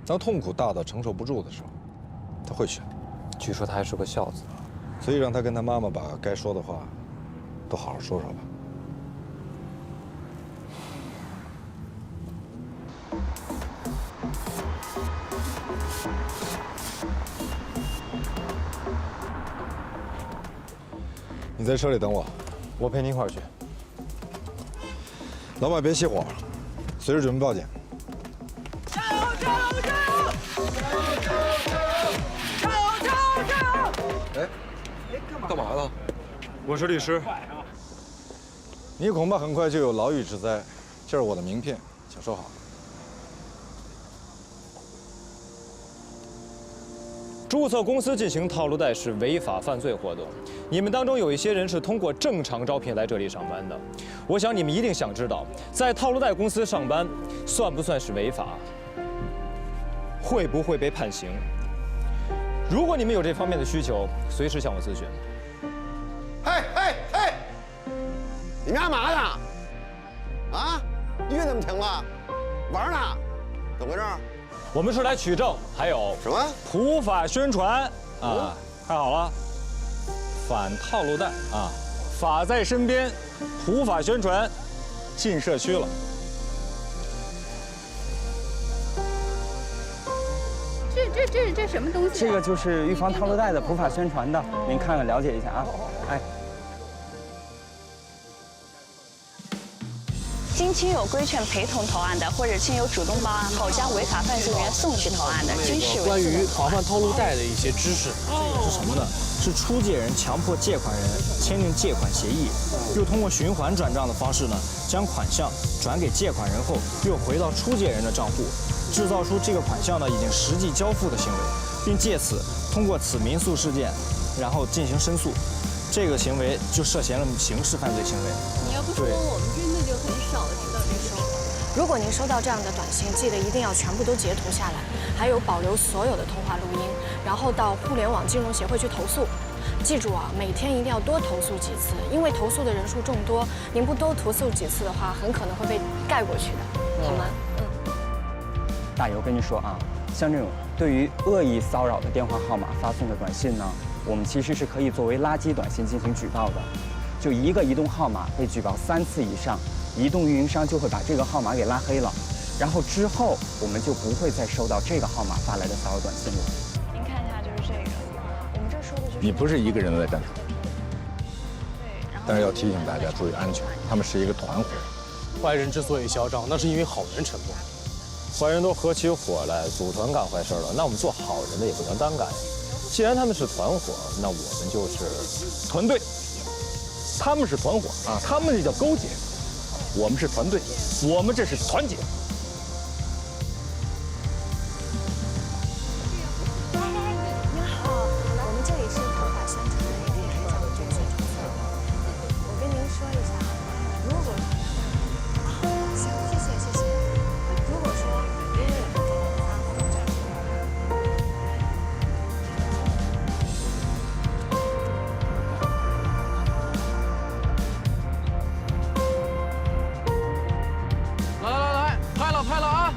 当痛苦大到承受不住的时候，他会选。据说他还是个孝子，所以让他跟他妈妈把该说的话都好好说说吧。你在车里等我，我陪你一块儿去。老板别熄火，随时准备报警。加油！加油！加油！加油！加油！加油！哎，干嘛了？我是律师。你恐怕很快就有牢狱之灾。这是我的名片，请收好。注册公司进行套路贷是违法犯罪活动。你们当中有一些人是通过正常招聘来这里上班的，我想你们一定想知道，在套路贷公司上班算不算是违法？会不会被判刑？如果你们有这方面的需求，随时向我咨询。嘿，你们干嘛呢？啊，音乐怎么停了？玩呢？怎么回事？我们是来取证，还有什么普法宣传啊！看好了，反套路贷啊，法在身边，普法宣传，进社区了。这什么东西？这个就是预防套路贷的普法宣传的，您看看了解一下啊。哎。经亲友规劝陪同投案的，或者亲友主动报案后将违法犯罪人员送去投案的，均视为关于防范套路贷的一些知识。是什么呢？是出借人强迫借款人签订借款协议，又通过循环转账的方式呢，将款项转给借款人后，又回到出借人的账户，制造出这个款项呢已经实际交付的行为，并借此通过此民诉事件，然后进行申诉，这个行为就涉嫌了刑事犯罪行为。你要不说，我们真的就很少知道这种。如果您收到这样的短信，记得一定要全部都截图下来，还有保留所有的通话录音，然后到互联网金融协会去投诉。记住啊，每天一定要多投诉几次，因为投诉的人数众多，您不多投诉几次的话，很可能会被盖过去的，好吗？大爷，我跟你说啊，像这种对于恶意骚扰的电话号码发送的短信呢，我们其实是可以作为垃圾短信进行举报的。就一个移动号码被举报3次以上，移动运营商就会把这个号码给拉黑了，然后之后我们就不会再收到这个号码发来的骚扰短信了。您看一下，就是这个，我们这说的就是你不是一个人在战场，但是要提醒大家注意安全，他们是一个团伙。坏人之所以嚣张，那是因为好人沉默。坏人都合起伙来组团干坏事了，那我们做好人的也不能单干。既然他们是团伙，那我们就是团队。他们是团伙啊，他们这叫勾结；我们是团队，我们这是团结。您好，我们这里是普法宣传，也可以看一下我们这个宣传册。我跟您说一下，如果行，谢谢。如果说因为有人给您发或者来，拍了啊！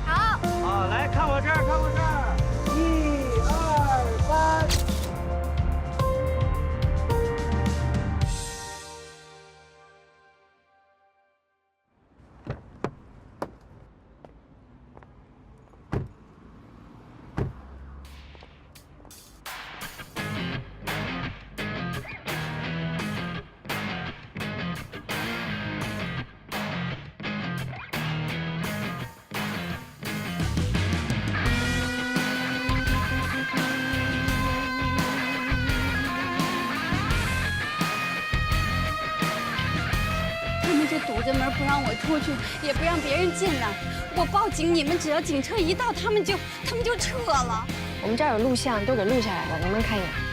好，来看我这儿，1、2、3。堵着门不让我出去，也不让别人进来。我报警，你们只要警车一到，他们就撤了。我们这儿有录像，都给录下来了，您们看一眼。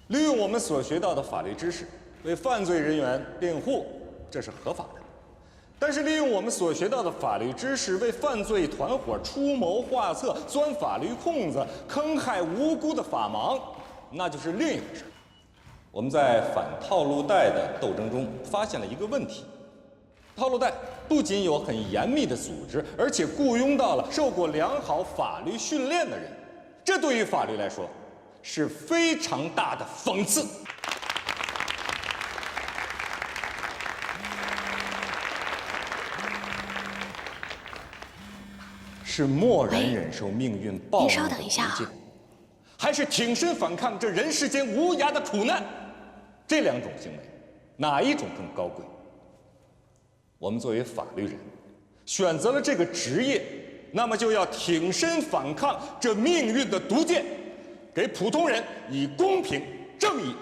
利用我们所学到的法律知识为犯罪人员辩护，这是合法的。但是利用我们所学到的法律知识为犯罪团伙出谋划策、钻法律空子、坑害无辜的法盲，那就是另一回事。我们在反套路贷的斗争中发现了一个问题：套路贷不仅有很严密的组织，而且雇佣到了受过良好法律训练的人，这对于法律来说是非常大的讽刺。是默然忍受命运暴怒的无尽，还是挺身反抗这人世间无涯的苦难？这两种行为，哪一种更高贵？我们作为法律人，选择了这个职业，那么就要挺身反抗这命运的毒箭，给普通人以公平正义，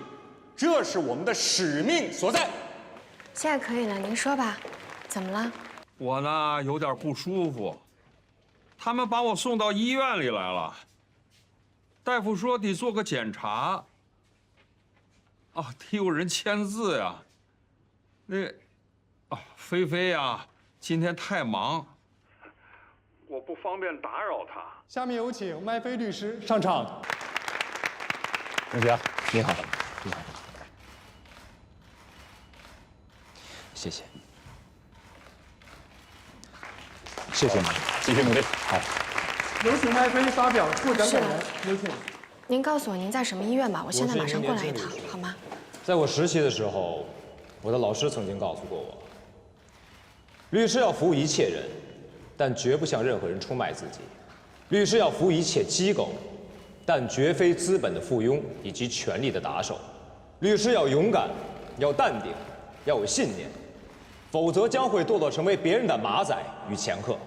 这是我们的使命所在。现在可以了，您说吧，怎么了？我呢有点不舒服。他们把我送到医院里来了，大夫说得做个检查。啊，得有人签字呀。菲菲呀，今天太忙，我不方便打扰她。下面有请麦飞律师上场。同学，你好，你好，谢谢，谢谢你，继续努力。好，有请麦飞发表获奖感言，有请。您告诉我您在什么医院吧，我现在马上过来一趟，好吗？在我实习的时候，我的老师曾经告诉过我，律师要服务一切人，但绝不向任何人出卖自己；律师要服务一切机构，但绝非资本的附庸以及权力的打手。律师要勇敢，要淡定，要有信念，否则将会堕落成为别人的马仔与掮客。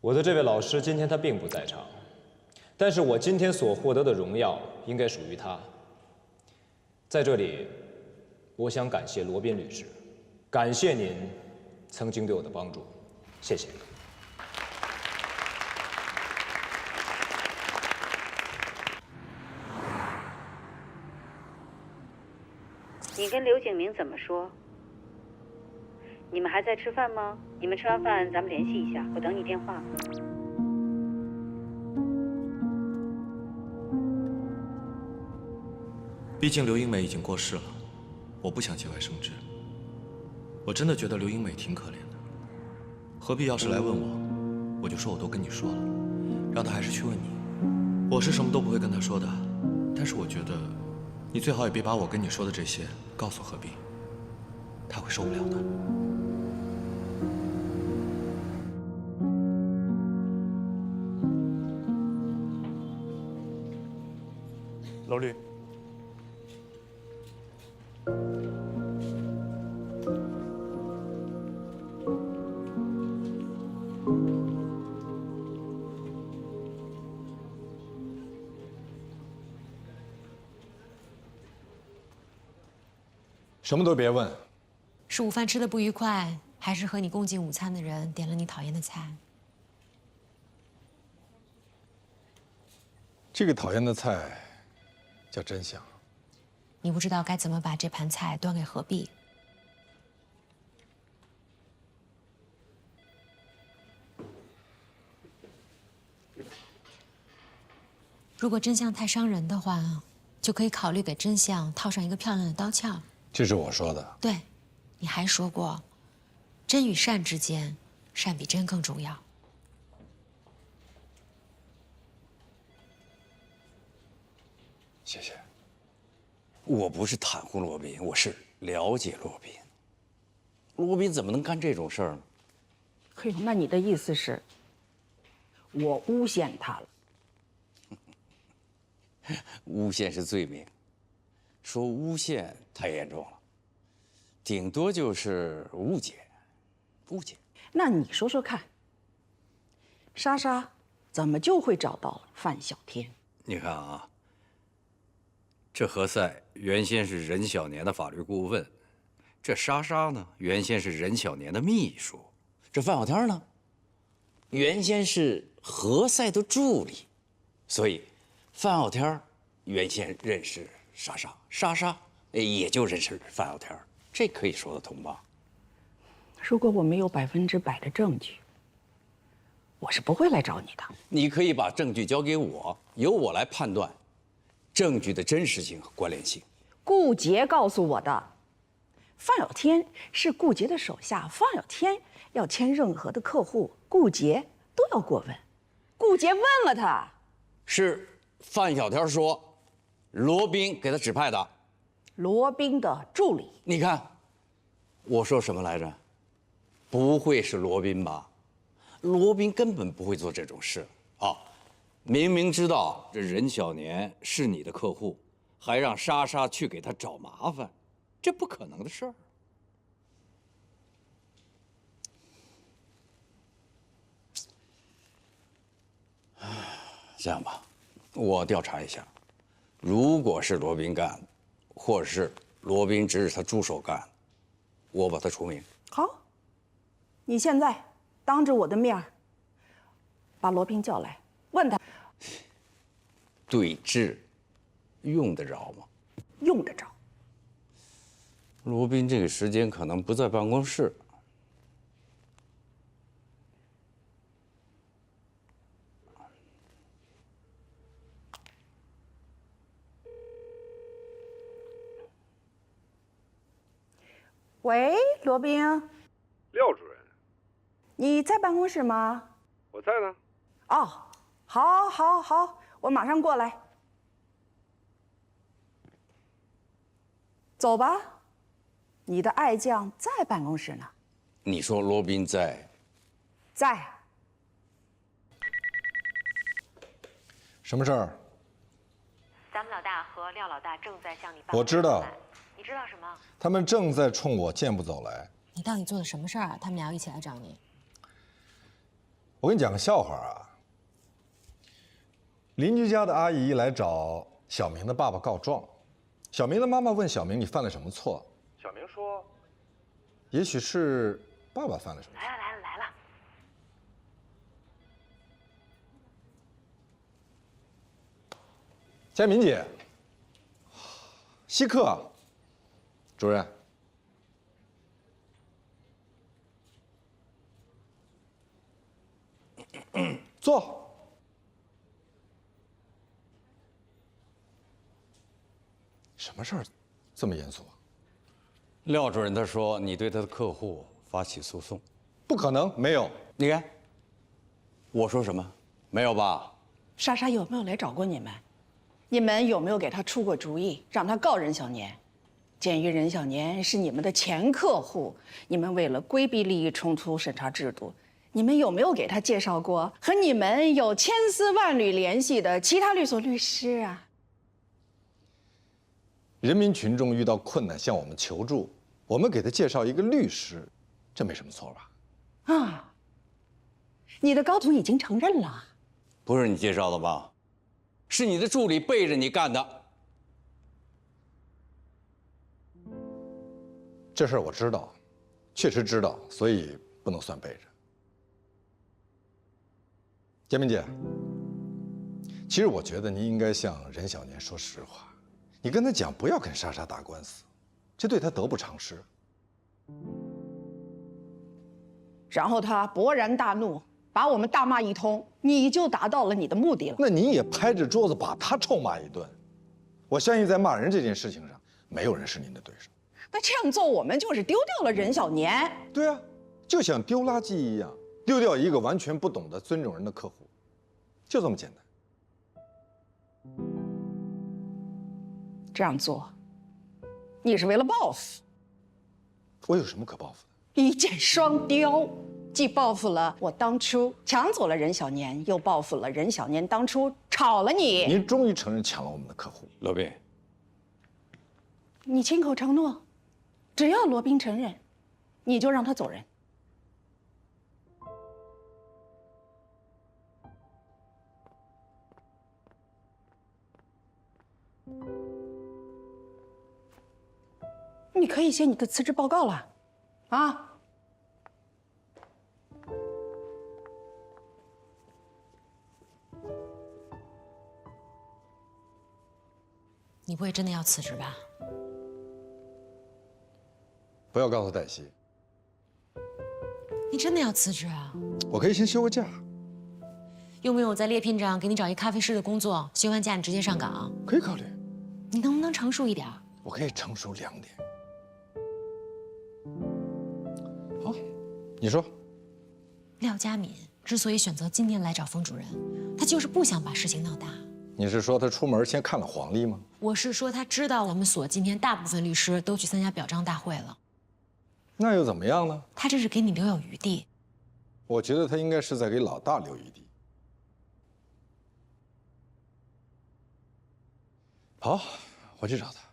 我的这位老师今天他并不在场，但是我今天所获得的荣耀应该属于他。在这里，我想感谢罗宾律师，感谢您曾经对我的帮助，谢谢。你跟刘景明怎么说？你们还在吃饭吗？你们吃完饭咱们联系一下，我等你电话。毕竟刘英美已经过世了，我不想节外生枝。我真的觉得刘英美挺可怜的，何必要是来问我，我就说我都跟你说了，让她还是去问你。我是什么都不会跟她说的，但是我觉得你最好也别把我跟你说的这些告诉何必，她会受不了的。老吕，什么都别问。是午饭吃的不愉快，还是和你共进午餐的人点了你讨厌的菜？这个讨厌的菜叫真相。你不知道该怎么把这盘菜端给何必。如果真相太伤人的话，就可以考虑给真相套上一个漂亮的刀鞘。这是我说的。对，你还说过，真与善之间，善比真更重要。谢谢。我不是袒护罗宾，我是了解罗宾。罗宾怎么能干这种事儿呢？嘿，那你的意思是，我诬陷他了？诬陷是罪名，说诬陷太严重了，顶多就是误解，误解。那你说说看，莎莎怎么就会找到范小天？你看啊，这何塞原先是任小年的法律顾问，这莎莎呢原先是任小年的秘书，这范小天呢，原先是何塞的助理，所以范小天原先认识莎莎，莎莎也就认识范小天，这可以说得通吧？如果我没有100%的证据，我是不会来找你的。你可以把证据交给我，由我来判断证据的真实性和关联性。顾杰告诉我的，范有天是顾杰的手下，范有天要签任何的客户，顾杰都要过问。顾杰问了他，是范小天说，罗宾给他指派的。罗宾的助理。你看，我说什么来着？不会是罗宾吧？罗宾根本不会做这种事啊！明明知道这任小年是你的客户，还让莎莎去给他找麻烦，这不可能的事儿。这样吧，我调查一下，如果是罗宾干的，或者是罗宾指使他助手干的，我把他除名。好，你现在当着我的面把罗宾叫来，问他对峙，用得着吗？用得着。罗宾这个时间可能不在办公室。喂，罗宾。廖主任，你在办公室吗？我在呢。哦，好，好，好，我马上过来。走吧，你的爱将在办公室呢。你说罗宾在？在。什么事儿？咱们老大和廖老大正在向你报告。我知道。你知道什么？他们正在冲我健步走来。你到底做了什么事儿啊？他们俩要一起来找你。我跟你讲个笑话啊。邻居家的阿姨来找小明的爸爸告状，小明的妈妈问小明：“你犯了什么错？”小明说：“也许是爸爸犯了什么错。”来了。佳敏姐，稀客，主任。坐。什么事儿，这么严肃啊？廖主任他说你对他的客户发起诉讼，不可能，没有。你看，我说什么？没有吧？莎莎有没有来找过你们？你们有没有给他出过主意，让他告任小年？鉴于任小年是你们的前客户，你们为了规避利益冲突审查制度，你们有没有给他介绍过和你们有千丝万缕联系的其他律所律师啊？人民群众遇到困难向我们求助，我们给他介绍一个律师，这没什么错吧？啊，你的高总已经承认了。不是你介绍的吧？是你的助理背着你干的。这事儿我知道，确实知道，所以不能算背着。佳敏姐，其实我觉得你应该向任小年说实话，你跟他讲不要跟莎莎打官司，这对他得不偿失。然后他勃然大怒，把我们大骂一通，你就达到了你的目的了。那你也拍着桌子把他臭骂一顿。我相信在骂人这件事情上，没有人是您的对手。那这样做，我们就是丢掉了任小年。对啊，就像丢垃圾一样，丢掉一个完全不懂得尊重人的客户，就这么简单。这样做，你是为了报复。我有什么可报复的？一箭双雕，既报复了我当初抢走了任小年，又报复了任小年当初炒了你。您终于承认抢了我们的客户，罗宾。你亲口承诺，只要罗宾承认，你就让他走人。你可以写你的辞职报告了，啊！你不会真的要辞职吧？不要告诉黛西，你真的要辞职啊？我可以先休个假。用不用我在猎聘上给你找一咖啡师的工作？休完假你直接上岗？可以考虑。你能不能成熟一点？我可以成熟2点。好，你说。廖佳敏之所以选择今天来找冯主任，他就是不想把事情闹大。你是说他出门先看了黄历吗？我是说他知道我们所今天大部分律师都去参加表彰大会了。那又怎么样呢？他这是给你留有余地。我觉得他应该是在给老大留余地。好，我去找他。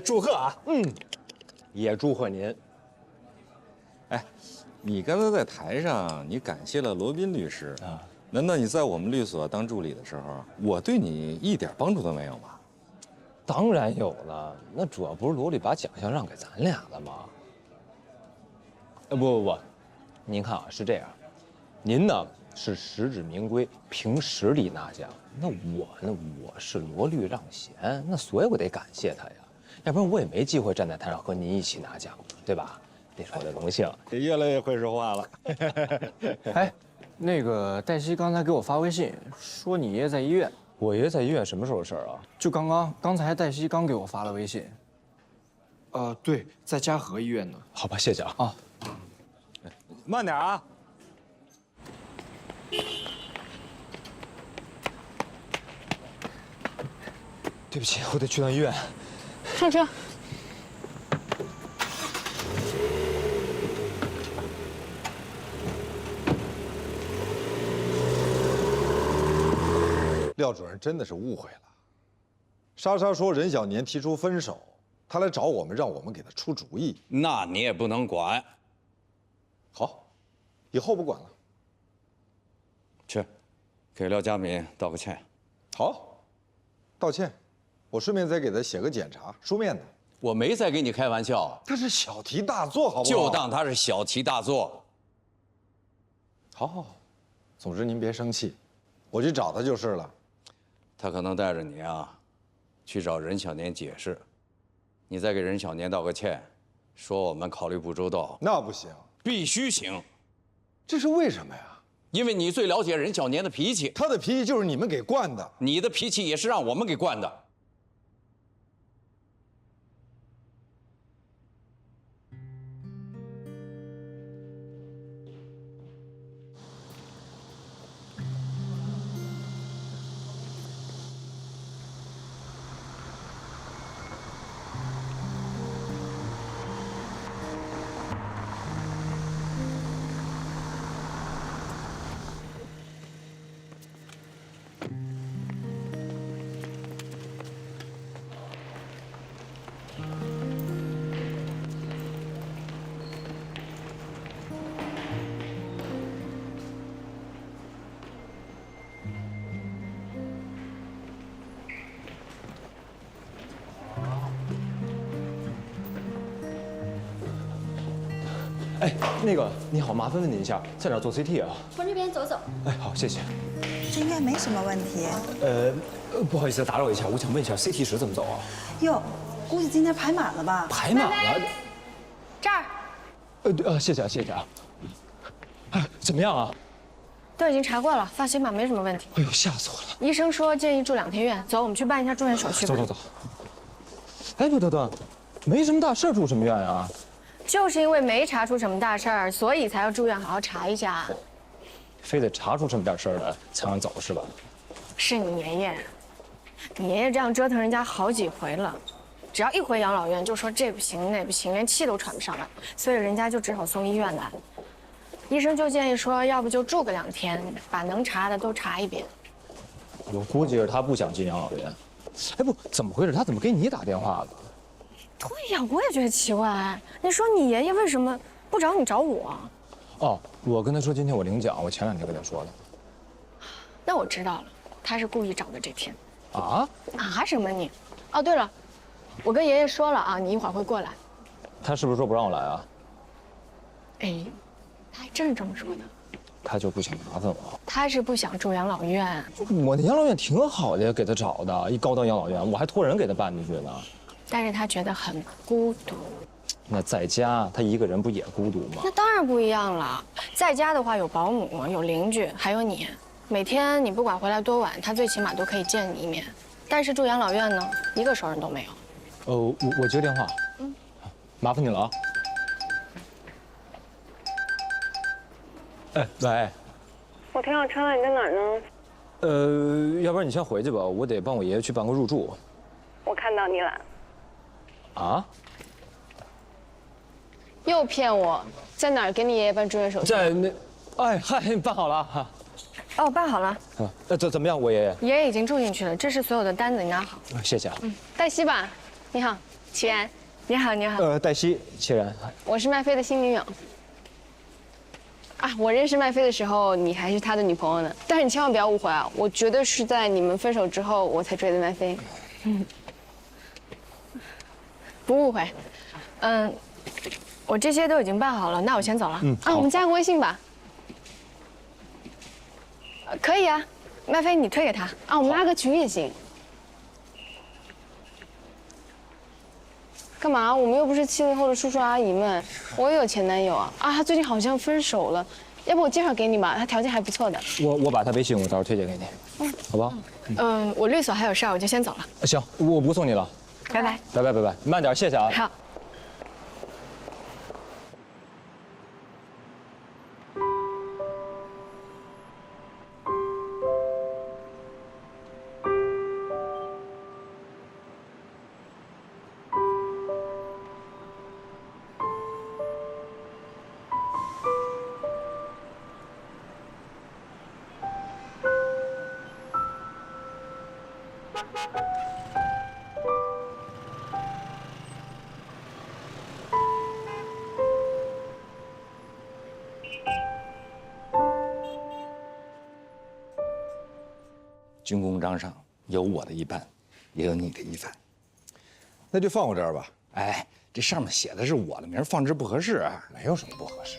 祝贺啊！也祝贺您。你刚才在台上，你感谢了罗宾律师啊？难道你在我们律所当助理的时候，我对你一点帮助都没有吗？当然有了，那主要不是罗律把奖项让给咱俩了吗？不，您看啊，是这样，您呢是实至名归，凭实力拿奖。那我呢，我是罗律让贤，那所以我得感谢他呀，要不然我也没机会站在台上和您一起拿奖，对吧？这是我的荣幸。越来越会说话了。哎，那个黛西刚才给我发微信说你爷爷在医院。我爷爷在医院什么时候的事儿啊？就刚才黛西刚给我发了微信。对，在嘉禾医院呢。好吧，谢谢啊。啊，慢点啊。对不起，我得去趟医院。上车。廖主任真的是误会了。莎莎说任小年提出分手，他来找我们，让我们给他出主意。那你也不能管。好，以后不管了。去，给廖佳敏道个歉。好，道歉。我顺便再给他写个检查，书面的。我没在跟你开玩笑。他是小题大做，好不好？就当他是小题大做。好，总之您别生气，我去找他就是了。他可能带着你啊，去找任小年解释，你再给任小年道个歉，说我们考虑不周到。那不行，必须行。这是为什么呀？因为你最了解任小年的脾气，他的脾气就是你们给惯的，你的脾气也是让我们给惯的。哎，那个你好，麻烦问您一下，在哪儿做 CT 啊？往这边走走。哎，好，谢谢。这应该没什么问题。不好意思打扰一下，我想问一下 CT 室怎么走啊？哟，估计今天排满了吧？排满了。这儿。谢谢啊，谢谢啊。哎，怎么样啊？都已经查过了，放心吧，没什么问题。哎呦，吓死我了！医生说建议住2天院，走，我们去办一下住院手续吧。走。哎，不等，没什么大事，住什么院啊？就是因为没查出什么大事儿，所以才要住院好好查一下。非得查出这么点事儿来才让走是吧？是你爷爷，你爷爷这样折腾人家好几回了，只要一回养老院就说这不行那不行，连气都喘不上来，所以人家就只好送医院来。医生就建议说，要不就住个2天，把能查的都查一遍。我估计是他不想进养老院。哎，不，怎么回事？他怎么给你打电话了？对呀，我也觉得奇怪。你说你爷爷为什么不找你找我？哦，我跟他说今天我领奖，我前2天跟他说的。那我知道了，他是故意找的这天。啊？啊什么你？哦，对了，我跟爷爷说了啊，你一会儿会过来。他是不是说不让我来啊？哎，他还真是这么说的。他就不想麻烦我。他是不想住养老院。我那养老院挺好的呀，给他找的一高档养老院，我还托人给他办进去呢。但是他觉得很孤独。那在家他一个人不也孤独吗？那当然不一样了。在家的话有保姆、有邻居，还有你。每天你不管回来多晚，他最起码都可以见你一面。但是住养老院呢，一个熟人都没有。我接个电话。麻烦你了啊。哎，喂。我停好车了，你在哪儿呢？要不然你先回去吧，我得帮我爷爷去办个入住。我看到你了。啊？又骗我，在哪儿给你爷爷办住院手续？在那，哎嗨，办好了哈。哦，办好了。啊，怎么样，我爷爷？爷爷已经住进去了，这是所有的单子，你拿好。谢谢啊。黛西吧，你好，齐然。你好，你好。黛西，齐然。我是麦飞的新女友。啊，我认识麦飞的时候，你还是他的女朋友呢。但是你千万不要误会啊，我绝对是在你们分手之后，我才追的麦飞。不误会。我这些都已经办好了，那我先走了。我们加个微信吧。可以啊，麦飞你推给他啊，我们拉个群也行。干嘛？我们又不是70后的叔叔阿姨们，我也有前男友啊！他最近好像分手了，要不我介绍给你吧，他条件还不错的。我把他微信我到时候推荐给你，好吧？我律所还有事儿，我就先走了。行，我不送你了。拜拜。拜，慢点，谢谢啊。好。军功章上有我的一半，也有你的一半。那就放我这儿吧。哎，这上面写的是我的名，放置不合适啊。没有什么不合适。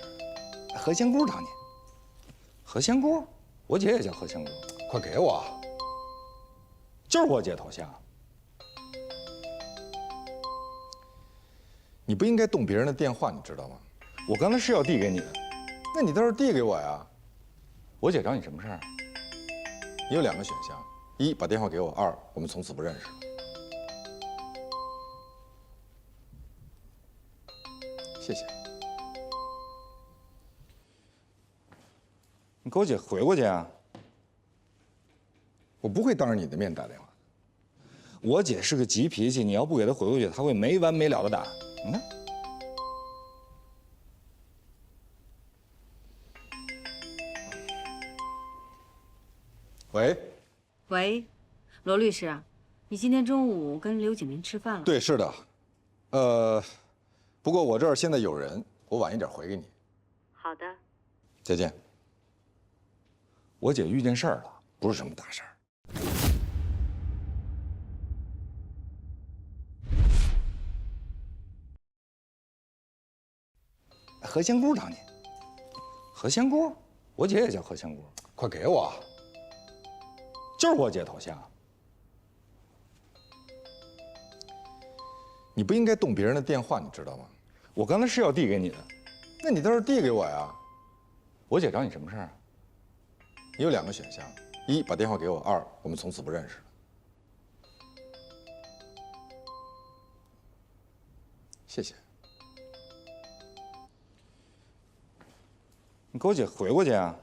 何仙姑找你。何仙姑，我姐也叫何仙姑。快给我。就是我姐头像。你不应该动别人的电话，你知道吗？我刚才是要递给你的。那你倒是递给我呀。我姐找你什么事儿？你有2个选项：一，把电话给我；二，我们从此不认识了。谢谢。你给我姐回过去啊！我不会当着你的面打电话。我姐是个急脾气，你要不给她回过去，她会没完没了的打。你看。喂，罗律师，你今天中午跟刘景明吃饭了？对，是的。不过我这儿现在有人，我晚一点回给你。好的。再见。我姐遇见事儿了，不是什么大事儿。何仙姑找你。何仙姑，我姐也叫何仙姑。快给我。就是我姐头像。你不应该动别人的电话，你知道吗？我刚才是要递给你的。那你倒是递给我呀。我姐找你什么事儿？你有2个选项：一，把电话给我；二，我们从此不认识了。谢谢。你给我姐回过去啊！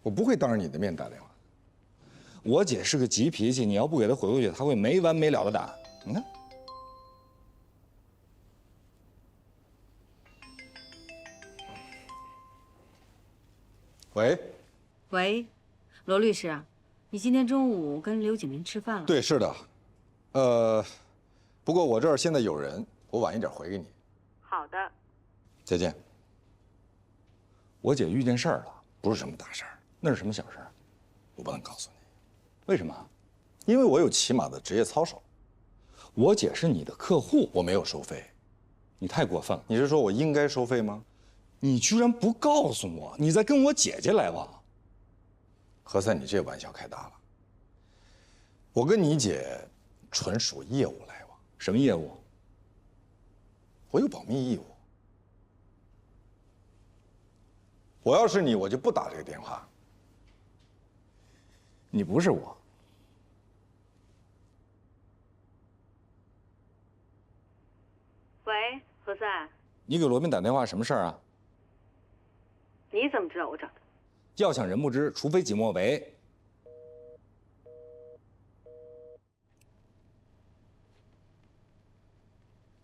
我不会当着你的面打电话。我姐是个急脾气，你要不给她回过去，她会没完没了的打。你看。喂，罗律师，你今天中午跟刘景明吃饭了？对，是的。不过我这儿现在有人，我晚一点回给你。好的。再见。我姐遇见事儿了，不是什么大事儿，那是什么小事儿？我不能告诉你，为什么？因为我有起码的职业操守。我姐是你的客户，我没有收费。你太过分了！你是说我应该收费吗？你居然不告诉我，你在跟我姐姐来往。何塞，你这玩笑开大了。我跟你姐纯属业务来往。什么业务？我有保密义务。我要是你，我就不打这个电话。你不是我。喂，何塞，你给罗宾打电话什么事儿啊？你怎么知道我找的？要想人不知，除非己莫为。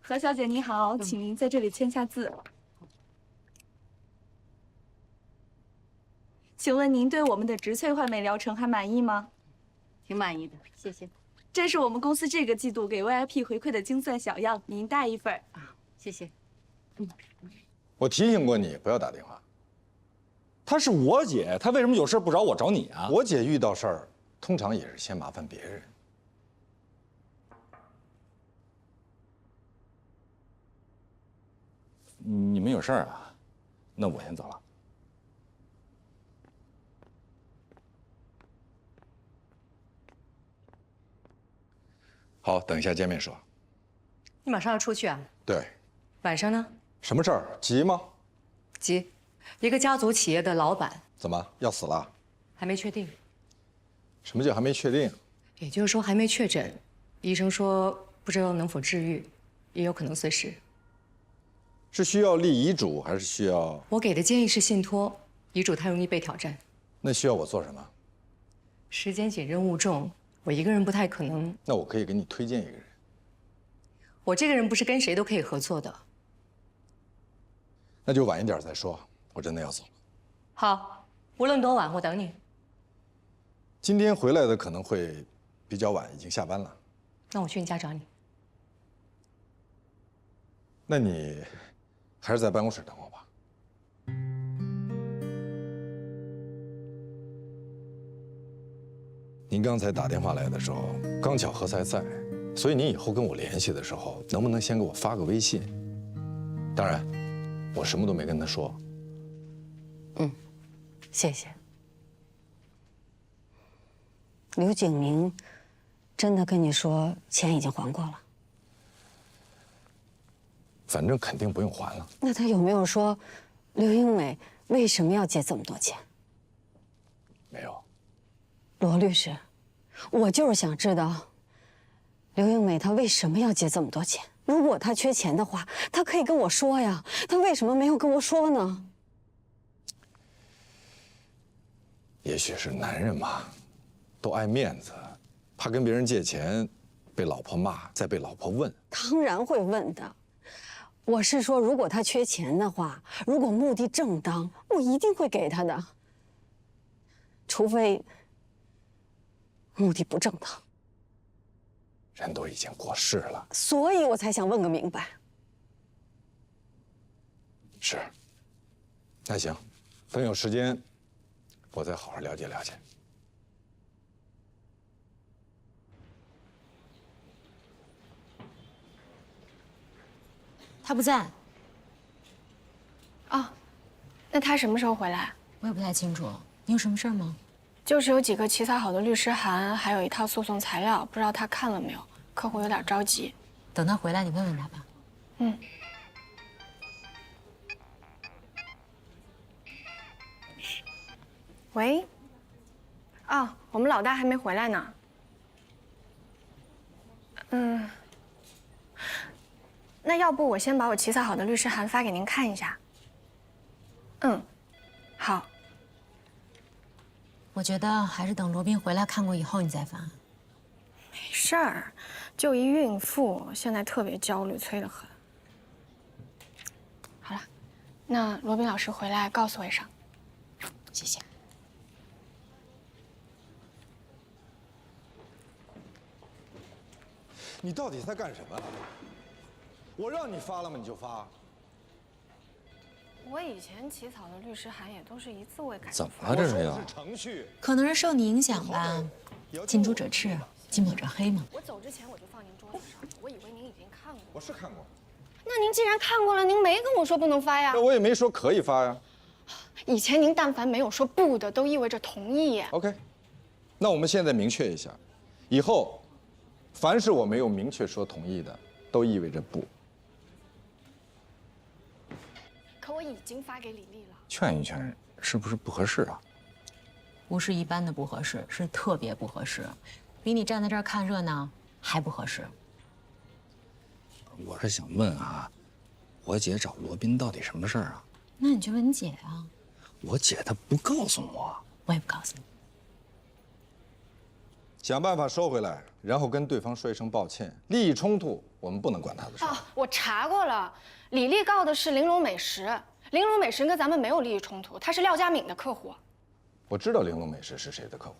何小姐你好，请您在这里签下字。请问您对我们的植萃焕美疗程还满意吗？挺满意的，谢谢。这是我们公司这个季度给 VIP 回馈的精算小样，您带一份啊，谢谢。我提醒过你不要打电话。她是我姐，她为什么有事不找我，找你啊？我姐遇到事儿，通常也是先麻烦别人。你们有事儿啊？那我先走了。好，等一下见面说。你马上要出去啊？对。晚上呢？什么事儿？急吗？急，一个家族企业的老板。怎么要死了？还没确定。什么叫还没确定？也就是说还没确诊，医生说不知道能否治愈，也有可能碎尸。是需要立遗嘱还是需要？我给的建议是信托，遗嘱太容易被挑战。那需要我做什么？时间紧，任务重，我一个人不太可能。那我可以给你推荐一个人。我这个人不是跟谁都可以合作的。那就晚一点再说，我真的要走了。好，无论多晚，我等你。今天回来的可能会比较晚，已经下班了。那我去你家找你。那你还是在办公室等我吧。您刚才打电话来的时候，刚巧何塞在，所以您以后跟我联系的时候，能不能先给我发个微信？当然，我什么都没跟他说。谢谢。刘景明真的跟你说钱已经还过了？反正肯定不用还了。那他有没有说刘英美为什么要借这么多钱？没有。罗律师，我就是想知道刘英美她为什么要借这么多钱。如果她缺钱的话，她可以跟我说呀，她为什么没有跟我说呢？也许是男人嘛，都爱面子，怕跟别人借钱被老婆骂，再被老婆问。当然会问的。我是说，如果他缺钱的话，如果目的正当，我一定会给他的。除非目的不正当。人都已经过世了，所以我才想问个明白。是。那行，等有时间，我再好好了解了解。他不在。哦，那他什么时候回来？我也不太清楚。你有什么事儿吗？就是有几个起草好的律师函，还有一套诉讼材料，不知道他看了没有？客户有点着急。等他回来，你问问他吧。嗯。喂。哦，我们老大还没回来呢。那要不我先把我起草好的律师函发给您看一下。好。我觉得还是等罗宾回来看过以后你再发。没事儿，就一孕妇，现在特别焦虑，催得很。好了，那罗宾老师回来告诉我一声。谢谢。你到底在干什么？我让你发了吗？你就发。我以前起草的律师函也都是一字未改。怎么了这是又？可能是受你影响吧。近朱者赤，近墨者黑嘛。我走之前我就放您桌子上了，我以为您已经看过。我是看过。那您既然看过了，您没跟我说不能发呀？那我也没说可以发呀。以前您但凡没有说不的，都意味着同意。OK， 那我们现在明确一下，以后，凡是我没有明确说同意的，都意味着不。可我已经发给李丽了。劝一劝，是不是不合适啊？不是一般的不合适，是特别不合适，比你站在这儿看热闹还不合适。我是想问啊，我姐找罗宾到底什么事儿啊？那你就问你姐啊。我姐她不告诉我，我也不告诉你。想办法收回来，然后跟对方说一声抱歉。利益冲突，我们不能管他的事。我查过了，李丽告的是玲珑美食，玲珑美食跟咱们没有利益冲突，他是廖家敏的客户。我知道玲珑美食是谁的客户。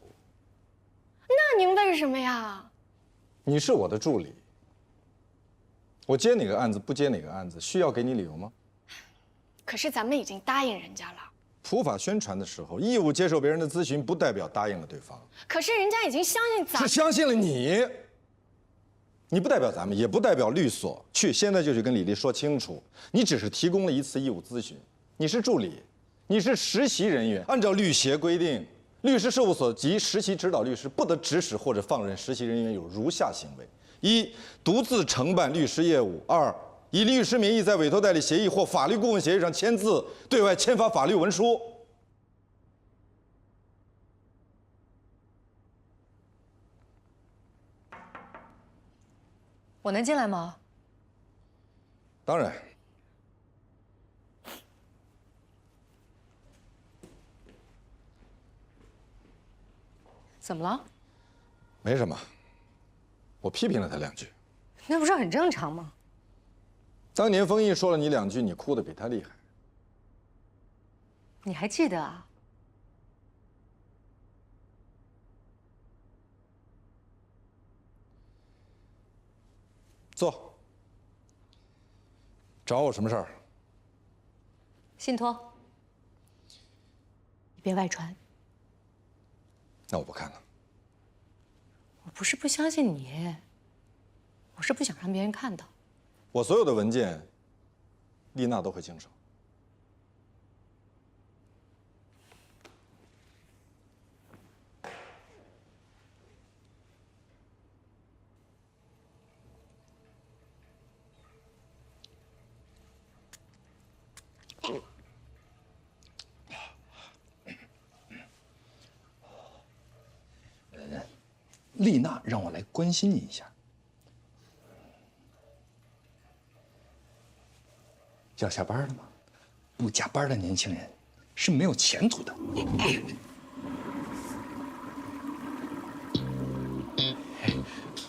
那您为什么呀？你是我的助理，我接哪个案子不接哪个案子，需要给你理由吗？可是咱们已经答应人家了。普法宣传的时候，义务接受别人的咨询，不代表答应了对方。可是人家已经相信咱，是相信了你。你不代表咱们，也不代表律所。现在就去跟李丽说清楚，你只是提供了一次义务咨询，你是助理，你是实习人员。按照律协规定，律师事务所及实习指导律师不得指使或者放任实习人员有如下行为：一、独自承办律师业务；二、以律师名义在委托代理协议或法律顾问协议上签字，对外签发法律文书。我能进来吗？当然。怎么了？没什么，我批评了他2句。那不是很正常吗？当年丰毅说了你2句，你哭得比他厉害。你还记得啊？坐。找我什么事儿？信托，你别外传。那我不看了。我不是不相信你，我是不想让别人看到。我所有的文件，丽娜都会经手。丽娜让我来关心你一下。要下班了吗？不加班的年轻人是没有前途的。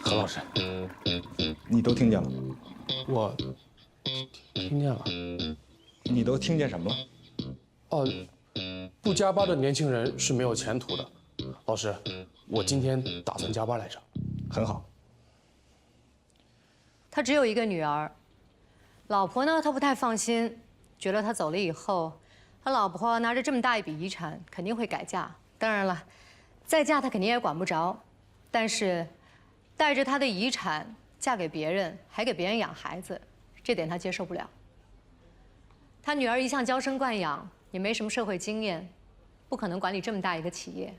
何老师，你都听见了？我听见了。你都听见什么了？哦，不加班的年轻人是没有前途的。老师，我今天打算加班来着。很好。他只有一个女儿，老婆呢，他不太放心，觉得他走了以后，他老婆拿着这么大一笔遗产，肯定会改嫁。当然了，再嫁他肯定也管不着，但是带着他的遗产嫁给别人，还给别人养孩子，这点他接受不了。他女儿一向娇生惯养，也没什么社会经验，不可能管理这么大一个企业。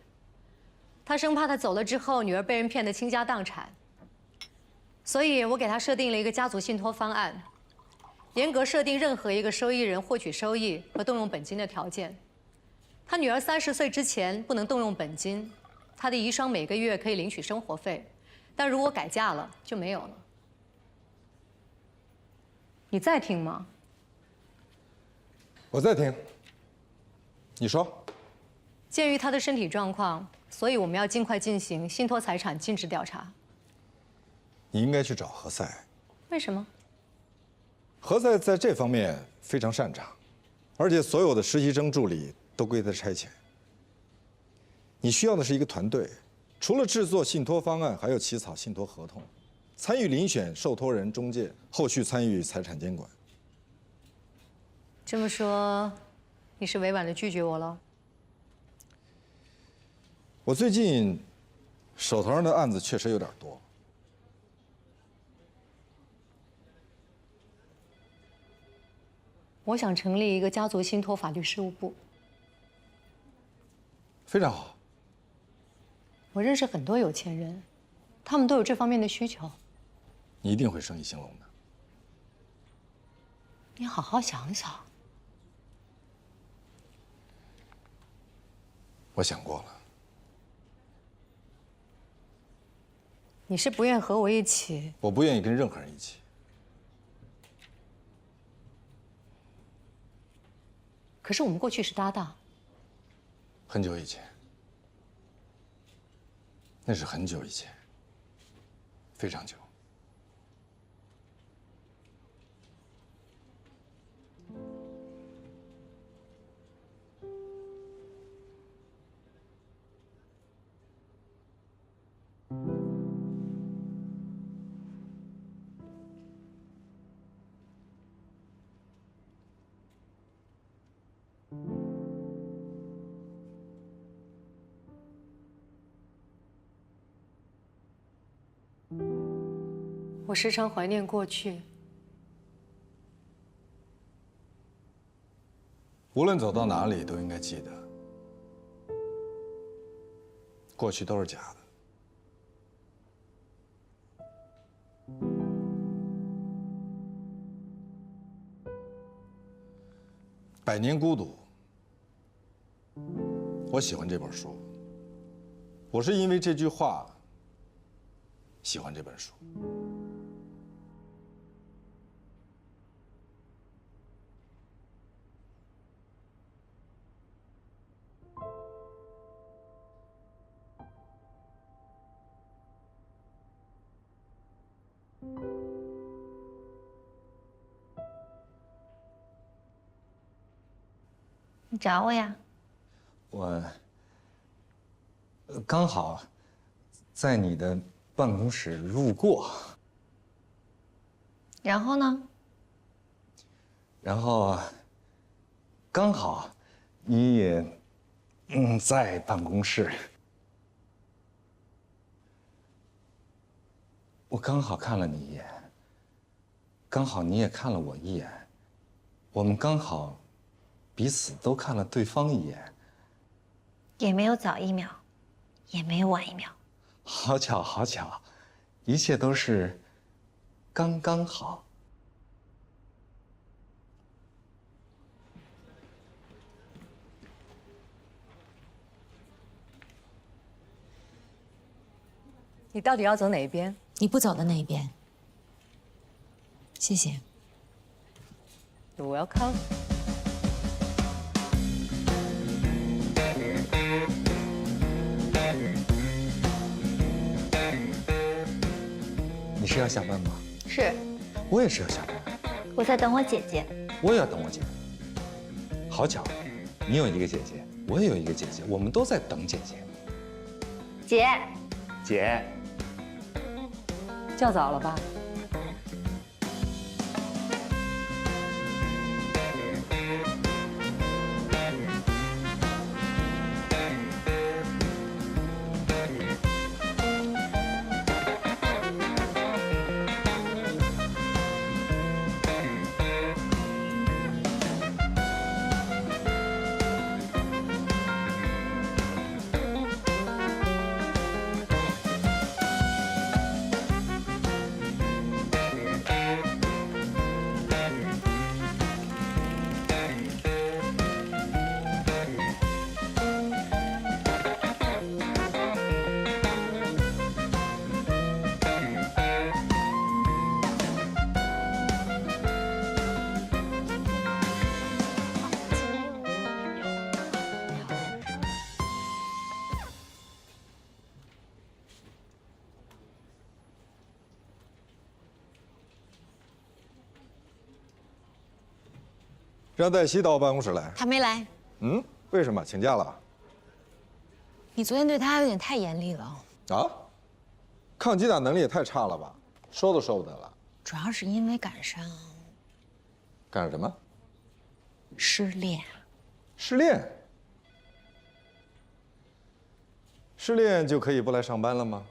他生怕他走了之后，女儿被人骗得倾家荡产，所以我给他设定了一个家族信托方案，严格设定任何一个受益人获取收益和动用本金的条件。他女儿30岁之前不能动用本金，他的遗孀每个月可以领取生活费，但如果改嫁了就没有了。你在听吗？我在听。你说。鉴于他的身体状况，所以我们要尽快进行信托财产尽职调查。你应该去找何塞。为什么？何塞在这方面非常擅长，而且所有的实习生助理都归他差遣。你需要的是一个团队，除了制作信托方案，还有起草信托合同，参与遴选受托人、中介，后续参与财产监管。这么说，你是委婉的拒绝我了？我最近手头上的案子确实有点多。我想成立一个家族信托法律事务部。非常好。我认识很多有钱人，他们都有这方面的需求。你一定会生意兴隆的。你好好想想。我想过了。你是不愿和我一起？我不愿意跟任何人一起。可是我们过去是搭档。很久以前。那是很久以前。非常久。我时常怀念过去。无论走到哪里，都应该记得，过去都是假的。百年孤独，我喜欢这本书。我是因为这句话喜欢这本书。你找我呀？我刚好在你的办公室路过，然后呢？然后刚好你也在办公室，我刚好看了你一眼，刚好你也看了我一眼，我们刚好彼此都看了对方一眼，也没有早一秒，也没有晚一秒。好巧，好巧，一切都是刚刚好。你到底要走哪一边？你不走的那一边。谢谢。You're welcome。你是要下班吗？是。我也是要下班。我在等我姐姐。我也要等我姐。好巧，你有一个姐姐，我也有一个姐姐，我们都在等姐姐。姐。姐。叫早了吧？让黛西到我办公室来。他没来。嗯，为什么？请假了？你昨天对他有点太严厉了。啊？抗击打能力也太差了吧？说都说不得了。主要是因为赶上干什么？失恋。失恋？失恋就可以不来上班了吗？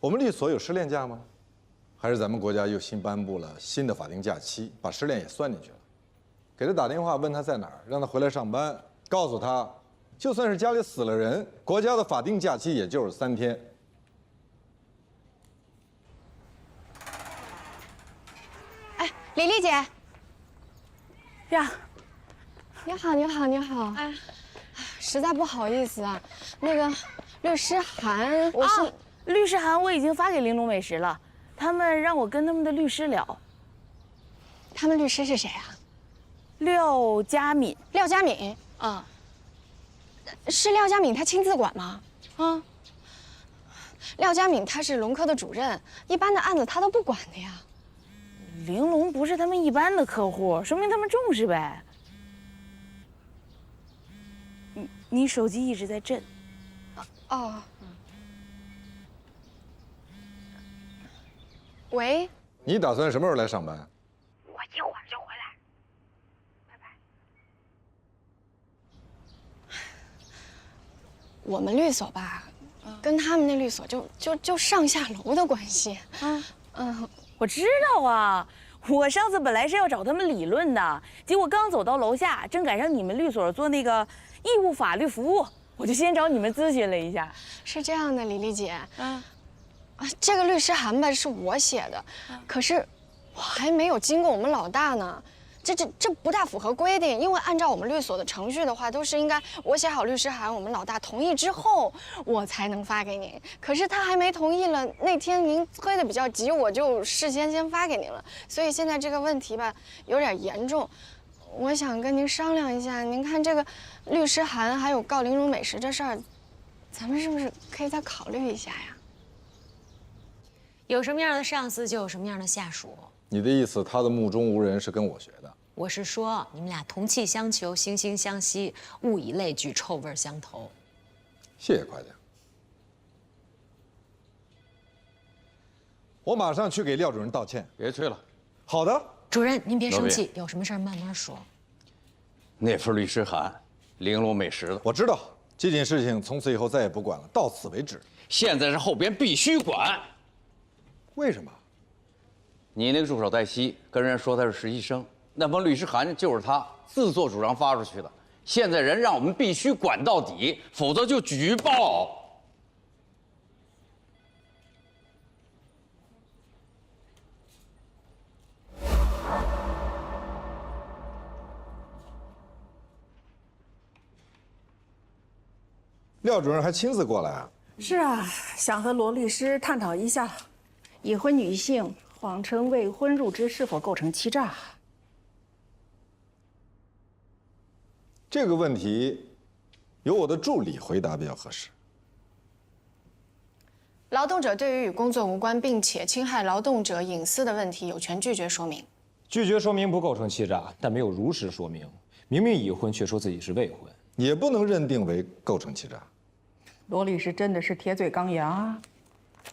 我们律所有失恋假吗？还是咱们国家又新颁布了新的法定假期，把失恋也算进去了？给他打电话问他在哪儿，让他回来上班，告诉他，就算是家里死了人，国家的法定假期也就是3天。哎，李丽姐。呀，你好，你好，你好。哎，实在不好意思啊，那个律师函，我是、律师函我已经发给玲珑美食了，他们让我跟他们的律师聊。他们律师是谁啊？廖佳敏。廖佳敏啊，是廖佳敏他亲自管吗？啊，廖佳敏他是龙科的主任，一般的案子他都不管的呀。玲珑不是他们一般的客户，说明他们重视呗。你手机一直在震。哦。喂。你打算什么时候来上班？我一会儿就回来。拜拜。我们律所吧，跟他们那律所就上下楼的关系。我知道啊，我上次本来是要找他们理论的，结果刚走到楼下，正赶上你们律所做那个义务法律服务，我就先找你们咨询了一下。是这样的，李丽姐，这个律师函吧是我写的，可是我还没有经过我们老大呢。这不大符合规定，因为按照我们律所的程序的话，都是应该我写好律师函，我们老大同意之后，我才能发给您。可是他还没同意了，那天您催得比较急，我就事先发给您了。所以现在这个问题吧，有点严重，我想跟您商量一下。您看这个律师函还有告玲珑美食这事儿，咱们是不是可以再考虑一下呀？有什么样的上司，就有什么样的下属。你的意思，他的目中无人是跟我学的？我是说，你们俩同气相求，惺惺相惜，物以类聚，臭味相投。谢谢夸奖。我马上去给廖主任道歉。别催了。好的。主任，您别生气，有什么事儿慢慢说。那份律师函，玲珑美食的，我知道。这件事情从此以后再也不管了，到此为止。现在是后边必须管。为什么？你那个助手黛西跟人说他是实习生，那封律师函就是他自作主张发出去的。现在人让我们必须管到底，否则就举报。廖主任还亲自过来啊？是啊，想和罗律师探讨一下，已婚女性谎称未婚入职是否构成欺诈。这个问题，由我的助理回答比较合适。劳动者对于与工作无关并且侵害劳动者隐私的问题，有权拒绝说明。拒绝说明不构成欺诈，但没有如实说明，明明已婚却说自己是未婚，也不能认定为构成欺诈。罗律师真的是铁嘴钢牙啊！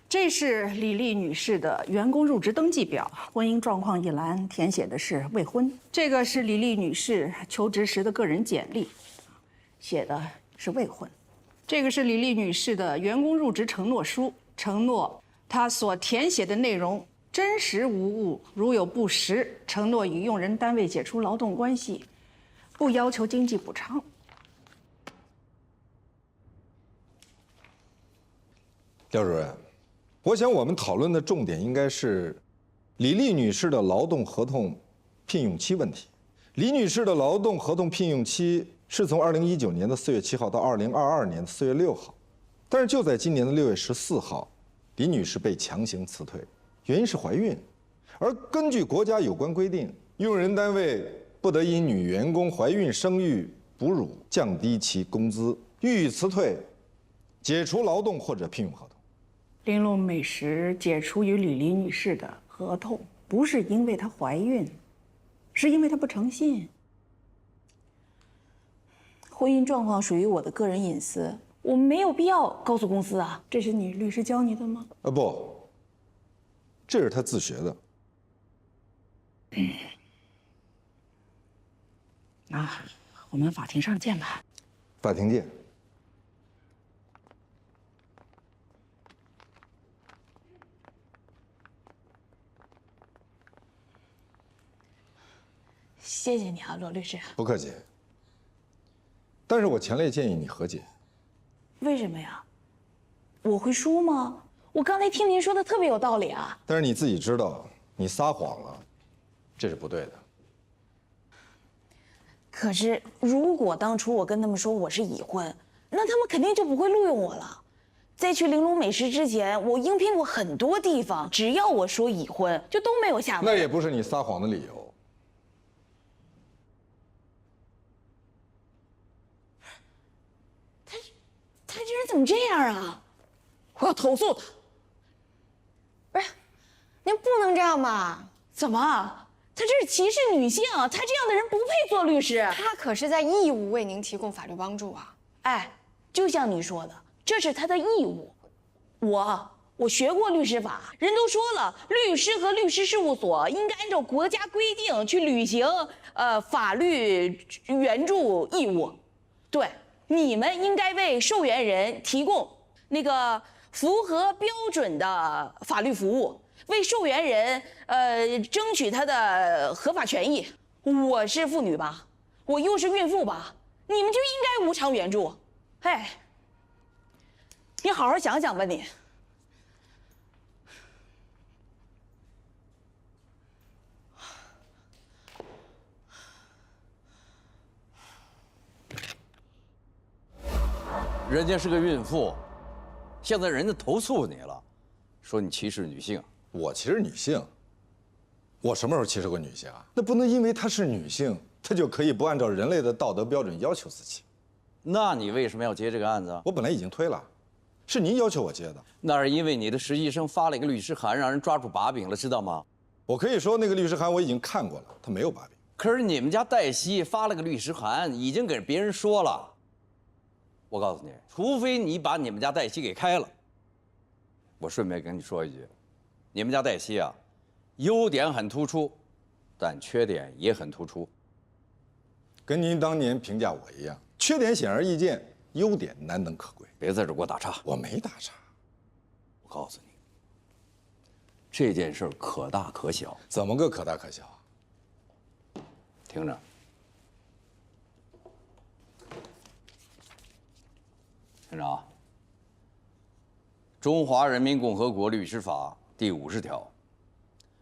这是李丽女士的员工入职登记表，婚姻状况一栏填写的是未婚。这个是李丽女士求职时的个人简历，写的是未婚。这个是李丽女士的员工入职承诺书，承诺她所填写的内容真实无误，如有不实，承诺与用人单位解除劳动关系，不要求经济补偿。廖主任，我想我们讨论的重点应该是李丽女士的劳动合同聘用期问题。李女士的劳动合同聘用期是从2019年的4月7号到2022年的4月6号，但是就在今年的6月14号，李女士被强行辞退，原因是怀孕。而根据国家有关规定，用人单位不得因女员工怀孕、生育、哺乳降低其工资，予以辞退、解除劳动或者聘用合同。玲珑美食解除与李丽女士的合同，不是因为她怀孕，是因为她不诚信。婚姻状况属于我的个人隐私，我没有必要告诉公司啊。这是你律师教你的吗？不，这是她自学的。那我们法庭上见吧。法庭见。谢谢你啊，罗律师。不客气。但是我强烈建议你和解。为什么呀？我会输吗？我刚才听您说的特别有道理啊。但是你自己知道，你撒谎了，这是不对的。可是如果当初我跟他们说我是已婚，那他们肯定就不会录用我了。在去玲珑美食之前，我应聘过很多地方，只要我说已婚，就都没有下文。那也不是你撒谎的理由。他这人怎么这样啊？我要投诉他！不是，您不能这样吧？怎么？他这是歧视女性，他这样的人不配做律师。他可是在义务为您提供法律帮助啊！哎，就像你说的，这是他的义务。我学过律师法，人都说了，律师和律师事务所应该按照国家规定去履行法律援助义务。对，你们应该为受援人提供那个符合标准的法律服务，为受援人争取他的合法权益。我是妇女吧，我又是孕妇吧，你们就应该无偿援助。哎，你好好想想吧你。人家是个孕妇，现在人家投诉你了，说你歧视女性。我歧视女性？我什么时候歧视过女性啊？那不能因为她是女性，她就可以不按照人类的道德标准要求自己。那你为什么要接这个案子？我本来已经推了，是您要求我接的。那是因为你的实习生发了一个律师函，让人抓住把柄了，知道吗？我可以说那个律师函我已经看过了，他没有把柄。可是你们家黛西发了个律师函，已经给别人说了。我告诉你，除非你把你们家黛西给开了。我顺便跟你说一句，你们家黛西啊，优点很突出，但缺点也很突出。跟您当年评价我一样，缺点显而易见，优点难能可贵。别在这给我打岔，我没打岔。我告诉你，这件事可大可小。怎么个可大可小？听着。听着啊，《中华人民共和国律师法》第50条，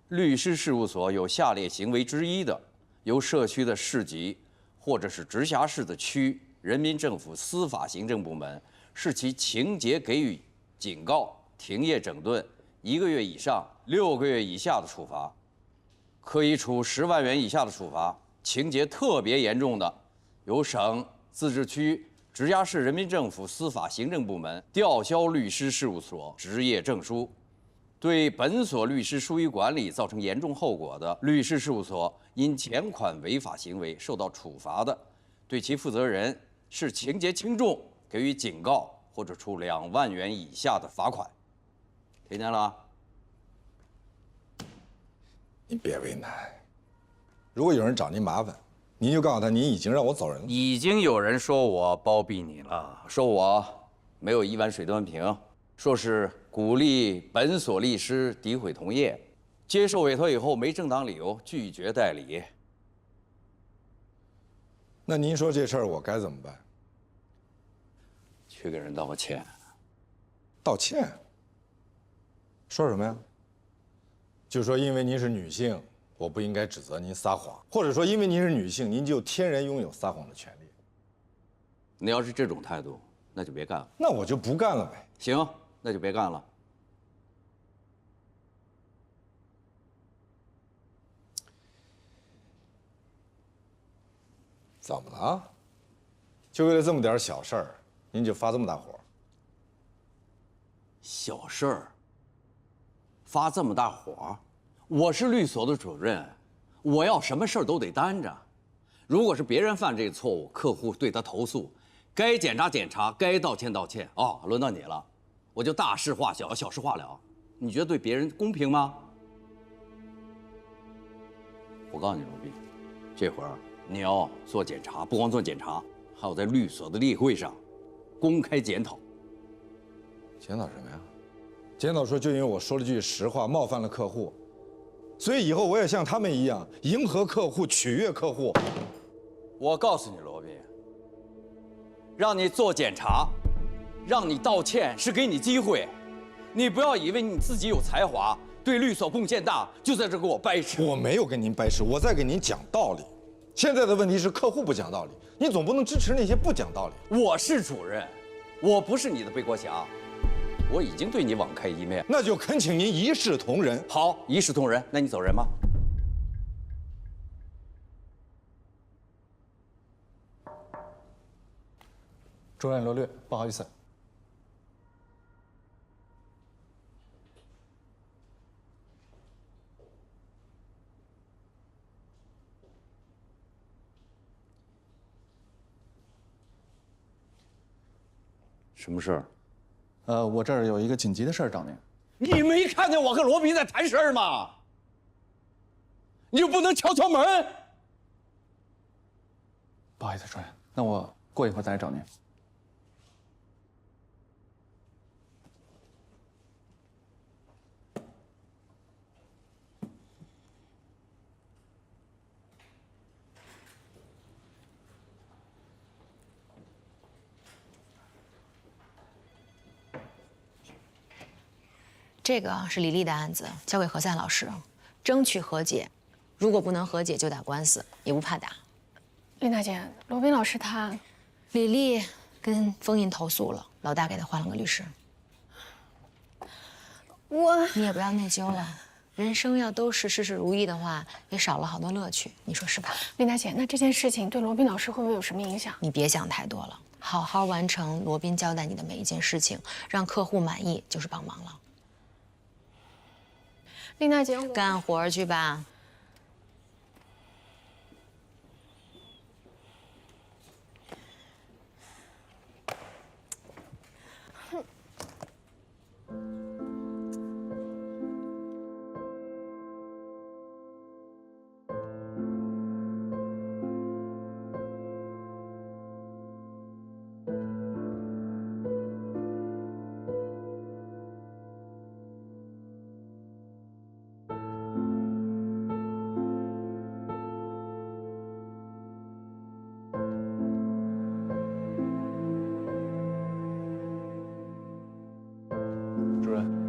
律师事务所有下列行为之一的，由社区的市级或者是直辖市的区人民政府司法行政部门视其情节给予警告、停业整顿1个月以上6个月以下的处罚，可以处10万元以下的处罚；情节特别严重的，由省、自治区、直辖市人民政府司法行政部门吊销律师事务所执业证书。对本所律师疏于管理造成严重后果的，律师事务所因前款违法行为受到处罚的，对其负责人视情节轻重给予警告或者处2万元以下的罚款。听见了？您别为难。如果有人找您麻烦，您就告诉他您已经让我走人了。已经有人说我包庇你了，说我没有1碗水端平，说是鼓励本所律师诋毁同业，接受委托以后没正当理由拒绝代理。那您说这事儿我该怎么办？去给人道个歉。道歉？说什么呀？就说因为您是女性，我不应该指责您撒谎，或者说因为您是女性，您就天然拥有撒谎的权利。你要是这种态度，那就别干了。那我就不干了呗。行，那就别干了。怎么了？就为了这么点小事儿，您就发这么大火？小事儿，发这么大火？我是律所的主任，我要什么事儿都得担着。如果是别人犯这个错误，客户对他投诉，该检查检查，该道歉道歉。哦，轮到你了，我就大事化小，小事化了。你觉得对别人公平吗？我告诉你，罗斌，这会儿你要做检查，不光做检查，还要在律所的例会上公开检讨。检讨什么呀？检讨说，就因为我说了句实话，冒犯了客户，所以以后我也像他们一样，迎合客户，取悦客户。我告诉你，罗宾，让你做检查，让你道歉是给你机会，你不要以为你自己有才华，对律所贡献大，就在这给我掰扯。我没有跟您掰扯，我在给您讲道理。现在的问题是客户不讲道理，你总不能支持那些不讲道理。我是主任，我不是你的背锅侠，我已经对你网开一面，那就恳请您一视同仁。好，一视同仁，那你走人吧。主任罗略，不好意思。什么事儿？我这儿有一个紧急的事儿找您。你没看见我和罗宾在谈事儿吗？你就不能敲敲门？不好意思，主任，那我过一会儿再来找您。这个是李丽的案子，交给何赛老师，争取和解。如果不能和解，就打官司，也不怕打。丽娜姐，罗宾老师他，李丽跟封印投诉了，老大给他换了个律师。你也不要内疚了，人生要都是事事如意的话，也少了好多乐趣，你说是吧？丽娜姐，那这件事情对罗宾老师会不会有什么影响？你别想太多了，好好完成罗宾交代你的每一件事情，让客户满意就是帮忙了。丽娜姐，干活去吧。主任，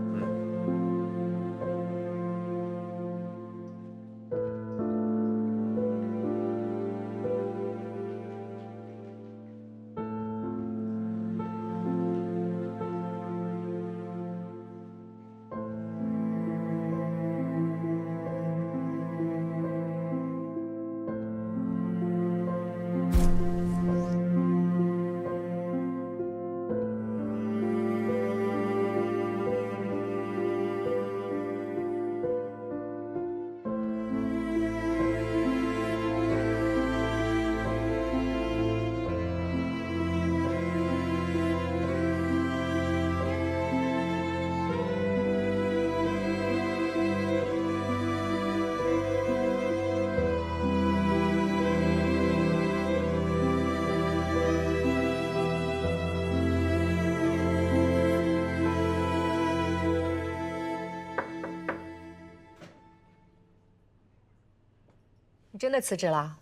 你真的辞职了？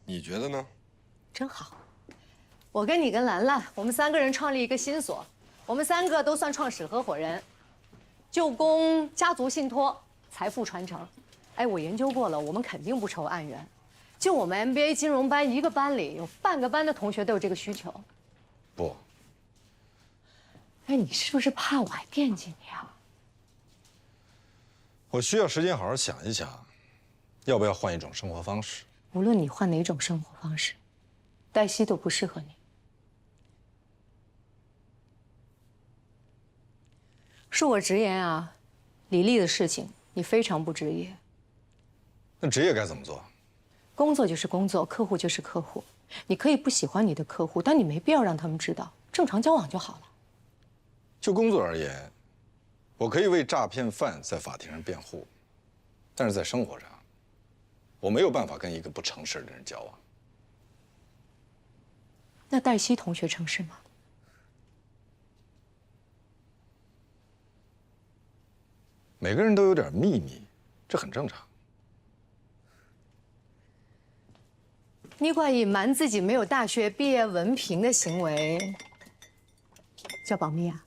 你觉得呢？真好。我跟你跟兰兰，我们3个人创立一个新所，我们3个都算创始合伙人，就供家族信托、财富传承。哎，我研究过了，我们肯定不愁案源。就我们 MBA 金融班一个班里有半个班的同学都有这个需求。不。哎，你是不是怕我还惦记你啊？我需要时间好好想一想，要不要换一种生活方式。无论你换哪种生活方式，黛西都不适合你。恕我直言啊，李丽的事情你非常不职业。那职业该怎么做？工作就是工作，客户就是客户。你可以不喜欢你的客户，但你没必要让他们知道，正常交往就好了。就工作而言，我可以为诈骗犯在法庭上辩护，但是在生活上，我没有办法跟一个不诚实的人交往。那黛西同学成是吗？每个人都有点秘密，这很正常。你管隐瞒自己没有大学毕业文凭的行为叫保密啊？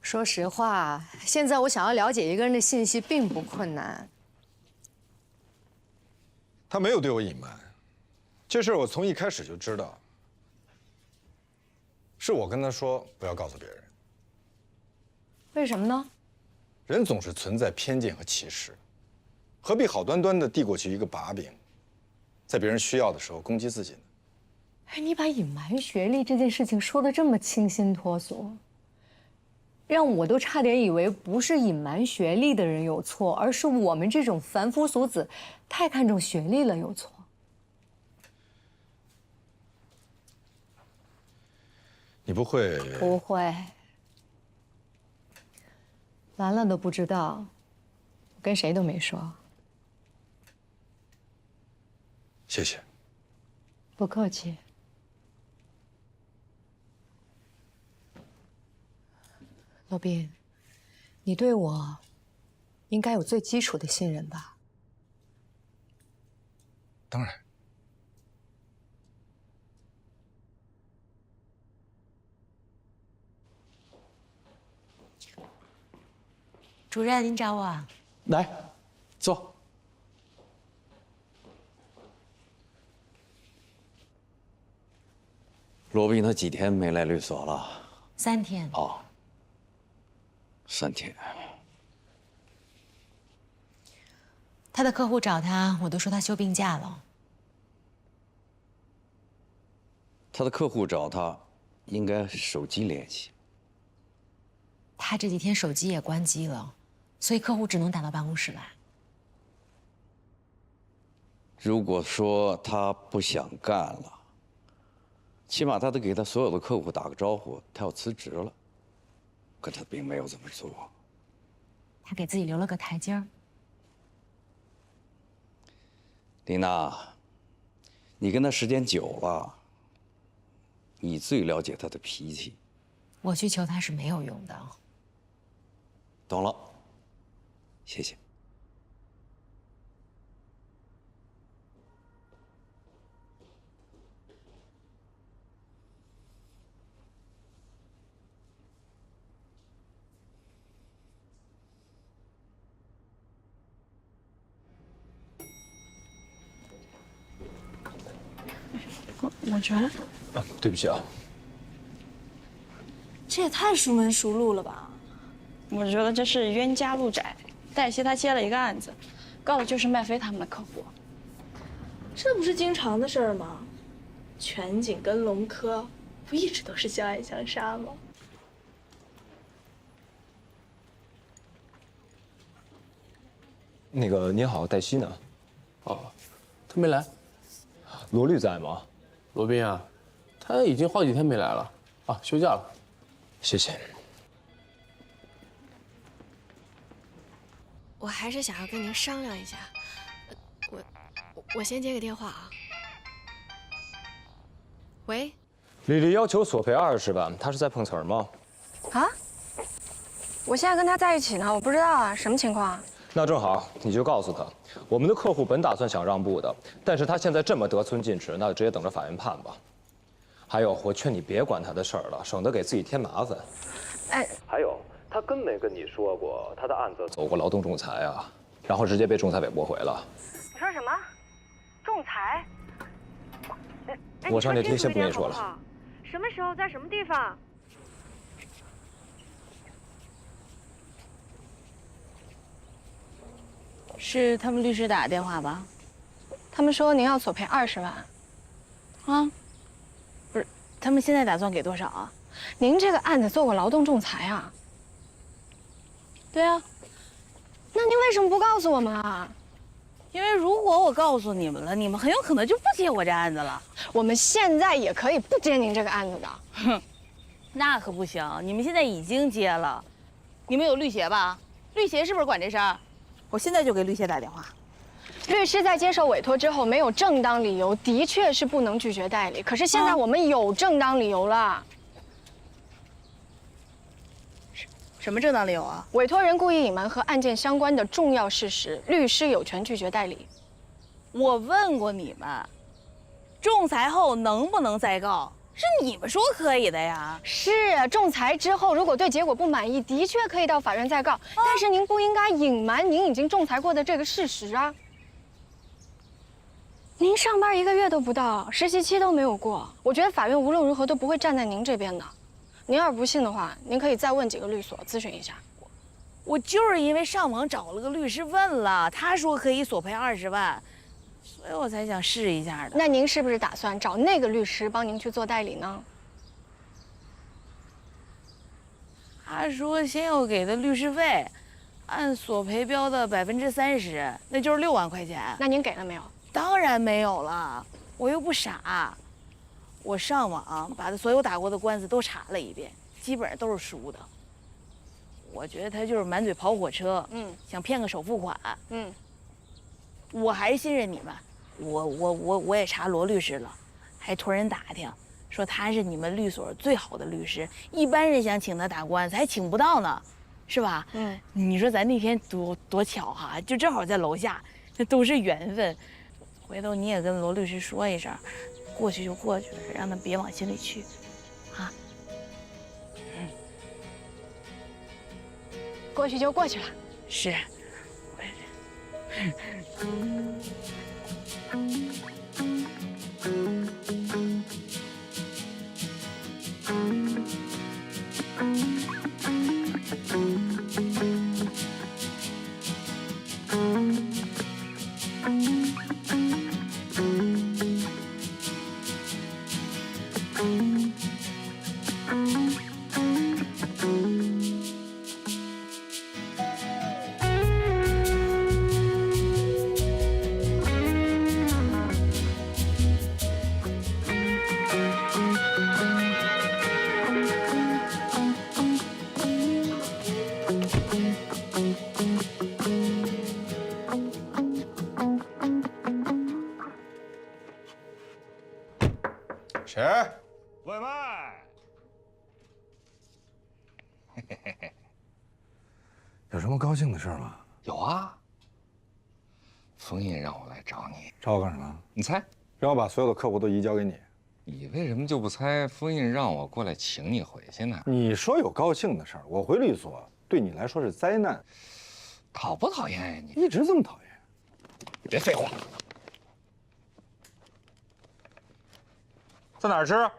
说实话，现在我想要了解一个人的信息并不困难。他没有对我隐瞒，这事儿我从一开始就知道。是我跟他说不要告诉别人。为什么呢？人总是存在偏见和歧视，何必好端端的递过去一个把柄，在别人需要的时候攻击自己呢？哎，你把隐瞒学历这件事情说得这么清新脱俗。让我都差点以为不是隐瞒学历的人有错，而是我们这种凡夫俗子太看重学历了有错。你不会？不会。兰兰都不知道，我跟谁都没说。谢谢。不客气。罗宾，你对我应该有最基础的信任吧？当然。主任，您找我啊？来，坐。罗宾他几天没来律所了？3天。哦。3天。他的客户找他，我都说他休病假了。他的客户找他，应该手机联系。他这几天手机也关机了，所以客户只能打到办公室来。如果说他不想干了，起码他得给他所有的客户打个招呼，他要辞职了。可他并没有这么做。他给自己留了个台阶儿。琳娜，你跟他时间久了，你最了解他的脾气。我去求他是没有用的。懂了，谢谢。我觉得啊，对不起啊。这也太熟门熟路了吧？我觉得这是冤家路窄。黛西她接了一个案子，告的就是麦飞他们的客户。这不是经常的事儿吗？全景跟龙科不一直都是相爱相杀吗？那个你好，黛西呢？哦，他没来。罗律在吗？罗宾啊，他已经好几天没来了，啊，休假了。谢谢。我还是想要跟您商量一下，我先接个电话啊。喂，李丽要求索赔20万，他是在碰瓷儿吗？啊？我现在跟他在一起呢，我不知道啊，什么情况啊？那正好，你就告诉他，我们的客户本打算想让步的，但是他现在这么得寸进尺，那就直接等着法院判吧。还有，我劝你别管他的事儿了，省得给自己添麻烦。哎，还有，他跟没跟你说过他的案子走过劳动仲裁啊？然后直接被仲裁委驳回了。你说什么？仲裁？我上这题先不跟你说了。什么时候在什么地方？是他们律师打的电话吧？他们说您要索赔20万。啊？不是，他们现在打算给多少啊？您这个案子做过劳动仲裁啊？对啊。那您为什么不告诉我们啊？因为如果我告诉你们了，你们很有可能就不接我这案子了。我们现在也可以不接您这个案子的。哼，那可不行，你们现在已经接了。你们有律协吧？律协是不是管这事儿？我现在就给律协打电话。律师在接受委托之后，没有正当理由，的确是不能拒绝代理。可是现在我们有正当理由了。什么正当理由啊？委托人故意隐瞒和案件相关的重要事实，律师有权拒绝代理。我问过你们，仲裁后能不能再告？是你们说可以的呀。是啊，仲裁之后如果对结果不满意，的确可以到法院再告。但是您不应该隐瞒您已经仲裁过的这个事实啊。您上班1个月都不到，实习期都没有过，我觉得法院无论如何都不会站在您这边的。您要是不信的话，您可以再问几个律所咨询一下。我就是因为上网找了个律师问了，他说可以索赔20万，所以我才想试一下的。那您是不是打算找那个律师帮您去做代理呢？他说先要给的律师费，按索赔标的30%，那就是6万块钱。那您给了没有？当然没有了，我又不傻。我上网把他所有打过的官司都查了一遍，基本上都是输的。我觉得他就是满嘴跑火车，想骗个首付款，我还是信任你们。我也查罗律师了，还托人打听，说他是你们律所最好的律师，一般人想请他打官司还请不到呢，是吧？你说咱那天多巧哈，就正好在楼下，那都是缘分。回头你也跟罗律师说一声。过去就过去了，让他别往心里去，啊。过去就过去了。是。谁？外卖。有什么高兴的事吗？有啊。封印让我来找你，找我干什么？你猜？让我把所有的客户都移交给你。你为什么就不猜封印让我过来请你回去呢？你说有高兴的事儿，我回律所对你来说是灾难。讨不讨厌呀你？一直这么讨厌。别废话。在哪儿吃？